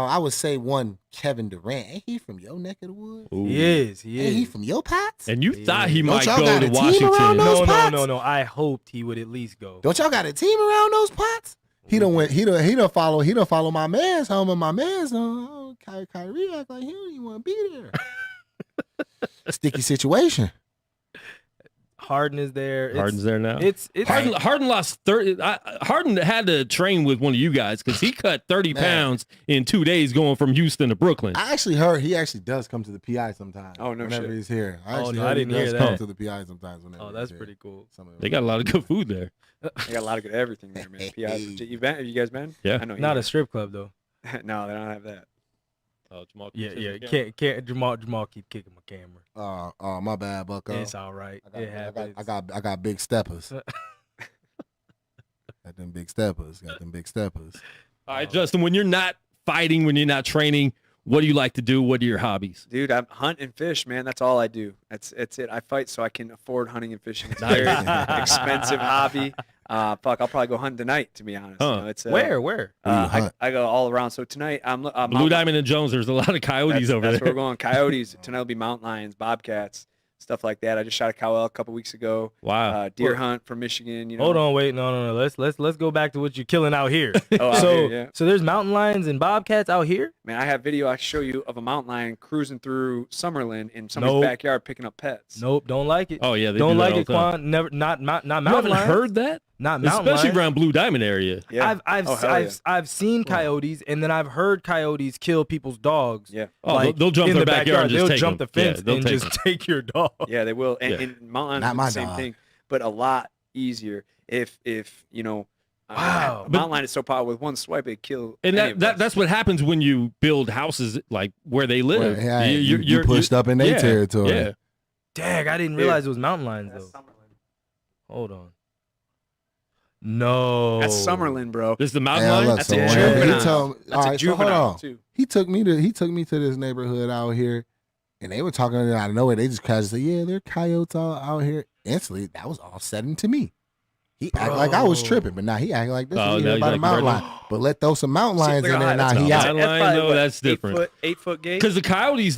Speaker 5: I would say Kevin Durant. Ain't he from your neck of the woods?
Speaker 2: Ooh.
Speaker 3: He is.
Speaker 5: Ain't he from your pots?
Speaker 2: And you thought he
Speaker 5: Don't
Speaker 2: might
Speaker 5: y'all
Speaker 2: go
Speaker 5: got
Speaker 2: to
Speaker 5: a team around
Speaker 2: Washington.
Speaker 5: those pots?
Speaker 3: No. I hoped he would at least go.
Speaker 5: Don't y'all got a team around those pots? He don't follow my man's home, and my man's Kyrie act like he don't even want to be there. Sticky situation.
Speaker 3: Harden is there.
Speaker 2: Harden's there now.
Speaker 3: It's
Speaker 2: Harden lost 30. Harden had to train with one of you guys because he cut 30
Speaker 5: Man.
Speaker 2: pounds in 2 days going from Houston to Brooklyn.
Speaker 5: I actually heard he actually does come to the PI sometimes.
Speaker 4: Oh, no
Speaker 5: whenever
Speaker 4: shit.
Speaker 5: he's here.
Speaker 3: Oh, no,
Speaker 5: heard
Speaker 3: I didn't
Speaker 5: he
Speaker 3: hear
Speaker 5: does
Speaker 3: that.
Speaker 5: come to the PI sometimes. Whenever
Speaker 3: Oh, that's
Speaker 5: he's
Speaker 3: pretty
Speaker 5: here.
Speaker 3: cool.
Speaker 2: They got a lot of good food there.
Speaker 4: They got a lot of good everything there, man. PI. Have you guys been?
Speaker 2: Yeah.
Speaker 4: I know.
Speaker 3: Not a strip club though.
Speaker 4: No, they don't have that.
Speaker 2: Oh, Jamal.
Speaker 3: Yeah. Can't Jamal keep kicking my camera.
Speaker 5: My bad, Bucko.
Speaker 3: It's all right. It happens.
Speaker 5: I got big steppers. Got them big steppers.
Speaker 2: All right, Justin, when you're not fighting, when you're not training, what do you like to do? What are your hobbies?
Speaker 4: Dude, I hunt and fish, man. That's all I do. That's it. I fight so I can afford hunting and fishing. It's a very expensive hobby. I'll probably go hunting tonight, to be honest.
Speaker 2: Huh.
Speaker 4: You know, it's
Speaker 3: Where?
Speaker 4: I go all around. So tonight I'm
Speaker 2: Blue Diamond and Jones, there's a lot of coyotes over
Speaker 4: that's
Speaker 2: there.
Speaker 4: where we're going. Coyotes. Tonight will be mountain lions, bobcats. stuff like that. I just shot a cow elk a couple weeks ago.
Speaker 2: Wow.
Speaker 4: Deer hunt from Michigan. You know.
Speaker 3: Hold on, wait, no. Let's go back to what you're killing out here.
Speaker 4: Out
Speaker 3: so
Speaker 4: here, yeah.
Speaker 3: so there's mountain lions and bobcats out here.
Speaker 4: Man, I have video I can show you of a mountain lion cruising through Summerlin in somebody's backyard picking up pets.
Speaker 3: Nope, don't like it.
Speaker 2: Oh yeah, they
Speaker 3: don't
Speaker 2: do that
Speaker 3: like
Speaker 2: all
Speaker 3: it,
Speaker 2: the time.
Speaker 3: Quan. Never, not
Speaker 2: You
Speaker 3: mountain
Speaker 2: haven't
Speaker 3: lions.
Speaker 2: heard that?
Speaker 3: Not mountain
Speaker 2: Especially
Speaker 3: lions.
Speaker 2: around Blue Diamond area.
Speaker 4: Yeah.
Speaker 3: I've seen coyotes, and then I've heard coyotes kill people's dogs.
Speaker 4: Yeah.
Speaker 2: Oh,
Speaker 3: like,
Speaker 2: they'll jump
Speaker 3: in
Speaker 2: their
Speaker 3: the
Speaker 2: backyard and just
Speaker 3: They'll
Speaker 2: take
Speaker 3: jump
Speaker 2: them.
Speaker 3: the fence
Speaker 2: Yeah, they'll
Speaker 3: and
Speaker 2: take
Speaker 3: just take your dog.
Speaker 4: Yeah, they will. And,
Speaker 2: Yeah.
Speaker 4: and mountain
Speaker 5: Not
Speaker 4: lions
Speaker 5: my
Speaker 4: do the same
Speaker 5: dog.
Speaker 4: thing, but a lot easier. If you know,
Speaker 3: Wow.
Speaker 4: a mountain lion is so powerful. With one swipe, it kill.
Speaker 2: And
Speaker 4: any of us.
Speaker 2: that's what happens when you build houses like where they live.
Speaker 5: Well, yeah, you pushed up in their territory.
Speaker 2: Yeah.
Speaker 3: Dang, I didn't realize it was mountain lions
Speaker 4: That's
Speaker 3: though.
Speaker 4: Summerlin.
Speaker 3: Hold on. No.
Speaker 4: That's Summerlin, bro.
Speaker 2: This is the mountain
Speaker 5: Yeah,
Speaker 2: lion?
Speaker 5: look,
Speaker 4: That's
Speaker 5: so
Speaker 4: a
Speaker 5: when
Speaker 4: juvenile.
Speaker 5: he told me,
Speaker 4: That's
Speaker 5: all
Speaker 4: a
Speaker 5: right, so hold
Speaker 4: juvenile
Speaker 5: on.
Speaker 4: too.
Speaker 5: He took me to this neighborhood out here, and they were talking out of nowhere. They just casually said, "Yeah, there are coyotes out here." Instantly, that was offsetting to me. He acted like I was tripping, but now he acting like this.
Speaker 2: Oh,
Speaker 5: He
Speaker 2: now
Speaker 5: heard
Speaker 2: he's
Speaker 5: about a
Speaker 2: like,
Speaker 5: mountain
Speaker 2: bro.
Speaker 5: lion, but let those some mountain lions
Speaker 4: See,
Speaker 5: in
Speaker 4: look
Speaker 5: there.
Speaker 4: how
Speaker 5: Now
Speaker 4: high
Speaker 5: he
Speaker 4: that's
Speaker 5: out.
Speaker 2: Mountain lion, no, that's different.
Speaker 4: 8 foot gate.
Speaker 2: Because the coyotes,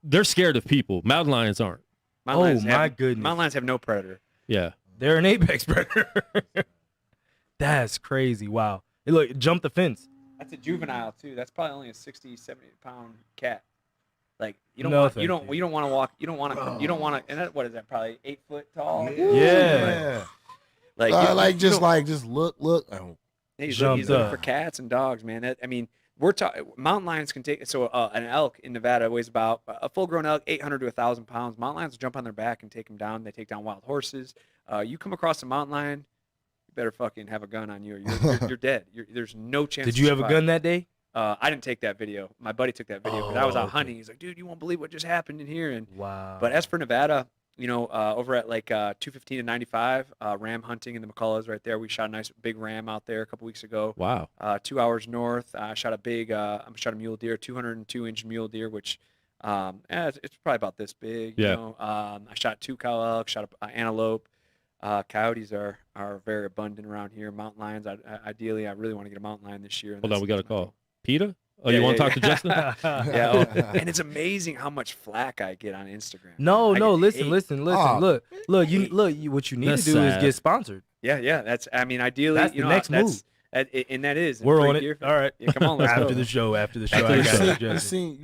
Speaker 2: they're scared of people. Mountain lions aren't.
Speaker 4: Mountain
Speaker 3: Oh,
Speaker 4: lions
Speaker 3: my
Speaker 4: have-
Speaker 3: goodness.
Speaker 4: Mountain lions have no predator.
Speaker 2: Yeah.
Speaker 3: They're an apex predator. That's crazy. Wow. Hey, look, jump the fence.
Speaker 4: That's a juvenile too. That's probably only a 60, 70 pound cat. Like you don't
Speaker 3: No,
Speaker 4: want
Speaker 3: thank
Speaker 4: you don't
Speaker 3: you.
Speaker 4: you don't want to walk. You don't want to. And that, what is that? Probably 8 foot tall.
Speaker 3: Yeah.
Speaker 4: Like you don't-
Speaker 5: just look. Oh,
Speaker 4: He's
Speaker 3: Jumped
Speaker 4: looking
Speaker 3: up.
Speaker 4: for cats and dogs, man. I mean, we're talking mountain lions can take. So an elk in Nevada weighs about a full-grown elk, 800 to 1,000 pounds. Mountain lions will jump on their back and take them down. They take down wild horses. You come across a mountain lion, you better fucking have a gun on you, or you're dead. There's no chance.
Speaker 3: Did
Speaker 4: to
Speaker 3: you have a
Speaker 4: survive.
Speaker 3: gun that day?
Speaker 4: I didn't take that video. My buddy took that video, but I was out
Speaker 3: okay.
Speaker 4: hunting. He's like, dude, you won't believe what just happened in here. And
Speaker 3: Wow.
Speaker 4: but as for Nevada, you know, over at like 215 and 95, ram hunting in the McCulloughs right there. We shot a nice big ram out there a couple weeks ago.
Speaker 2: Wow.
Speaker 4: 2 hours north. I shot a big, I shot a mule deer, 202-inch mule deer, which it's probably about this big.
Speaker 2: Yeah.
Speaker 4: You know? I shot 2 cow elk, shot an antelope. Coyotes are very abundant around here. Mountain lions, ideally, I really want to get a mountain lion this year. and
Speaker 2: Hold on,
Speaker 4: that's-
Speaker 2: we got a
Speaker 4: that's my
Speaker 2: call.
Speaker 4: goal.
Speaker 2: PETA? Oh,
Speaker 4: Yeah,
Speaker 2: you want to
Speaker 4: yeah,
Speaker 2: talk to
Speaker 4: yeah.
Speaker 2: Justin?
Speaker 4: Yeah, and it's amazing how much flack I get on Instagram.
Speaker 3: No,
Speaker 4: I
Speaker 3: no,
Speaker 4: get
Speaker 3: listen,
Speaker 4: hate.
Speaker 3: listen.
Speaker 5: Oh,
Speaker 3: Look, what you need
Speaker 2: That's
Speaker 3: to do is
Speaker 2: sad.
Speaker 3: get sponsored.
Speaker 4: Yeah. That's. I mean, ideally,
Speaker 3: That's
Speaker 4: you
Speaker 3: the
Speaker 4: know,
Speaker 3: next move.
Speaker 4: And that is. and
Speaker 3: We're
Speaker 4: free
Speaker 3: on it.
Speaker 4: gear for-
Speaker 3: All right.
Speaker 4: Yeah, come on, let's
Speaker 3: after
Speaker 4: go.
Speaker 3: the show. After the show.
Speaker 2: After
Speaker 3: I
Speaker 2: the
Speaker 3: got
Speaker 2: show.
Speaker 3: you,
Speaker 5: you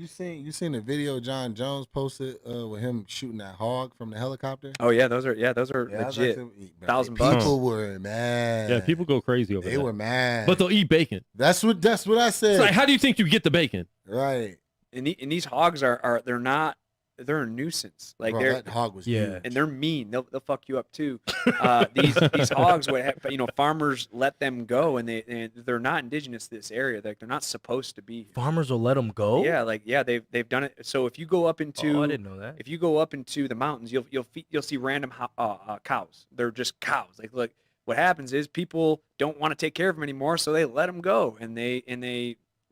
Speaker 3: Justin.
Speaker 5: seen the video John Jones posted with him shooting that hog from the helicopter?
Speaker 4: Oh yeah, those are
Speaker 5: Yeah, that's
Speaker 4: legit.
Speaker 5: actually-
Speaker 4: $1,000.
Speaker 5: People were mad.
Speaker 2: Yeah, people go crazy over
Speaker 5: They
Speaker 2: that.
Speaker 5: were mad.
Speaker 2: But they'll eat bacon.
Speaker 5: that's what I said.
Speaker 2: It's like, how do you think you get the bacon?
Speaker 5: Right.
Speaker 4: And these hogs are they're a nunuisance. Like
Speaker 5: Bro,
Speaker 4: they're
Speaker 5: that hog was
Speaker 3: Yeah.
Speaker 5: huge.
Speaker 4: and they're mean. They'll fuck you up too. These hogs, farmers let them go, and they're not indigenous to this area. Like they're not supposed to be here.
Speaker 3: Farmers will let them go.
Speaker 4: Yeah, they've done it. So if you go up into
Speaker 3: Oh, I didn't know that.
Speaker 4: if you go up into the mountains, you'll see random cows. They're just cows. Like look, what happens is people don't want to take care of them anymore, so they let them go, and they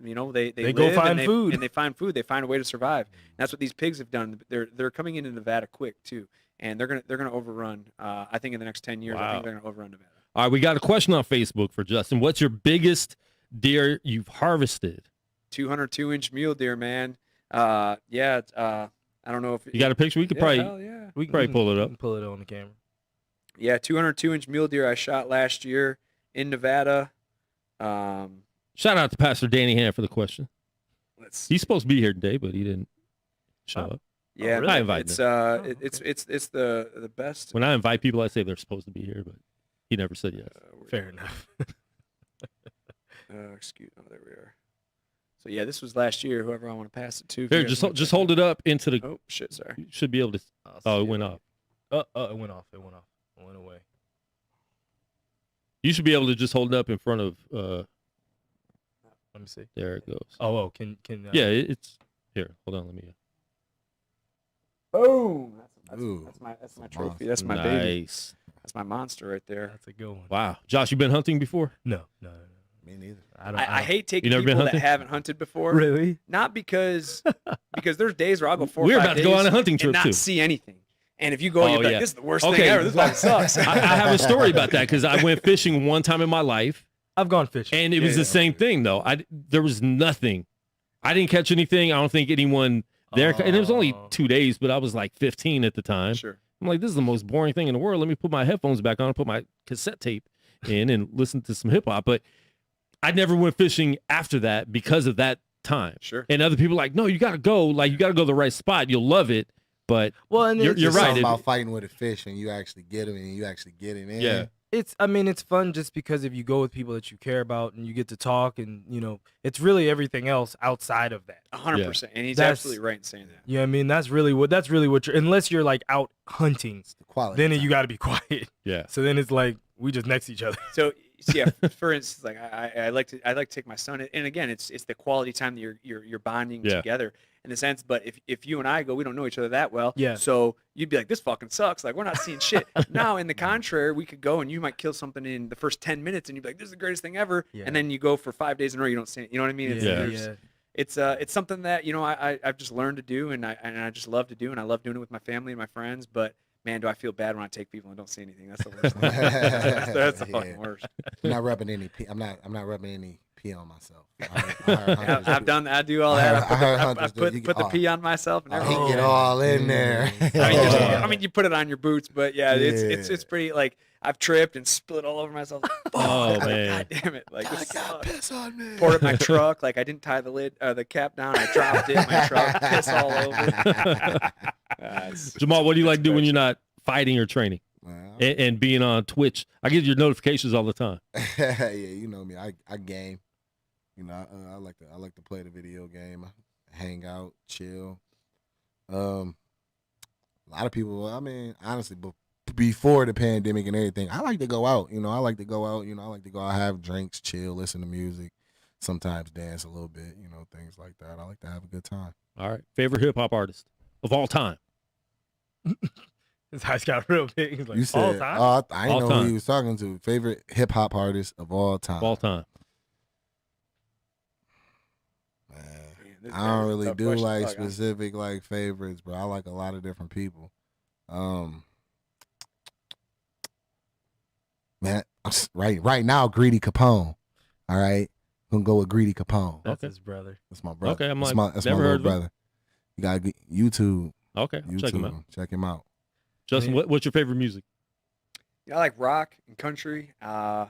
Speaker 4: you know they
Speaker 3: They go
Speaker 4: live
Speaker 3: find
Speaker 4: and they,
Speaker 3: food.
Speaker 4: and they find food. They find a way to survive. And that's what these pigs have done. They're coming into Nevada quick too, and they're gonna overrun. I think in the next 10 years, I
Speaker 2: Wow.
Speaker 4: think they're gonna overrun Nevada.
Speaker 2: All right, we got a question on Facebook for Justin. What's your biggest deer you've harvested?
Speaker 4: 202-inch mule deer, man. I don't know if
Speaker 2: You got a picture? We could
Speaker 4: yeah,
Speaker 2: probably.
Speaker 4: hell yeah.
Speaker 3: We can
Speaker 2: Probably pull it
Speaker 3: we
Speaker 2: up.
Speaker 3: can pull it on the camera.
Speaker 4: Yeah, 202-inch mule deer I shot last year in Nevada.
Speaker 2: Shout out to Pastor Danny Hand for the question.
Speaker 4: Let's
Speaker 2: He's supposed to be here today, but he didn't show
Speaker 3: Oh.
Speaker 2: up.
Speaker 4: yeah,
Speaker 2: really? I invite
Speaker 4: it's
Speaker 2: him.
Speaker 4: it's the best.
Speaker 2: When I invite people, I say they're supposed to be here, but he never said yes.
Speaker 3: Fair enough.
Speaker 4: There we are. So yeah, this was last year. Whoever I want to pass it to. if
Speaker 2: Here,
Speaker 4: you guys wanna
Speaker 2: just
Speaker 4: check
Speaker 2: hold it up into the.
Speaker 4: Oh shit! Sorry.
Speaker 2: You should be able to. Oh, it went off.
Speaker 3: It went off. It went off. It went away.
Speaker 2: You should be able to just hold it up in front of.
Speaker 3: Let me see.
Speaker 2: There it goes.
Speaker 3: Oh, can
Speaker 2: Yeah, it's here. Hold on, let me.
Speaker 4: Boom!
Speaker 5: Ooh,
Speaker 4: That's my trophy. That's my baby.
Speaker 2: Nice.
Speaker 4: That's my monster right there.
Speaker 3: That's a good one.
Speaker 2: Wow, Josh, you been hunting before?
Speaker 3: No.
Speaker 5: me neither.
Speaker 4: I hate taking
Speaker 2: You never been
Speaker 4: people that
Speaker 2: hunting?
Speaker 4: haven't hunted before.
Speaker 3: Really?
Speaker 4: Not because there's days where I'll go 4 or
Speaker 2: We're
Speaker 4: 5
Speaker 2: about to
Speaker 4: days
Speaker 2: go on a hunting
Speaker 4: and
Speaker 2: trip
Speaker 4: not
Speaker 2: too.
Speaker 4: see anything. And if you go,
Speaker 2: Oh,
Speaker 4: you're like,
Speaker 2: yeah.
Speaker 4: this is the worst
Speaker 2: Okay.
Speaker 4: thing ever. This fucking sucks.
Speaker 2: I have a story about that because I went fishing one time in my life,
Speaker 3: I've gone fishing.
Speaker 2: and it was the same thing though. There was nothing. I didn't catch anything. I don't think anyone there, and it was only
Speaker 3: Oh.
Speaker 2: 2 days, but I was like 15 at the time.
Speaker 4: Sure.
Speaker 2: I'm like, this is the most boring thing in the world. Let me put my headphones back on and put my cassette tape in and listen to some hip hop. But I never went fishing after that because of that time.
Speaker 4: Sure.
Speaker 2: And other people are like, no, you got to go. Like, you got to go to the right spot. You'll love it. But
Speaker 3: Well, and
Speaker 2: You're
Speaker 3: it's,
Speaker 5: It's
Speaker 2: right.
Speaker 5: something
Speaker 2: It-
Speaker 5: about fighting with a fish and you actually get him and you actually get him in.
Speaker 2: Yeah.
Speaker 3: it's fun just because if you go with people that you care about and you get to talk and, it's really everything else outside of that.
Speaker 4: 100%. And he's
Speaker 3: That's-
Speaker 4: absolutely right in saying that.
Speaker 3: You know what I mean? That's really what you're, unless you're like out hunting,
Speaker 5: It's the quality.
Speaker 3: then
Speaker 5: time.
Speaker 3: you got to be quiet.
Speaker 2: yeah.
Speaker 3: So then it's like, we just next to each other.
Speaker 4: So yeah, for instance, like I like to take my son, and again, it's the quality time that you're bonding
Speaker 2: Yeah.
Speaker 4: together in a sense. But if you and I go, we don't know each other that well.
Speaker 3: Yeah.
Speaker 4: So you'd be like, this fucking sucks. Like we're not seeing shit. Now, in the contrary, we could go and you might kill something in the first 10 minutes, and you'd be like, this is the greatest thing ever.
Speaker 3: Yeah.
Speaker 4: And then you go for 5 days in a row, you don't see it. You know what I mean?
Speaker 2: Yeah.
Speaker 4: It's something that I've just learned to do, and I just love to do, and I love doing it with my family and my friends. But man, do I feel bad when I take people and don't see anything. That's the worst. That's the fucking
Speaker 5: Yeah.
Speaker 4: worst.
Speaker 5: I'm not rubbing any pee. I'm not rubbing any pee on myself. I heard hunters
Speaker 4: I've
Speaker 5: do-
Speaker 4: done that. I do all
Speaker 5: I
Speaker 4: that.
Speaker 5: heard- I heard
Speaker 4: I
Speaker 5: hunters do it. You
Speaker 4: put the
Speaker 5: get-
Speaker 4: pee on myself and
Speaker 5: Oh,
Speaker 4: everything.
Speaker 5: he get all in there.
Speaker 4: I mean, you put it on your boots, but yeah, it's
Speaker 5: Yeah.
Speaker 4: pretty like I've tripped and split all over myself.
Speaker 2: Oh,
Speaker 4: Like,
Speaker 2: man.
Speaker 4: God damn it! Like
Speaker 5: God,
Speaker 4: this
Speaker 5: got
Speaker 4: sucks.
Speaker 5: piss on me.
Speaker 4: Poured it in my truck. Like I didn't tie the cap down. I dropped it in my truck. Piss all over.
Speaker 2: Jamal, what do you like to do when you're not fighting or training
Speaker 5: Well,
Speaker 2: and being on Twitch? I get your notifications all the time.
Speaker 5: yeah, you know me. I game. I like to play the video game, hang out, chill. A lot of people. I mean, honestly, before the pandemic and everything, I like to go out. I like to go out. I like to go out, have drinks, chill, listen to music, sometimes dance a little bit. Things like that. I like to have a good time.
Speaker 2: All right. Favorite hip hop artist of all time?
Speaker 3: His eyes got real big. He's like,
Speaker 5: You said,
Speaker 3: all time?
Speaker 5: I
Speaker 2: All
Speaker 5: didn't know
Speaker 2: time.
Speaker 5: who he was talking to. Favorite hip hop artist of all time.
Speaker 2: Of all time.
Speaker 5: Man,
Speaker 4: Man, this is
Speaker 5: I don't
Speaker 4: a
Speaker 5: really
Speaker 4: tough
Speaker 5: do
Speaker 4: question to
Speaker 5: like
Speaker 4: talk, huh?
Speaker 5: specific like favorites, but I like a lot of different people. Man, right now, Greedy Capone. All right, gonna go with Greedy Capone.
Speaker 3: That's
Speaker 2: Okay.
Speaker 3: his brother.
Speaker 5: That's my brother.
Speaker 2: Okay, I'm
Speaker 5: that's
Speaker 2: like,
Speaker 5: my
Speaker 2: never
Speaker 5: little
Speaker 2: heard of him.
Speaker 5: brother. You got YouTube.
Speaker 2: Okay. I'll check him out.
Speaker 5: Check him out.
Speaker 2: Justin,
Speaker 3: Man.
Speaker 2: what's your favorite music?
Speaker 4: I like rock and country, and I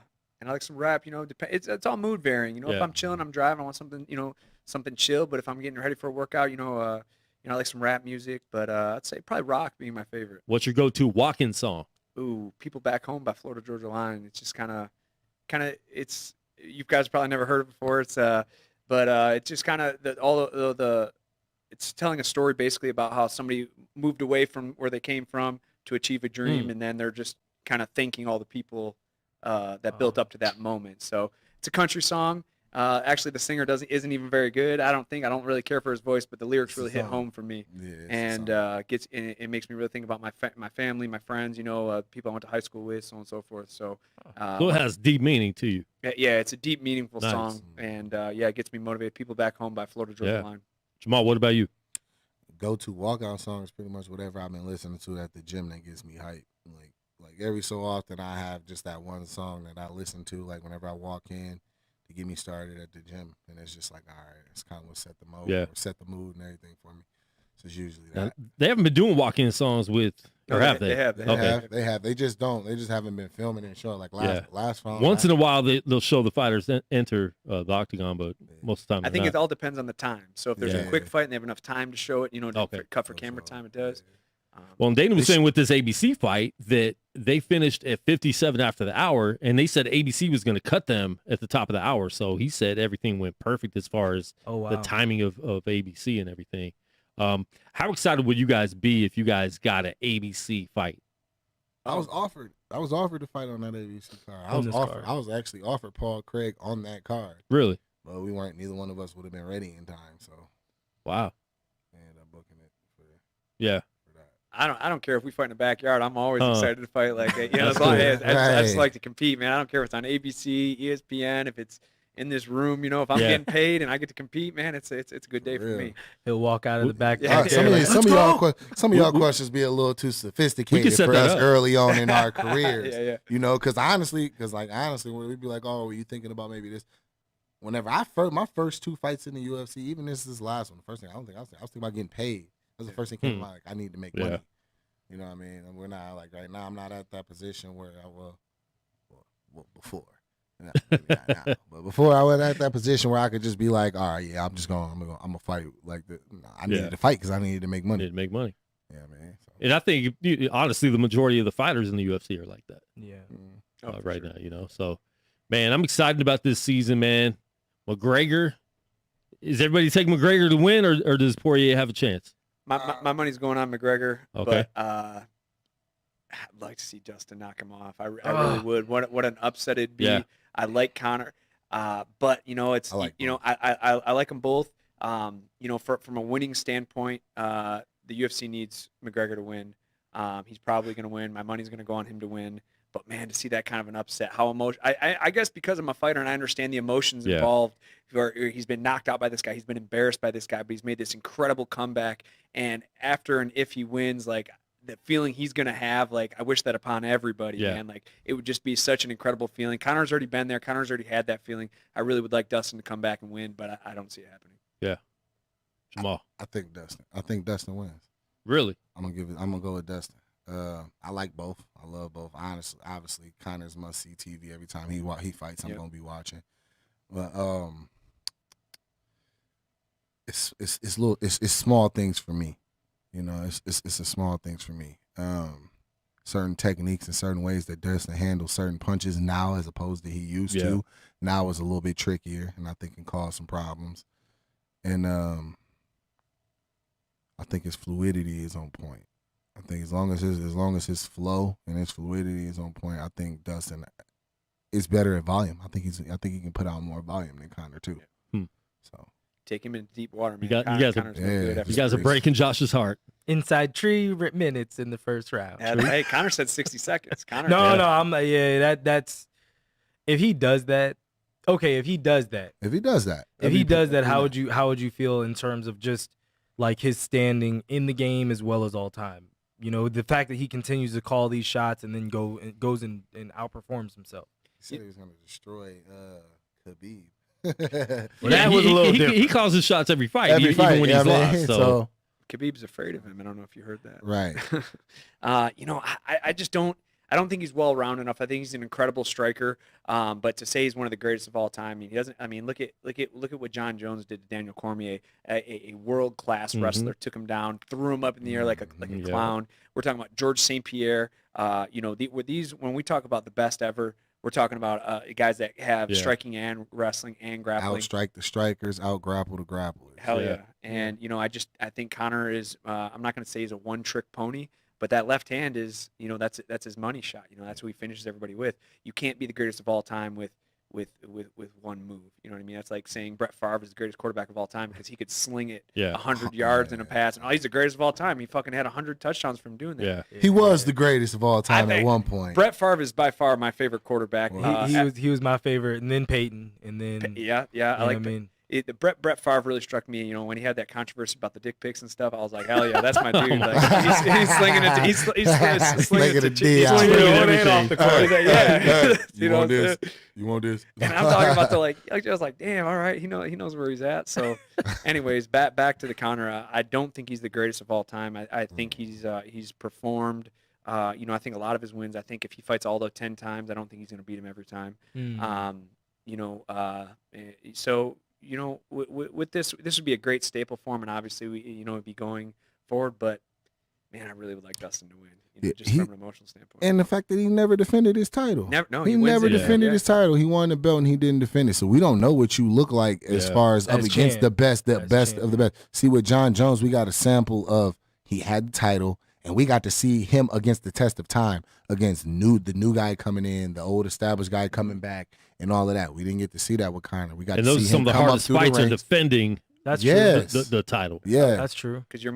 Speaker 4: like some rap. It's all mood varying. If
Speaker 2: Yeah.
Speaker 4: I'm chilling, I'm driving, I want something, something chill. But if I'm getting ready for a workout, I like some rap music. But I'd say probably rock being my favorite.
Speaker 2: What's your go-to walk-in song?
Speaker 4: Ooh, People Back Home by Florida Georgia Line. It's just kind of, it's you guys probably never heard it before. It's but it's just kind of the it's telling a story basically about how somebody moved away from where they came from to achieve a dream, and then they're just kind of thanking all the people that built up to that moment. So it's a country song. Actually, the singer isn't even very good. I don't really care for his voice, but the lyrics really hit home for me.
Speaker 5: Yeah, it's a
Speaker 4: And
Speaker 5: song.
Speaker 4: it makes me really think about my family, my friends, people I went to high school with, so on and so forth. So,
Speaker 2: So it has deep meaning to you.
Speaker 4: yeah, it's a deep, meaningful
Speaker 2: Nice.
Speaker 4: song, and it gets me motivated. People Back Home by Florida Georgia
Speaker 2: Yeah.
Speaker 4: Line.
Speaker 2: Jamal, what about you?
Speaker 5: Go-to walkout song is pretty much whatever I've been listening to at the gym that gets me hyped. Like every so often, I have just that one song that I listen to, like whenever I walk in to get me started at the gym, and it's just like, all right, it's kind of what set the mode,
Speaker 2: Yeah.
Speaker 5: or set the mood and everything for me. So it's usually
Speaker 2: Now,
Speaker 5: that.
Speaker 2: they haven't been doing walk-in songs with, or
Speaker 4: No,
Speaker 2: have they?
Speaker 4: they have.
Speaker 2: Okay.
Speaker 5: They have. They just don't. They just haven't been filming and showing. Like last film.
Speaker 2: Once in a while, they'll show the fighters enter the octagon, but most of the time
Speaker 4: I think
Speaker 2: they're
Speaker 4: it all depends on the time. So if there's
Speaker 5: Yeah.
Speaker 4: a quick fight and they have enough time to show it,
Speaker 2: Okay.
Speaker 4: cut for camera time, it does.
Speaker 2: Well, and Dana was
Speaker 5: They
Speaker 2: saying with this ABC fight that they finished at 57 after the hour, and they said ABC was going to cut them at the top of the hour. So he said everything went perfect as far as
Speaker 3: Oh, wow.
Speaker 2: the timing of ABC and everything. How excited would you guys be if you guys got an ABC fight?
Speaker 5: I was offered to fight on that ABC card.
Speaker 3: On this card.
Speaker 5: I was actually offered Paul Craig on that card,
Speaker 2: Really?
Speaker 5: but we weren't. Neither one of us would have been ready in time. So
Speaker 2: Wow.
Speaker 5: I ended up booking it for
Speaker 2: Yeah.
Speaker 5: that.
Speaker 4: I don't care if we fight in the backyard. I'm always excited to fight. Like as
Speaker 2: That's
Speaker 4: long
Speaker 2: cool.
Speaker 4: as I just
Speaker 5: Right.
Speaker 4: like to compete, man. I don't care if it's on ABC, ESPN, if it's in this room. If I'm
Speaker 2: Yeah.
Speaker 4: getting paid and I get to compete, man, it's a good day for
Speaker 5: real.
Speaker 4: me.
Speaker 3: He'll walk out of the back.
Speaker 4: Yeah.
Speaker 5: All right, some of,
Speaker 2: like,
Speaker 5: some of
Speaker 2: "Let's
Speaker 5: y'all,
Speaker 2: go!"
Speaker 5: some of y'all
Speaker 2: We-
Speaker 5: questions be a little too sophisticated
Speaker 2: set
Speaker 5: for
Speaker 2: that
Speaker 5: us
Speaker 2: up.
Speaker 5: early on in our careers.
Speaker 4: Yeah.
Speaker 5: Because honestly, when we'd be like, "Oh, were you thinking about maybe this?" whenever my first 2 fights in the UFC, even this last one, the first thing I was thinking about getting paid. That's the first thing came like I need to make money. You know what I mean? And we're not like right now. I'm not at that position where I was before. No, maybe not now. But before I was at that position where I could just be like, all right, yeah, I'm gonna fight like that. No, I needed to fight because I needed to make money.
Speaker 2: Need to make money.
Speaker 5: Yeah, man. So.
Speaker 2: And I think honestly, the majority of the fighters in the UFC are like that.
Speaker 3: Yeah.
Speaker 2: Right now, So, man, I'm excited about this season, man. McGregor. Is everybody taking McGregor to win, or does Poirier have a chance?
Speaker 4: My money's going on McGregor.
Speaker 2: Okay.
Speaker 4: But I'd like to see Justin knock him off. I really would. What an upset it'd be.
Speaker 2: Yeah.
Speaker 4: I like Conor, but it's I like them both. From a winning standpoint, the UFC needs McGregor to win. He's probably going to win. My money's going to go on him to win. But man, to see that kind of an upset, how emotional. I guess because I'm a fighter and I understand the emotions involved. Or he's been knocked out by this guy. He's been embarrassed by this guy, but he's made this incredible comeback. And after and if he wins, like the feeling he's gonna have, like I wish that upon everybody, man. Like it would just be such an incredible feeling. Conor's already been there. Conor's already had that feeling. I really would like Dustin to come back and win, but I don't see it happening.
Speaker 2: Yeah, Jamal.
Speaker 5: I think Dustin wins.
Speaker 2: Really?
Speaker 5: I'm gonna go with Dustin. I like both. I love both. Honestly, obviously, Conor's must see TV every time he fights. I'm gonna be watching. But it's small things for me. It's the small things for me. Certain techniques and certain ways that Dustin handles certain punches now as opposed to he used to. Now is a little bit trickier, and I think can cause some problems. And I think his fluidity is on point. I think as long as his flow and his fluidity is on point, I think Dustin is better at volume. I think he can put out more volume than Conor too. So
Speaker 4: take him into deep water, man.
Speaker 2: You guys are breaking Josh's heart.
Speaker 3: Inside 3 minutes in the first round.
Speaker 4: Hey, Conor said 60 seconds. Conor.
Speaker 3: No, I'm like, that's if he does that. Okay, if he does that, how would you feel in terms of just like his standing in the game as well as all time? The fact that he continues to call these shots and then goes and outperforms himself.
Speaker 5: He said he was going to destroy Khabib.
Speaker 2: Well, that was a little different. He calls his shots every fight, even when he's lost. So
Speaker 4: Khabib's afraid of him. I don't know if you heard that.
Speaker 5: Right.
Speaker 4: I just don't. I don't think he's well-rounded enough. I think he's an incredible striker. But to say he's one of the greatest of all time, he doesn't. I mean, look at what John Jones did to Daniel Cormier, a world-class wrestler. Took him down, threw him up in the air like a clown. We're talking about George St. Pierre. When we talk about the best ever, we're talking about guys that have striking and wrestling and grappling.
Speaker 5: Outstrike the strikers, outgrapple the grapplers.
Speaker 4: Hell yeah. And I think Conor is. I'm not going to say he's a one-trick pony. But that left hand is, that's his money shot. That's who he finishes everybody with. You can't be the greatest of all time with one move. You know what I mean? That's like saying Brett Favre is the greatest quarterback of all time because he could sling it 100 yards in a pass. And he's the greatest of all time. He fucking had 100 touchdowns from doing that.
Speaker 2: Yeah.
Speaker 5: He was the greatest of all time at one point.
Speaker 4: Brett Favre is by far my favorite quarterback.
Speaker 3: He was my favorite, and then Peyton, and then
Speaker 4: I like. Brett Favre really struck me. When he had that controversy about the dick pics and stuff, I was like, hell yeah, that's my dude. He's slinging it. He's slinging it to
Speaker 5: he's
Speaker 3: slinging it off the court.
Speaker 5: You want this? You want this?
Speaker 4: And I'm talking about I was like, damn, all right, he knows where he's at. So, anyways, back to the Conor. I don't think he's the greatest of all time. I think he's performed. I think a lot of his wins. I think if he fights Aldo 10 times, I don't think he's going to beat him every time. With this would be a great staple for him, and obviously we would be going forward. But man, I really would like Dustin to win, just from an emotional standpoint.
Speaker 5: And the fact that he never defended his title.
Speaker 4: He
Speaker 5: never defended his title. He won the belt and he didn't defend it. So we don't know what you look like as far as up against the best of the best. See, with John Jones, we got a sample of he had the title, and we got to see him against the test of time, against the new guy coming in, the old established guy coming back, and all of that. We didn't get to see that with Conor. We got to see him
Speaker 2: those are some of the hardest fights in defending.
Speaker 3: That's
Speaker 2: true. The title.
Speaker 5: Yeah,
Speaker 3: that's true.
Speaker 4: Because you're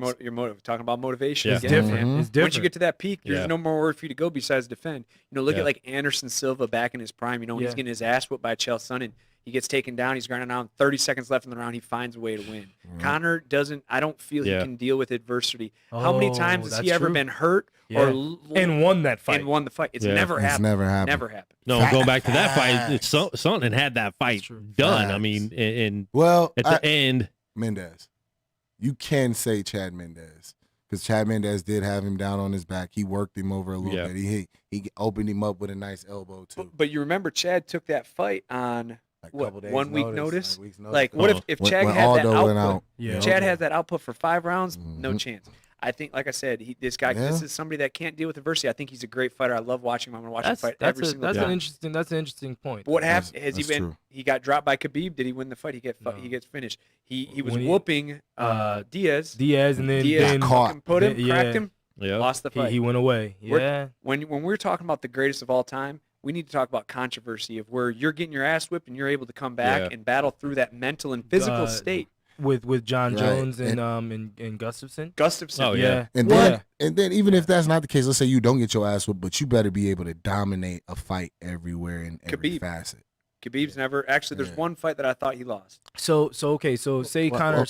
Speaker 4: talking about motivation.
Speaker 3: It's different. It's different.
Speaker 4: Once you get to that peak, there's no more word for you to go besides defend. Look at like Anderson Silva back in his prime. When he's getting his ass whipped by Chael Sonnen, He gets taken down. He's grinding down. 30 seconds left in the round. He finds a way to win. Conor doesn't. I don't feel he can deal with adversity. How many times has he ever been hurt
Speaker 3: and won that fight?
Speaker 4: And won the fight. It's never happened.
Speaker 5: Never happened.
Speaker 4: Never happened.
Speaker 2: No, going back to that fight, Sultan had that fight done. I mean, and at the end,
Speaker 5: Mendez, you can say Chad Mendez. Because Chad Mendez did have him down on his back. He worked him over a little bit. He opened him up with a nice elbow, too.
Speaker 4: But you remember Chad took that fight on
Speaker 5: like
Speaker 4: what, 1 week notice?
Speaker 5: Like,
Speaker 4: what if Chad
Speaker 5: when
Speaker 4: had
Speaker 5: Aldo
Speaker 4: that
Speaker 5: went
Speaker 4: output?
Speaker 5: out,
Speaker 4: Chad had that output for 5 rounds, no chance. I think, like I said, this guy, this is somebody that can't deal with adversity. I think he's a great fighter. I love watching him. I'm gonna watch him fight every single day.
Speaker 3: That's an interesting point.
Speaker 4: But what happened? Has he been? True. He got dropped by Khabib. Did he win the fight? He gets finished. He was whooping Diaz,
Speaker 3: and then
Speaker 5: caught,
Speaker 4: put him, cracked him, lost the fight.
Speaker 3: He went away. Yeah.
Speaker 4: When we're talking about the greatest of all time, we need to talk about controversy of where you're getting your ass whipped and you're able to come back and battle through that mental and physical state.
Speaker 3: With John Jones and Gustafson.
Speaker 4: Oh
Speaker 3: yeah.
Speaker 5: And then even if that's not the case, let's say you don't get your ass whipped, but you better be able to dominate a fight everywhere in every facet.
Speaker 4: Khabib's never actually. There's one fight that I thought he lost.
Speaker 3: So say Conor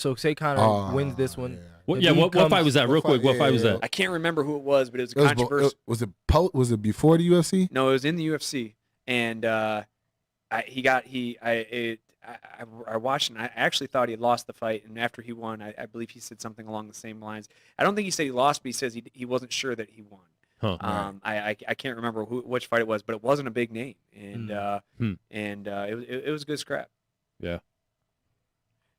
Speaker 3: wins this one.
Speaker 2: What fight was that? Real quick, what fight was that?
Speaker 4: I can't remember who it was, but it was controversial.
Speaker 5: Was it before the UFC?
Speaker 4: No, it was in the UFC, and I watched and I actually thought he had lost the fight, and after he won, I believe he said something along the same lines. I don't think he said he lost, but he says he wasn't sure that he won.
Speaker 2: Huh.
Speaker 4: I can't remember which fight it was, but it wasn't a big name, and it was a good scrap.
Speaker 2: Yeah.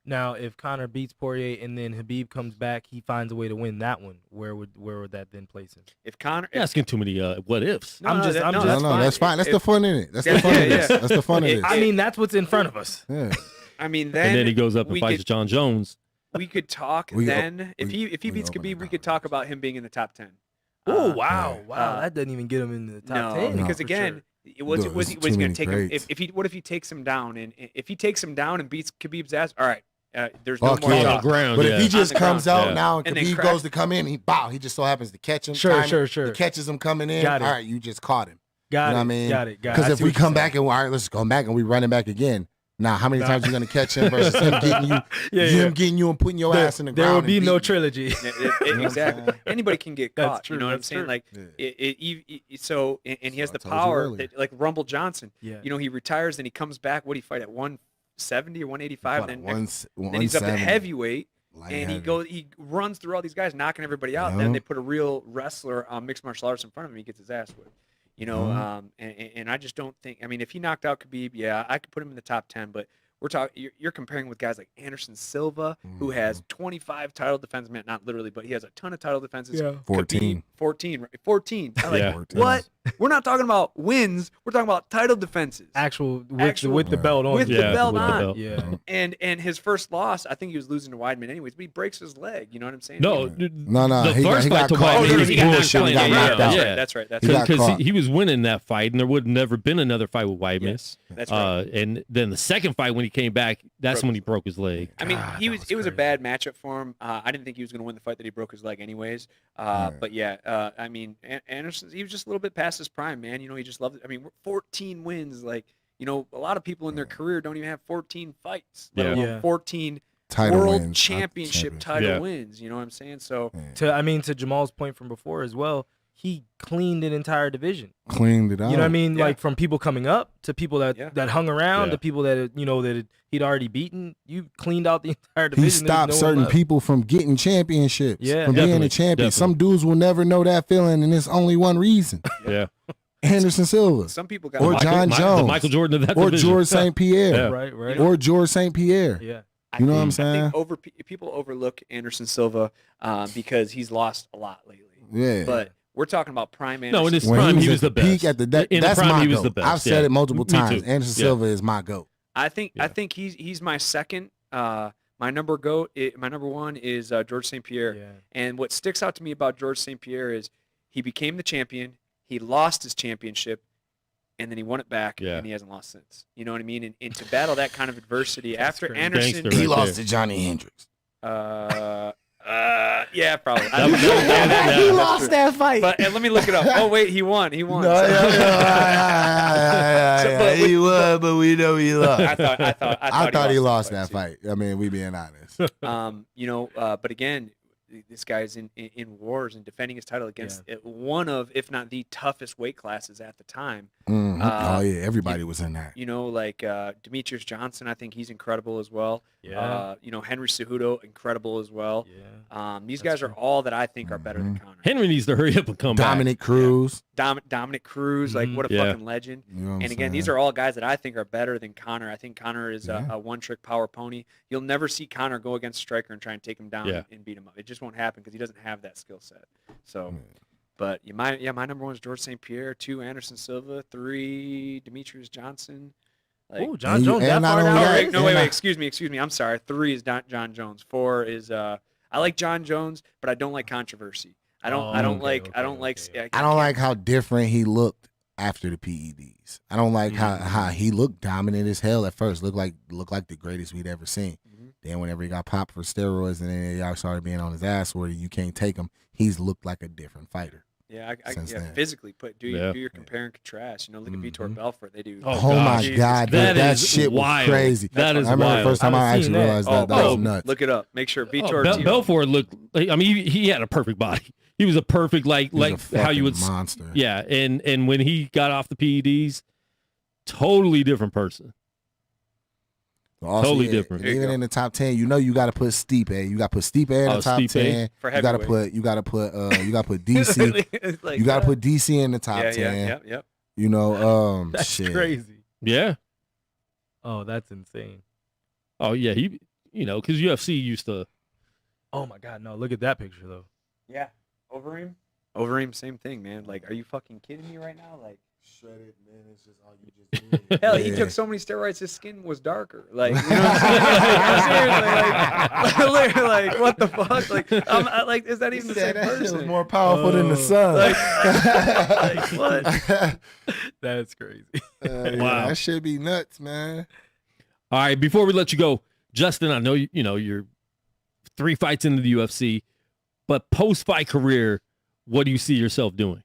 Speaker 3: Now, if Conor beats Poirier and then Khabib comes back, he finds a way to win that one. Where would that then place him?
Speaker 4: If Conor,
Speaker 2: you're asking too many what ifs.
Speaker 5: That's fine. That's the fun in it. That's the fun in it. That's the fun in it.
Speaker 3: I mean, that's what's in front of us.
Speaker 5: Yeah.
Speaker 4: I mean,
Speaker 2: and then he goes up and fights John Jones.
Speaker 4: We could talk if he beats Khabib, we could talk about him being in the top 10.
Speaker 3: Oh wow! That doesn't even get him in the top 10.
Speaker 4: Because again, was he going to take him? What if he takes him down and if he takes him down and beats Khabib's ass? All right, there's no more talk.
Speaker 2: Ground.
Speaker 5: But if he just comes out now and Khabib goes to come in, he just so happens to catch him.
Speaker 3: Sure.
Speaker 5: He catches him coming in. All right, you just caught him.
Speaker 3: Got it.
Speaker 5: I mean?
Speaker 3: Got it.
Speaker 5: Because if we come back and let's go back and we run it back again. Now, how many times are you going to catch him versus him getting you, him getting you and putting your ass in the ground?
Speaker 3: There will be no trilogy.
Speaker 4: Exactly. Anybody can get caught. True, you know what I'm saying? Like, he has the power that, like Rumble Johnson.
Speaker 3: Yeah.
Speaker 4: You know, he retires and he comes back. What did he fight at 170 or 185? Then he's up at heavyweight. And he runs through all these guys, knocking everybody out. And then they put a real wrestler on mixed martial arts in front of him. He gets his ass whipped. You know, and I just don't think. I mean, if he knocked out Khabib, I could put him in the top 10. But we're talking. You're comparing with guys like Anderson Silva, who has 25 title defenses. Not literally, but he has a ton of title defenses.
Speaker 5: Yeah. 14.
Speaker 4: 14. I'm like,
Speaker 5: 14.
Speaker 4: what? We're not talking about wins. We're talking about title defenses.
Speaker 3: With the belt on.
Speaker 4: With the belt on.
Speaker 3: Yeah.
Speaker 4: And his first loss, I think he was losing to Weidman anyways, but he breaks his leg. You know what I'm saying?
Speaker 5: No.
Speaker 2: The first fight to
Speaker 5: caught.
Speaker 2: Weidman,
Speaker 5: He got knocked out.
Speaker 4: That's right.
Speaker 2: Because he was winning that fight, and there would never been another fight with Weidman.
Speaker 4: Yes, that's right.
Speaker 2: And then the second fight when he came back, that's when he broke his leg.
Speaker 4: I mean, it was a bad matchup for him. I didn't think he was going to win the fight that he broke his leg anyways. But yeah, I mean, Anderson, he was just a little bit past his prime, man. You know, he just loved it. I mean, 14 wins. Like, you know, a lot of people in their career don't even have 14 fights, let alone 14 world championship title wins. You know what I'm saying? So,
Speaker 3: to Jamal's point from before as well, he cleaned an entire division.
Speaker 5: Cleaned it out.
Speaker 3: You know what I mean? Like from people coming up to people that hung around to people that that he'd already beaten. You cleaned out the entire division.
Speaker 5: He stopped certain people from getting championships. From being a champion.
Speaker 2: Definitely.
Speaker 5: Some dudes will never know that feeling, and it's only one reason.
Speaker 2: Yeah.
Speaker 5: Anderson Silva.
Speaker 4: Some people got
Speaker 5: or John Jones.
Speaker 2: Michael Jordan of that
Speaker 5: or
Speaker 2: division.
Speaker 5: George St. Pierre.
Speaker 3: Right.
Speaker 5: Or George St. Pierre.
Speaker 3: Yeah.
Speaker 5: You know what I'm saying?
Speaker 4: I think people overlook Anderson Silva because he's lost a lot lately.
Speaker 5: Yeah.
Speaker 4: But we're talking about prime Anderson.
Speaker 2: No, in his prime, he was the best.
Speaker 5: Peak at that's
Speaker 2: prime,
Speaker 5: my
Speaker 2: he was
Speaker 5: goat.
Speaker 2: the best.
Speaker 5: I've said it multiple times.
Speaker 2: Too.
Speaker 5: Anderson Silva is my goat.
Speaker 4: I think he's my second. My number one is George St. Pierre.
Speaker 3: Yeah.
Speaker 4: And what sticks out to me about George St. Pierre is he became the champion. He lost his championship, and then he won it back, and he hasn't lost since. You know what I mean? And to battle that kind of adversity after Anderson,
Speaker 5: he lost to Johnny Hendricks.
Speaker 4: Yeah, probably.
Speaker 3: He lost that fight.
Speaker 4: But let me look it up. Oh wait, he won.
Speaker 5: He would won, but we know he lost.
Speaker 4: I
Speaker 5: thought he lost
Speaker 4: that
Speaker 5: that fight. I mean, we being honest.
Speaker 4: But again, this guy's in wars and defending his title against one of, if not the toughest weight classes at the time.
Speaker 5: Oh yeah, everybody was in that.
Speaker 4: Like Demetrius Johnson, I think he's incredible as well.
Speaker 3: Yeah.
Speaker 4: Henry Cejudo, incredible as well.
Speaker 3: Yeah.
Speaker 4: These guys are all that I think are better than Conor.
Speaker 2: Henry needs to hurry up and come
Speaker 5: Dominic
Speaker 2: back.
Speaker 5: Cruz.
Speaker 4: Dominic Cruz, like what a fucking legend.
Speaker 5: You know what I'm
Speaker 4: And again, these
Speaker 5: saying?
Speaker 4: are all guys that I think are better than Conor. I think Conor is a one-trick power pony. You'll never see Conor go against a striker and try and take him down and beat him up. It just won't happen because he doesn't have that skill set. So, but my number 1 is George St. Pierre, 2 Anderson Silva, 3 Demetrius Johnson.
Speaker 3: Oh, John Jones that
Speaker 5: and
Speaker 3: far
Speaker 5: not
Speaker 3: down?
Speaker 5: only
Speaker 3: already?
Speaker 5: that-
Speaker 4: No, wait, excuse me. I'm sorry. 3 is John Jones. 4 is I like John Jones, but I don't like controversy. I don't like
Speaker 5: how different he looked after the PEDs. I don't like how he looked dominant as hell at first. Looked like the greatest we'd ever seen. Then whenever he got popped for steroids and then y'all started being on his ass where you can't take him, he's looked like a different fighter.
Speaker 4: Yeah,
Speaker 5: since then.
Speaker 4: physically do your compare and contrast. Look at Vitor Belfort. They do.
Speaker 5: Oh my
Speaker 4: Jesus
Speaker 5: God,
Speaker 2: That
Speaker 5: that
Speaker 2: is
Speaker 5: shit
Speaker 2: wild.
Speaker 5: was crazy.
Speaker 2: That is
Speaker 5: I remember
Speaker 2: wild.
Speaker 5: the first time I
Speaker 3: I've
Speaker 5: actually
Speaker 3: seen that.
Speaker 5: realized that was nuts.
Speaker 4: Look it up. Make sure Vitor.
Speaker 2: Belfort looked. I mean, he had a perfect body. He was a perfect
Speaker 5: He's a
Speaker 2: how you would.
Speaker 5: fucking monster.
Speaker 2: Yeah, and when he got off the PEDs, totally different person.
Speaker 5: Also,
Speaker 2: Totally different.
Speaker 5: Even in the top 10, you got to put Stipe. You got to put Stipe in the top
Speaker 2: Stipe.
Speaker 5: 10.
Speaker 4: For
Speaker 5: You got to put DC.
Speaker 4: Like,
Speaker 5: You got to put DC in the top 10.
Speaker 4: Yep.
Speaker 3: That's
Speaker 5: Shit.
Speaker 3: crazy.
Speaker 2: Yeah.
Speaker 3: Oh, that's insane.
Speaker 2: Oh yeah. He, because UFC used to.
Speaker 3: Oh my God, no! Look at that picture though.
Speaker 4: Yeah. Overeem, same thing, man. Like, are you fucking kidding me right now? Like,
Speaker 5: Shredded, man. It's just all you just need.
Speaker 4: hell, he took so many steroids, his skin was darker. Like, you know what I'm saying? Seriously, like, what the fuck? Like, is that even the same
Speaker 5: That shit was
Speaker 4: person?
Speaker 5: more powerful than the sun.
Speaker 4: Like, what?
Speaker 3: That's crazy.
Speaker 2: Wow.
Speaker 5: That should be nuts, man.
Speaker 2: All right. Before we let you go, Justin, I know you're 3 fights into the UFC, but post-fight career, what do you see yourself doing?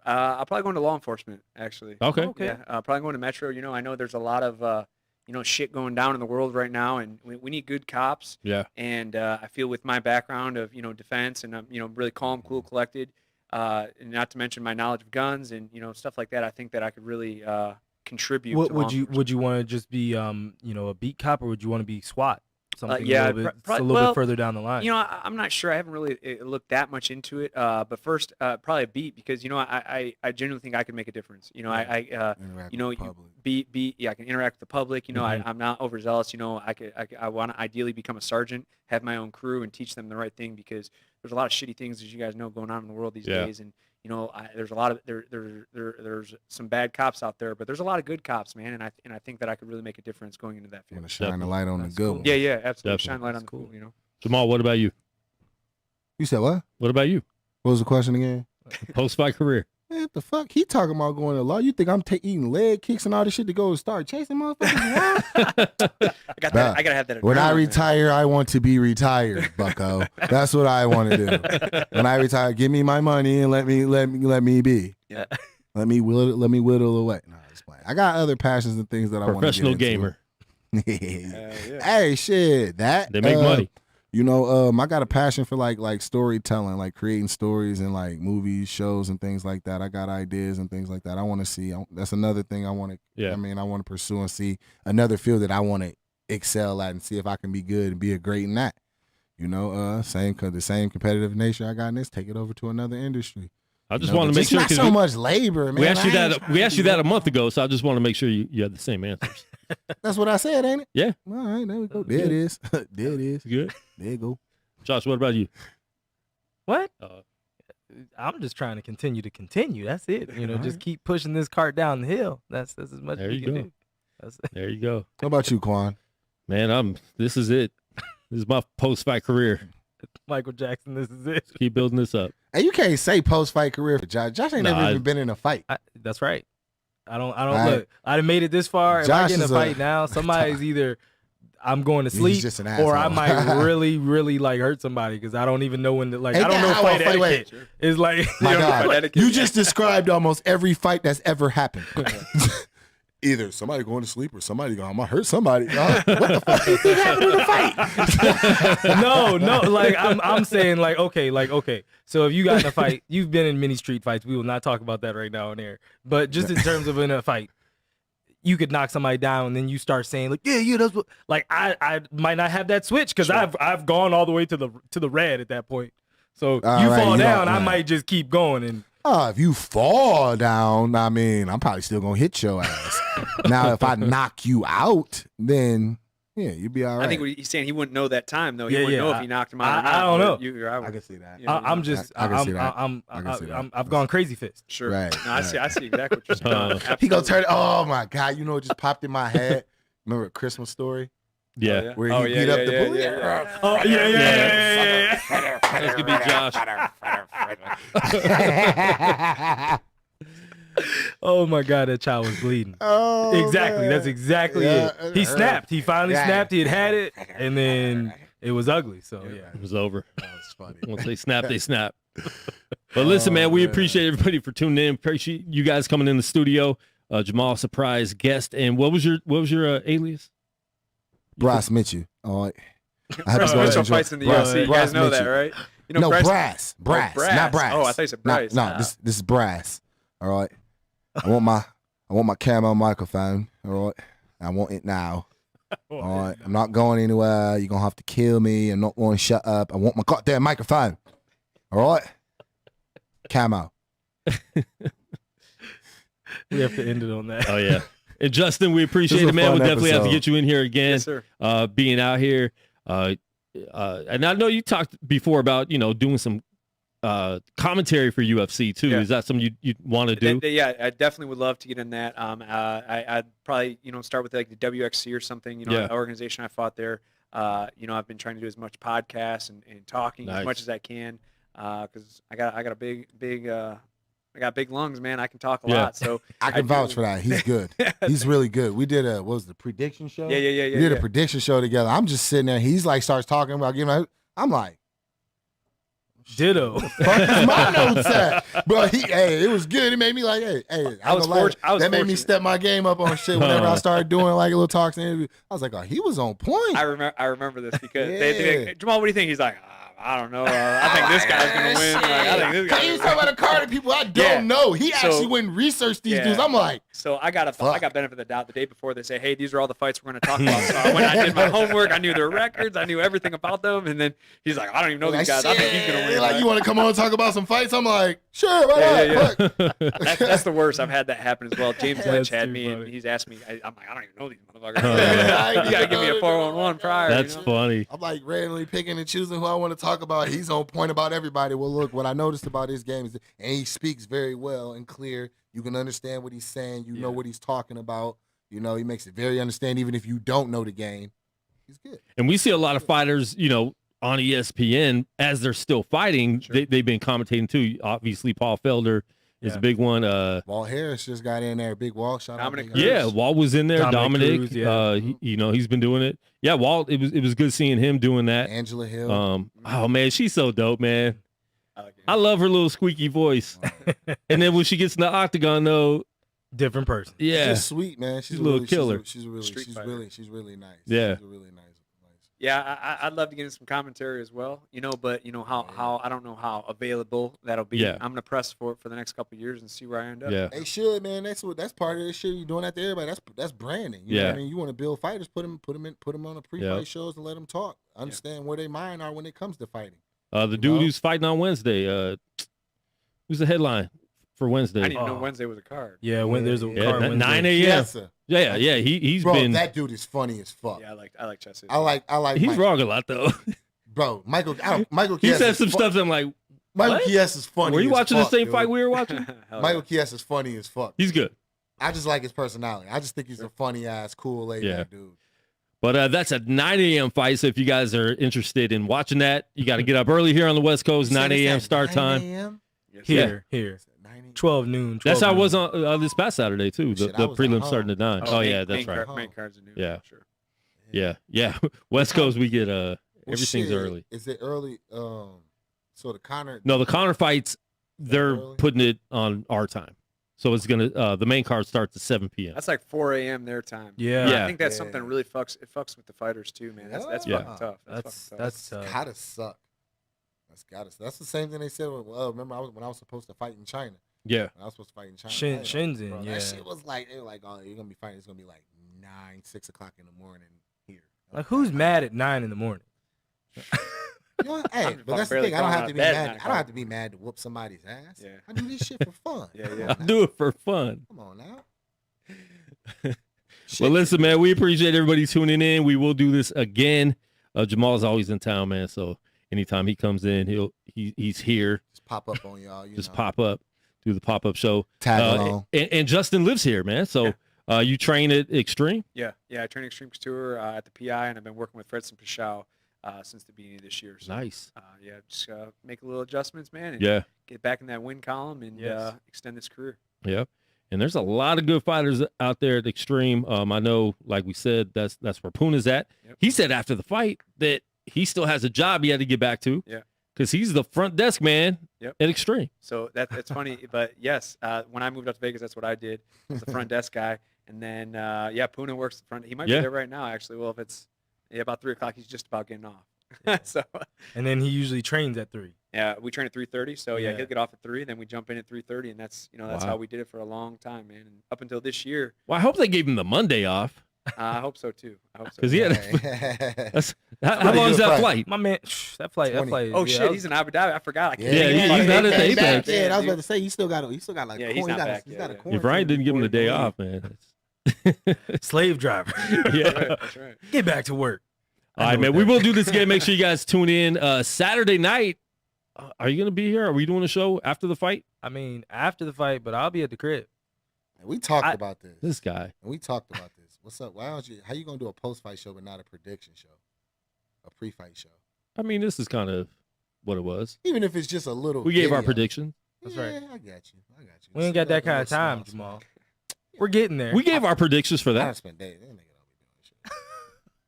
Speaker 4: I'll probably go into law enforcement, actually.
Speaker 2: Okay.
Speaker 4: Yeah, probably going to Metro. I know there's a lot of, shit going down in the world right now, and we need good cops.
Speaker 2: Yeah.
Speaker 4: And I feel with my background of, defense and, really calm, cool, collected, and not to mention my knowledge of guns and, stuff like that, I think that I could really contribute to law enforcement.
Speaker 3: Would you want to just be, a beat cop, or would you want to be SWAT? Something
Speaker 4: yeah,
Speaker 3: a little bit,
Speaker 4: probably-
Speaker 3: a little
Speaker 4: well,
Speaker 3: bit further down the line.
Speaker 4: I'm not sure. I haven't really looked that much into it. But first, probably a beat because I genuinely think I could make a difference.
Speaker 5: Interact with the public.
Speaker 4: I can interact with the public. I'm not overzealous. I want to ideally become a sergeant, have my own crew, and teach them the right thing because there's a lot of shitty things, as you guys know, going on in the world these days. And there's a lot of there's some bad cops out there, but there's a lot of good cops, man. And I think that I could really make a difference going into that field.
Speaker 5: Want to shine the light on the good one.
Speaker 4: Yeah, absolutely.
Speaker 2: Definitely.
Speaker 4: Shine light on the
Speaker 3: Cool.
Speaker 4: cool.
Speaker 2: Jamal, what about you?
Speaker 5: You said what?
Speaker 2: What about you?
Speaker 5: What was the question again?
Speaker 2: Post-fight career.
Speaker 5: Man, what the fuck? He talking about going to law. You think I'm eating leg kicks and all this shit to go start chasing motherfuckers around?
Speaker 4: I gotta have that.
Speaker 5: When I
Speaker 4: adrenaline, man.
Speaker 5: retire, I want to be retired, bucko. That's what I want to do. When I retire, give me my money and let me be.
Speaker 4: Yeah.
Speaker 5: Let me whittle away. No, it's playing. I got other passions and things that I want to
Speaker 2: Professional gamer.
Speaker 4: Yeah.
Speaker 5: Hey, shit.
Speaker 2: They make money.
Speaker 5: I got a passion for like storytelling, like creating stories and like movies, shows, and things like that. I got ideas and things like that. I want to see. That's another thing I want to.
Speaker 2: Yeah.
Speaker 5: I mean, I want to pursue and see another field that I want to excel at and see if I can be good and be a great in that. The same competitive nature I got in this, take it over to another industry.
Speaker 2: I just want to make sure
Speaker 5: not so much labor, man.
Speaker 2: we asked you that a month ago, so I just want to make sure you had the same answers.
Speaker 5: That's what I said, ain't it?
Speaker 2: Yeah.
Speaker 5: All right, there we go. There it is. There it is.
Speaker 2: Good.
Speaker 5: There you go.
Speaker 2: Josh, what about you?
Speaker 3: What? I'm just trying to continue. That's it. Just keep pushing this cart down the hill. That's as much
Speaker 2: There
Speaker 3: as
Speaker 2: you
Speaker 3: you can
Speaker 2: go.
Speaker 3: do. That's
Speaker 2: There you go.
Speaker 5: What about you, Quan?
Speaker 2: Man, this is it. This is my post-fight career.
Speaker 3: Michael Jackson. This is it.
Speaker 2: Keep building this up.
Speaker 5: Hey, you can't say post-fight career for Josh. Josh ain't never even been in a fight.
Speaker 3: That's right. I don't
Speaker 5: right.
Speaker 3: look. I done made it this far. If
Speaker 5: Josh
Speaker 3: I get in a
Speaker 5: is
Speaker 3: fight now, somebody's either I'm going to
Speaker 5: He's
Speaker 3: sleep
Speaker 5: just an
Speaker 3: or I
Speaker 5: asshole.
Speaker 3: might really like hurt somebody because I don't even know when to
Speaker 5: Hey,
Speaker 3: I don't know
Speaker 5: God,
Speaker 3: fight
Speaker 5: wait.
Speaker 3: etiquette. It's like
Speaker 5: My
Speaker 3: you know,
Speaker 5: God,
Speaker 4: etiquette.
Speaker 5: you just described almost every fight that's ever happened. either somebody going to sleep or somebody going, I'm gonna hurt somebody. What the fuck do you think happened in the fight?
Speaker 3: No, like I'm saying okay. So if you got in a fight, you've been in many street fights. We will not talk about that right now on air. But just in terms of in a fight, you could knock somebody down and then you start saying like, yeah, that's what, like I might not have that switch because I've gone all the way to the red at that point. So you fall down, I might just keep going. And
Speaker 5: if you fall down, I mean, I'm probably still gonna hit your ass. Now, if I knock you out, then yeah, you'd be all right.
Speaker 4: I think what he's saying, he wouldn't know that time though. He
Speaker 3: Yeah,
Speaker 4: wouldn't
Speaker 3: yeah,
Speaker 4: know if he knocked him out. Or not,
Speaker 3: I don't know.
Speaker 5: I can see that.
Speaker 4: Yeah,
Speaker 3: I'm just
Speaker 5: I can see that.
Speaker 3: I've gone crazy fist.
Speaker 4: Sure.
Speaker 5: Right,
Speaker 4: No, I see exactly what you're saying.
Speaker 5: He gonna turn it. Oh my God! You know what just popped in my head? Remember a Christmas Story
Speaker 2: Yeah.
Speaker 5: where he beat up the bully?
Speaker 3: Oh yeah.
Speaker 2: That's gonna be Josh.
Speaker 3: Oh my God, that child was bleeding.
Speaker 5: Oh,
Speaker 3: Exactly.
Speaker 5: man.
Speaker 3: That's exactly
Speaker 5: Yeah,
Speaker 3: it. He snapped. He finally snapped. He had it, and then it was ugly. So yeah.
Speaker 2: It was over.
Speaker 5: That was funny.
Speaker 2: Once they snap, they snap. But listen, man, we appreciate everybody for tuning in. Appreciate you guys coming in the studio. Jamal, surprise guest. And what was your alias?
Speaker 5: Bryce Mitchell. All right.
Speaker 4: Special fights in the UFC. You guys know that, right? You know,
Speaker 5: No,
Speaker 4: Brass,
Speaker 5: Brass, not Brass.
Speaker 4: Oh, I thought you said Bryce.
Speaker 5: No, this is Brass. All right. I want my camo microphone. All right. I want it now. All right. I'm not going anywhere. You're gonna have to kill me. I'm not going to shut up. I want my goddamn microphone. All right. Camo.
Speaker 3: We have to end it on that.
Speaker 2: Oh, yeah. And Justin, we appreciate
Speaker 5: This was
Speaker 2: it, man.
Speaker 5: a
Speaker 2: We'll
Speaker 5: fun
Speaker 2: definitely have to
Speaker 5: episode.
Speaker 2: get you in here again.
Speaker 4: Yes, sir.
Speaker 2: Being out here. And I know you talked before about, doing some commentary for UFC too.
Speaker 4: Yeah.
Speaker 2: Is that something you want to do?
Speaker 4: Yeah, I definitely would love to get in that. I'd probably start with like the WXC or something.
Speaker 2: Yeah.
Speaker 4: An organization I fought there. I've been trying to do as much podcasts and talking
Speaker 2: Nice.
Speaker 4: as much as I can because I got a big I got big lungs, man. I can talk a
Speaker 2: Yeah.
Speaker 4: lot. So
Speaker 5: I can vouch for that. He's good. He's really good. We did what was the prediction show?
Speaker 4: Yeah.
Speaker 5: We did a prediction show together. I'm just sitting there. He's like starts talking about I'm like,
Speaker 3: Ditto.
Speaker 5: fuck is my notes at? Bro, it was good. It made me like,
Speaker 4: I was
Speaker 5: that made me
Speaker 4: fortunate.
Speaker 5: step my game up on shit whenever I started doing like a little talks and interview. I was like, oh, he was on point.
Speaker 4: I remember this because
Speaker 5: Yeah.
Speaker 4: they like, Jamal, what do you think? He's like, I don't know. I think this guy's gonna win. Like, I think this
Speaker 5: He
Speaker 4: guy's
Speaker 5: was
Speaker 4: gonna
Speaker 5: talking
Speaker 4: win.
Speaker 5: about a card of people I don't
Speaker 4: Yeah.
Speaker 5: know. He
Speaker 4: So-
Speaker 5: actually went and researched these
Speaker 4: Yeah.
Speaker 5: dudes. I'm like,
Speaker 4: So I got
Speaker 5: Fuck.
Speaker 4: benefit of the doubt the day before. They say, hey, these are all the fights we're going to talk about. So when I did my homework, I knew their records, I knew everything about them. And then he's like, I don't even know these guys. I think he's going to win.
Speaker 5: Like, you want to come on and talk about some fights? I'm like, sure, why
Speaker 4: Yeah,
Speaker 5: not?
Speaker 4: yeah,
Speaker 5: Fuck.
Speaker 4: That's the worst. I've had that happen as well. James Lynch
Speaker 3: That's
Speaker 4: had
Speaker 3: too
Speaker 4: me, and
Speaker 3: funny.
Speaker 4: he's asked me. I'm like, I don't even know these motherfuckers.
Speaker 5: Yeah.
Speaker 4: You got to give me a 4-on-1 prior.
Speaker 2: That's funny.
Speaker 5: I'm like randomly picking and choosing who I want to talk about. He's on point about everybody. Well, look, what I noticed about his game is, and he speaks very well and clear. You can understand what he's saying. You know what he's talking about. He makes it very understanding, even if you don't know the game. He's good.
Speaker 2: And we see a lot of fighters, on ESPN as they're still fighting.
Speaker 4: Sure.
Speaker 2: They've been commentating too. Obviously, Paul Felder is a big one.
Speaker 5: Walt Harris just got in there. Big Walt. Shout out
Speaker 4: Dominic
Speaker 5: Big
Speaker 4: Cruz.
Speaker 2: Yeah, Walt was in there.
Speaker 3: Dominic
Speaker 2: Dominic,
Speaker 3: Cruz, yeah.
Speaker 2: he's been doing it. Yeah, Walt. It was good seeing him doing that.
Speaker 5: Angela Hill.
Speaker 2: Oh man, she's so dope, man.
Speaker 4: I like it.
Speaker 2: I love her little squeaky voice. And then when she gets in the octagon, though,
Speaker 3: Different person.
Speaker 5: She's
Speaker 2: yeah,
Speaker 5: just sweet, man.
Speaker 2: She's a little killer.
Speaker 5: She's really
Speaker 4: Street
Speaker 5: she's
Speaker 4: fighter.
Speaker 5: really nice.
Speaker 2: Yeah.
Speaker 5: She's really nice.
Speaker 4: Yeah, I'd love to get in some commentary as well. But how I don't know how available that'll be.
Speaker 2: Yeah.
Speaker 4: I'm gonna press for it for the next couple of years and see where I end up.
Speaker 2: yeah,
Speaker 5: They should, man. That's part of this shit. You're doing that to everybody. That's branding. You know what
Speaker 2: Yeah.
Speaker 5: I mean, you want to build fighters, put them on the pre-fight
Speaker 2: Yeah.
Speaker 5: shows and let them talk. Understand where their mind are when it comes to fighting.
Speaker 2: the dude who's fighting on Wednesday. Who's the headline for Wednesday?
Speaker 4: I didn't even know Wednesday was a card.
Speaker 3: Yeah, when there's a
Speaker 2: Yeah,
Speaker 3: card Wednesday.
Speaker 2: 9 a.m.
Speaker 5: Yes, sir.
Speaker 2: Yeah. He's
Speaker 5: Bro,
Speaker 2: been.
Speaker 5: that dude is funny as fuck.
Speaker 4: Yeah, I like Chess.
Speaker 5: I like.
Speaker 2: He's
Speaker 5: Mike.
Speaker 2: wrong a lot though.
Speaker 5: Bro, Michael. Michael.
Speaker 2: He
Speaker 5: Chiesa
Speaker 2: said
Speaker 5: is
Speaker 2: some stuff that I'm like,
Speaker 5: Michael
Speaker 2: what?
Speaker 5: Chiesa is funny.
Speaker 2: were you
Speaker 5: as
Speaker 2: watching the
Speaker 5: fuck,
Speaker 2: same
Speaker 5: dude.
Speaker 2: fight we were watching?
Speaker 5: Michael Chiesa is funny as fuck.
Speaker 2: He's good.
Speaker 5: I just like his personality. I just think he's a funny ass, cool lady dude.
Speaker 2: But that's a 9 a.m. fight. So if you guys are interested in watching that, you got to get up early here on the West Coast, 9 a.m. start time.
Speaker 5: 9 a.m?
Speaker 3: Here.
Speaker 5: It's at 9 a.m.
Speaker 3: 12 noon. 12
Speaker 2: That's how it
Speaker 3: noon.
Speaker 2: was on this past Saturday too. The,
Speaker 5: Shit, I
Speaker 2: the
Speaker 5: was at
Speaker 2: prelims
Speaker 5: home.
Speaker 2: starting at 9. Oh, yeah, that's right.
Speaker 4: Main cards are new.
Speaker 2: Yeah.
Speaker 4: Sure.
Speaker 2: Yeah. West Coast, we get
Speaker 5: Well,
Speaker 2: everything's
Speaker 5: shit,
Speaker 2: early.
Speaker 5: Is it early? So the Connor.
Speaker 2: No, the Connor fights, they're
Speaker 5: early?
Speaker 2: putting it on our time. So it's gonna the main card starts at 7 p.m.
Speaker 4: That's like 4 a.m. their time.
Speaker 3: Yeah.
Speaker 2: Yeah.
Speaker 4: I think that's something really fucks with the fighters too, man. That's
Speaker 5: Yeah.
Speaker 4: fucking tough.
Speaker 3: That's
Speaker 4: fucking tough.
Speaker 3: tough.
Speaker 5: Gotta suck. That's the same thing they said. Remember when I was supposed to fight in China.
Speaker 2: Yeah.
Speaker 5: When I was supposed to fight in China.
Speaker 3: Shenzhen,
Speaker 5: Bro,
Speaker 3: yeah.
Speaker 5: That shit was like, they were like, oh, you're gonna be fighting. It's gonna be like 9, 6 o'clock in the morning here.
Speaker 3: Like, who's mad at 9 in the morning?
Speaker 5: You know, hey, but that's the
Speaker 4: barely
Speaker 5: thing. I don't
Speaker 4: going
Speaker 5: have
Speaker 4: out
Speaker 5: to
Speaker 4: of
Speaker 5: be
Speaker 4: bed
Speaker 5: mad.
Speaker 4: at 9
Speaker 5: I don't have to be mad to whoop somebody's ass.
Speaker 4: Yeah.
Speaker 5: I do this shit for fun.
Speaker 4: Yeah,
Speaker 5: Come
Speaker 4: yeah.
Speaker 5: on
Speaker 2: I
Speaker 5: now.
Speaker 2: do it for fun.
Speaker 5: Come on now.
Speaker 2: Well, listen, man, we appreciate everybody tuning in. We will do this again. Jamal's always in town, man. So anytime he comes in, he's here.
Speaker 5: Just pop up on y'all.
Speaker 2: Just pop up, do the pop up show.
Speaker 5: Tag along.
Speaker 2: And Justin lives here, man. So you train at Extreme?
Speaker 4: Yeah. I train Extreme Couture at the PI, and I've been working with Fredson Pashao since the beginning of this year. So,
Speaker 2: Nice.
Speaker 4: Just make a little adjustments, man, and
Speaker 2: Yeah.
Speaker 4: get back in that win column and extend this career.
Speaker 2: Yeah. And there's a lot of good fighters out there at Extreme. I know, like we said, that's where Puna's at.
Speaker 4: Yep.
Speaker 2: He said after the fight that he still has a job he had to get back to.
Speaker 4: Yeah.
Speaker 2: Because he's the front desk man
Speaker 4: Yep.
Speaker 2: at Extreme.
Speaker 4: So that's funny, but yes, when I moved out to Vegas, that's what I did. I was the front desk guy, and then Puna works the front. He might be there right now, actually. Well, if it's about 3 o'clock, he's just about getting off. So,
Speaker 3: And then he usually trains at 3.
Speaker 4: yeah, we train at 3:30. So
Speaker 3: Yeah.
Speaker 4: he'll get off at 3, then we jump in at 3:30, and that's
Speaker 2: Wow.
Speaker 4: how we did it for a long time, man. And up until this year,
Speaker 2: Well, I hope they gave him the Monday off.
Speaker 4: I hope so too. I hope so.
Speaker 2: Because he had how
Speaker 5: Pretty
Speaker 2: long is
Speaker 5: good
Speaker 2: that
Speaker 5: fight.
Speaker 2: flight?
Speaker 3: My man, that flight.
Speaker 5: 20.
Speaker 4: Oh
Speaker 3: yeah,
Speaker 4: shit, he's in Abu Dhabi. I forgot. I can't
Speaker 2: Yeah,
Speaker 4: think
Speaker 2: he's
Speaker 4: of it.
Speaker 2: not at the
Speaker 5: Came
Speaker 2: Apex.
Speaker 5: back. Yeah, I was
Speaker 4: dude.
Speaker 5: about to say he still got like
Speaker 4: Yeah, he's not back.
Speaker 5: He's
Speaker 4: Yeah,
Speaker 5: got a
Speaker 4: yeah.
Speaker 5: quarantine
Speaker 2: If Ryan didn't give him the
Speaker 5: before he
Speaker 2: day
Speaker 5: leave.
Speaker 2: off, man.
Speaker 3: slave driver.
Speaker 2: Yeah.
Speaker 4: That's right.
Speaker 3: Get back to work.
Speaker 2: All right, man. We will do this again. Make sure you guys tune in Saturday night. Are you going to be here? Are we doing a show after the fight?
Speaker 3: I mean, after the fight, but I'll be at the crib.
Speaker 5: We talked about this.
Speaker 2: This guy.
Speaker 5: And we talked about this. What's up? Why don't you? How you gonna do a post-fight show but not a prediction show? A pre-fight show.
Speaker 2: I mean, this is kind of what it was.
Speaker 5: Even if it's just a little.
Speaker 2: We gave our
Speaker 5: video.
Speaker 2: predictions.
Speaker 3: That's
Speaker 5: Yeah,
Speaker 3: right.
Speaker 5: I got you.
Speaker 3: We ain't got that kind of time, Jamal. We're getting there.
Speaker 2: We gave our predictions for
Speaker 5: I
Speaker 2: that.
Speaker 5: spent days. That nigga don't be doing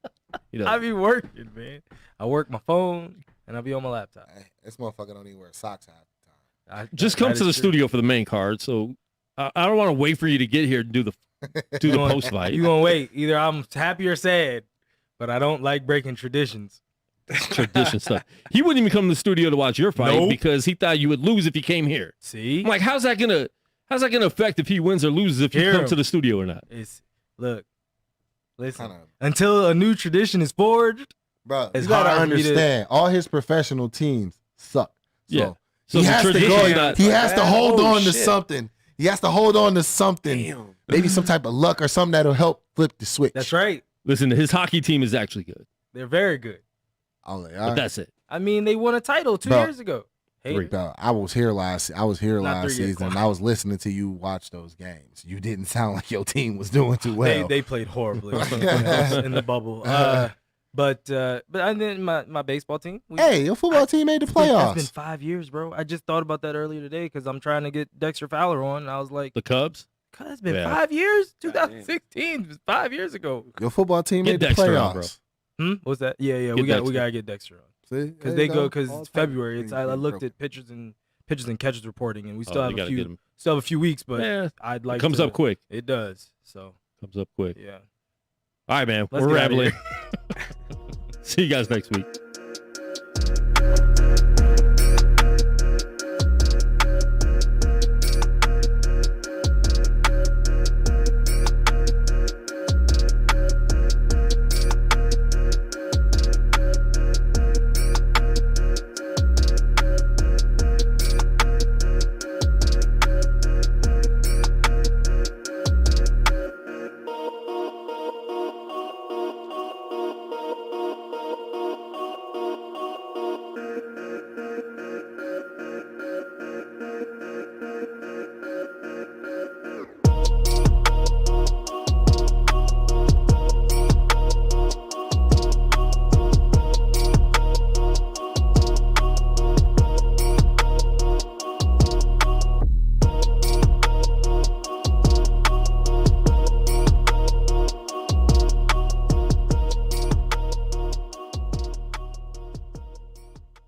Speaker 5: shit.
Speaker 2: You know,
Speaker 3: I be working, man. I work my phone and I'll be on my laptop.
Speaker 5: Hey, this motherfucker don't even wear socks half the time.
Speaker 2: just come to the studio for the main card. So I don't want to wait for you to get here to do the post fight.
Speaker 3: You gonna wait? Either I'm happy or sad, but I don't like breaking traditions.
Speaker 2: Tradition stuff. He wouldn't even come to the studio to watch your fight
Speaker 3: Nope.
Speaker 2: because he thought you would lose if he came here.
Speaker 3: See,
Speaker 2: I'm like, how's that gonna affect if he wins or loses if you
Speaker 3: Hear
Speaker 2: come
Speaker 3: him.
Speaker 2: to the studio or not?
Speaker 3: listen.
Speaker 5: Kinda,
Speaker 3: Until a new tradition is forged,
Speaker 5: bro,
Speaker 3: It's
Speaker 5: you gotta
Speaker 3: hard for me to-
Speaker 5: understand. All his professional teams suck. So
Speaker 2: Yeah. So
Speaker 5: he
Speaker 2: the
Speaker 5: has to
Speaker 2: tradition
Speaker 5: go.
Speaker 2: is not.
Speaker 5: He has to hold
Speaker 4: Oh,
Speaker 5: on to
Speaker 4: shit.
Speaker 5: something. He has to hold on to something.
Speaker 4: Damn.
Speaker 5: Maybe some type of luck or something that'll help flip the switch.
Speaker 3: that's right.
Speaker 2: Listen, his hockey team is actually good,
Speaker 3: They're very good.
Speaker 5: I'm like, all
Speaker 2: but
Speaker 5: right.
Speaker 2: that's it.
Speaker 3: I mean, they won a title 2
Speaker 5: Bro.
Speaker 3: years ago. Hey,
Speaker 2: Three.
Speaker 5: Bro, I was here last
Speaker 3: Not 3 yet,
Speaker 5: season, and
Speaker 3: Clark.
Speaker 5: I was listening to you watch those games. You didn't sound like your team was doing too well.
Speaker 3: they played horribly in the bubble. But and then my baseball team.
Speaker 5: Hey, your football team made the
Speaker 3: It's been
Speaker 5: playoffs.
Speaker 3: 5 years, bro. I just thought about that earlier today because I'm trying to get Dexter Fowler on. And I was like,
Speaker 2: The Cubs.
Speaker 3: God, it's been
Speaker 2: Yeah.
Speaker 3: 5 years.
Speaker 4: God damn.
Speaker 3: 2016 was 5 years ago.
Speaker 5: Your football team
Speaker 2: Get
Speaker 5: made the
Speaker 2: Dexter on,
Speaker 5: playoffs.
Speaker 2: bro.
Speaker 3: What's that? Yeah.
Speaker 2: Get
Speaker 3: We
Speaker 2: Dexter.
Speaker 3: gotta get Dexter on
Speaker 5: See?
Speaker 3: because
Speaker 5: There
Speaker 3: they
Speaker 5: you
Speaker 3: go because
Speaker 5: All
Speaker 3: it's
Speaker 5: time.
Speaker 3: February. I looked at pitchers and catches reporting, and we still
Speaker 2: Oh,
Speaker 3: have
Speaker 2: you
Speaker 3: a
Speaker 2: gotta get
Speaker 3: few
Speaker 2: him.
Speaker 3: weeks, but
Speaker 2: Yeah,
Speaker 3: I'd like
Speaker 2: it comes
Speaker 3: to-
Speaker 2: up quick.
Speaker 3: It does. So
Speaker 2: Comes up quick.
Speaker 3: yeah.
Speaker 2: All right, man.
Speaker 3: Let's
Speaker 2: We're
Speaker 3: get outta
Speaker 2: rambling. See you guys next week.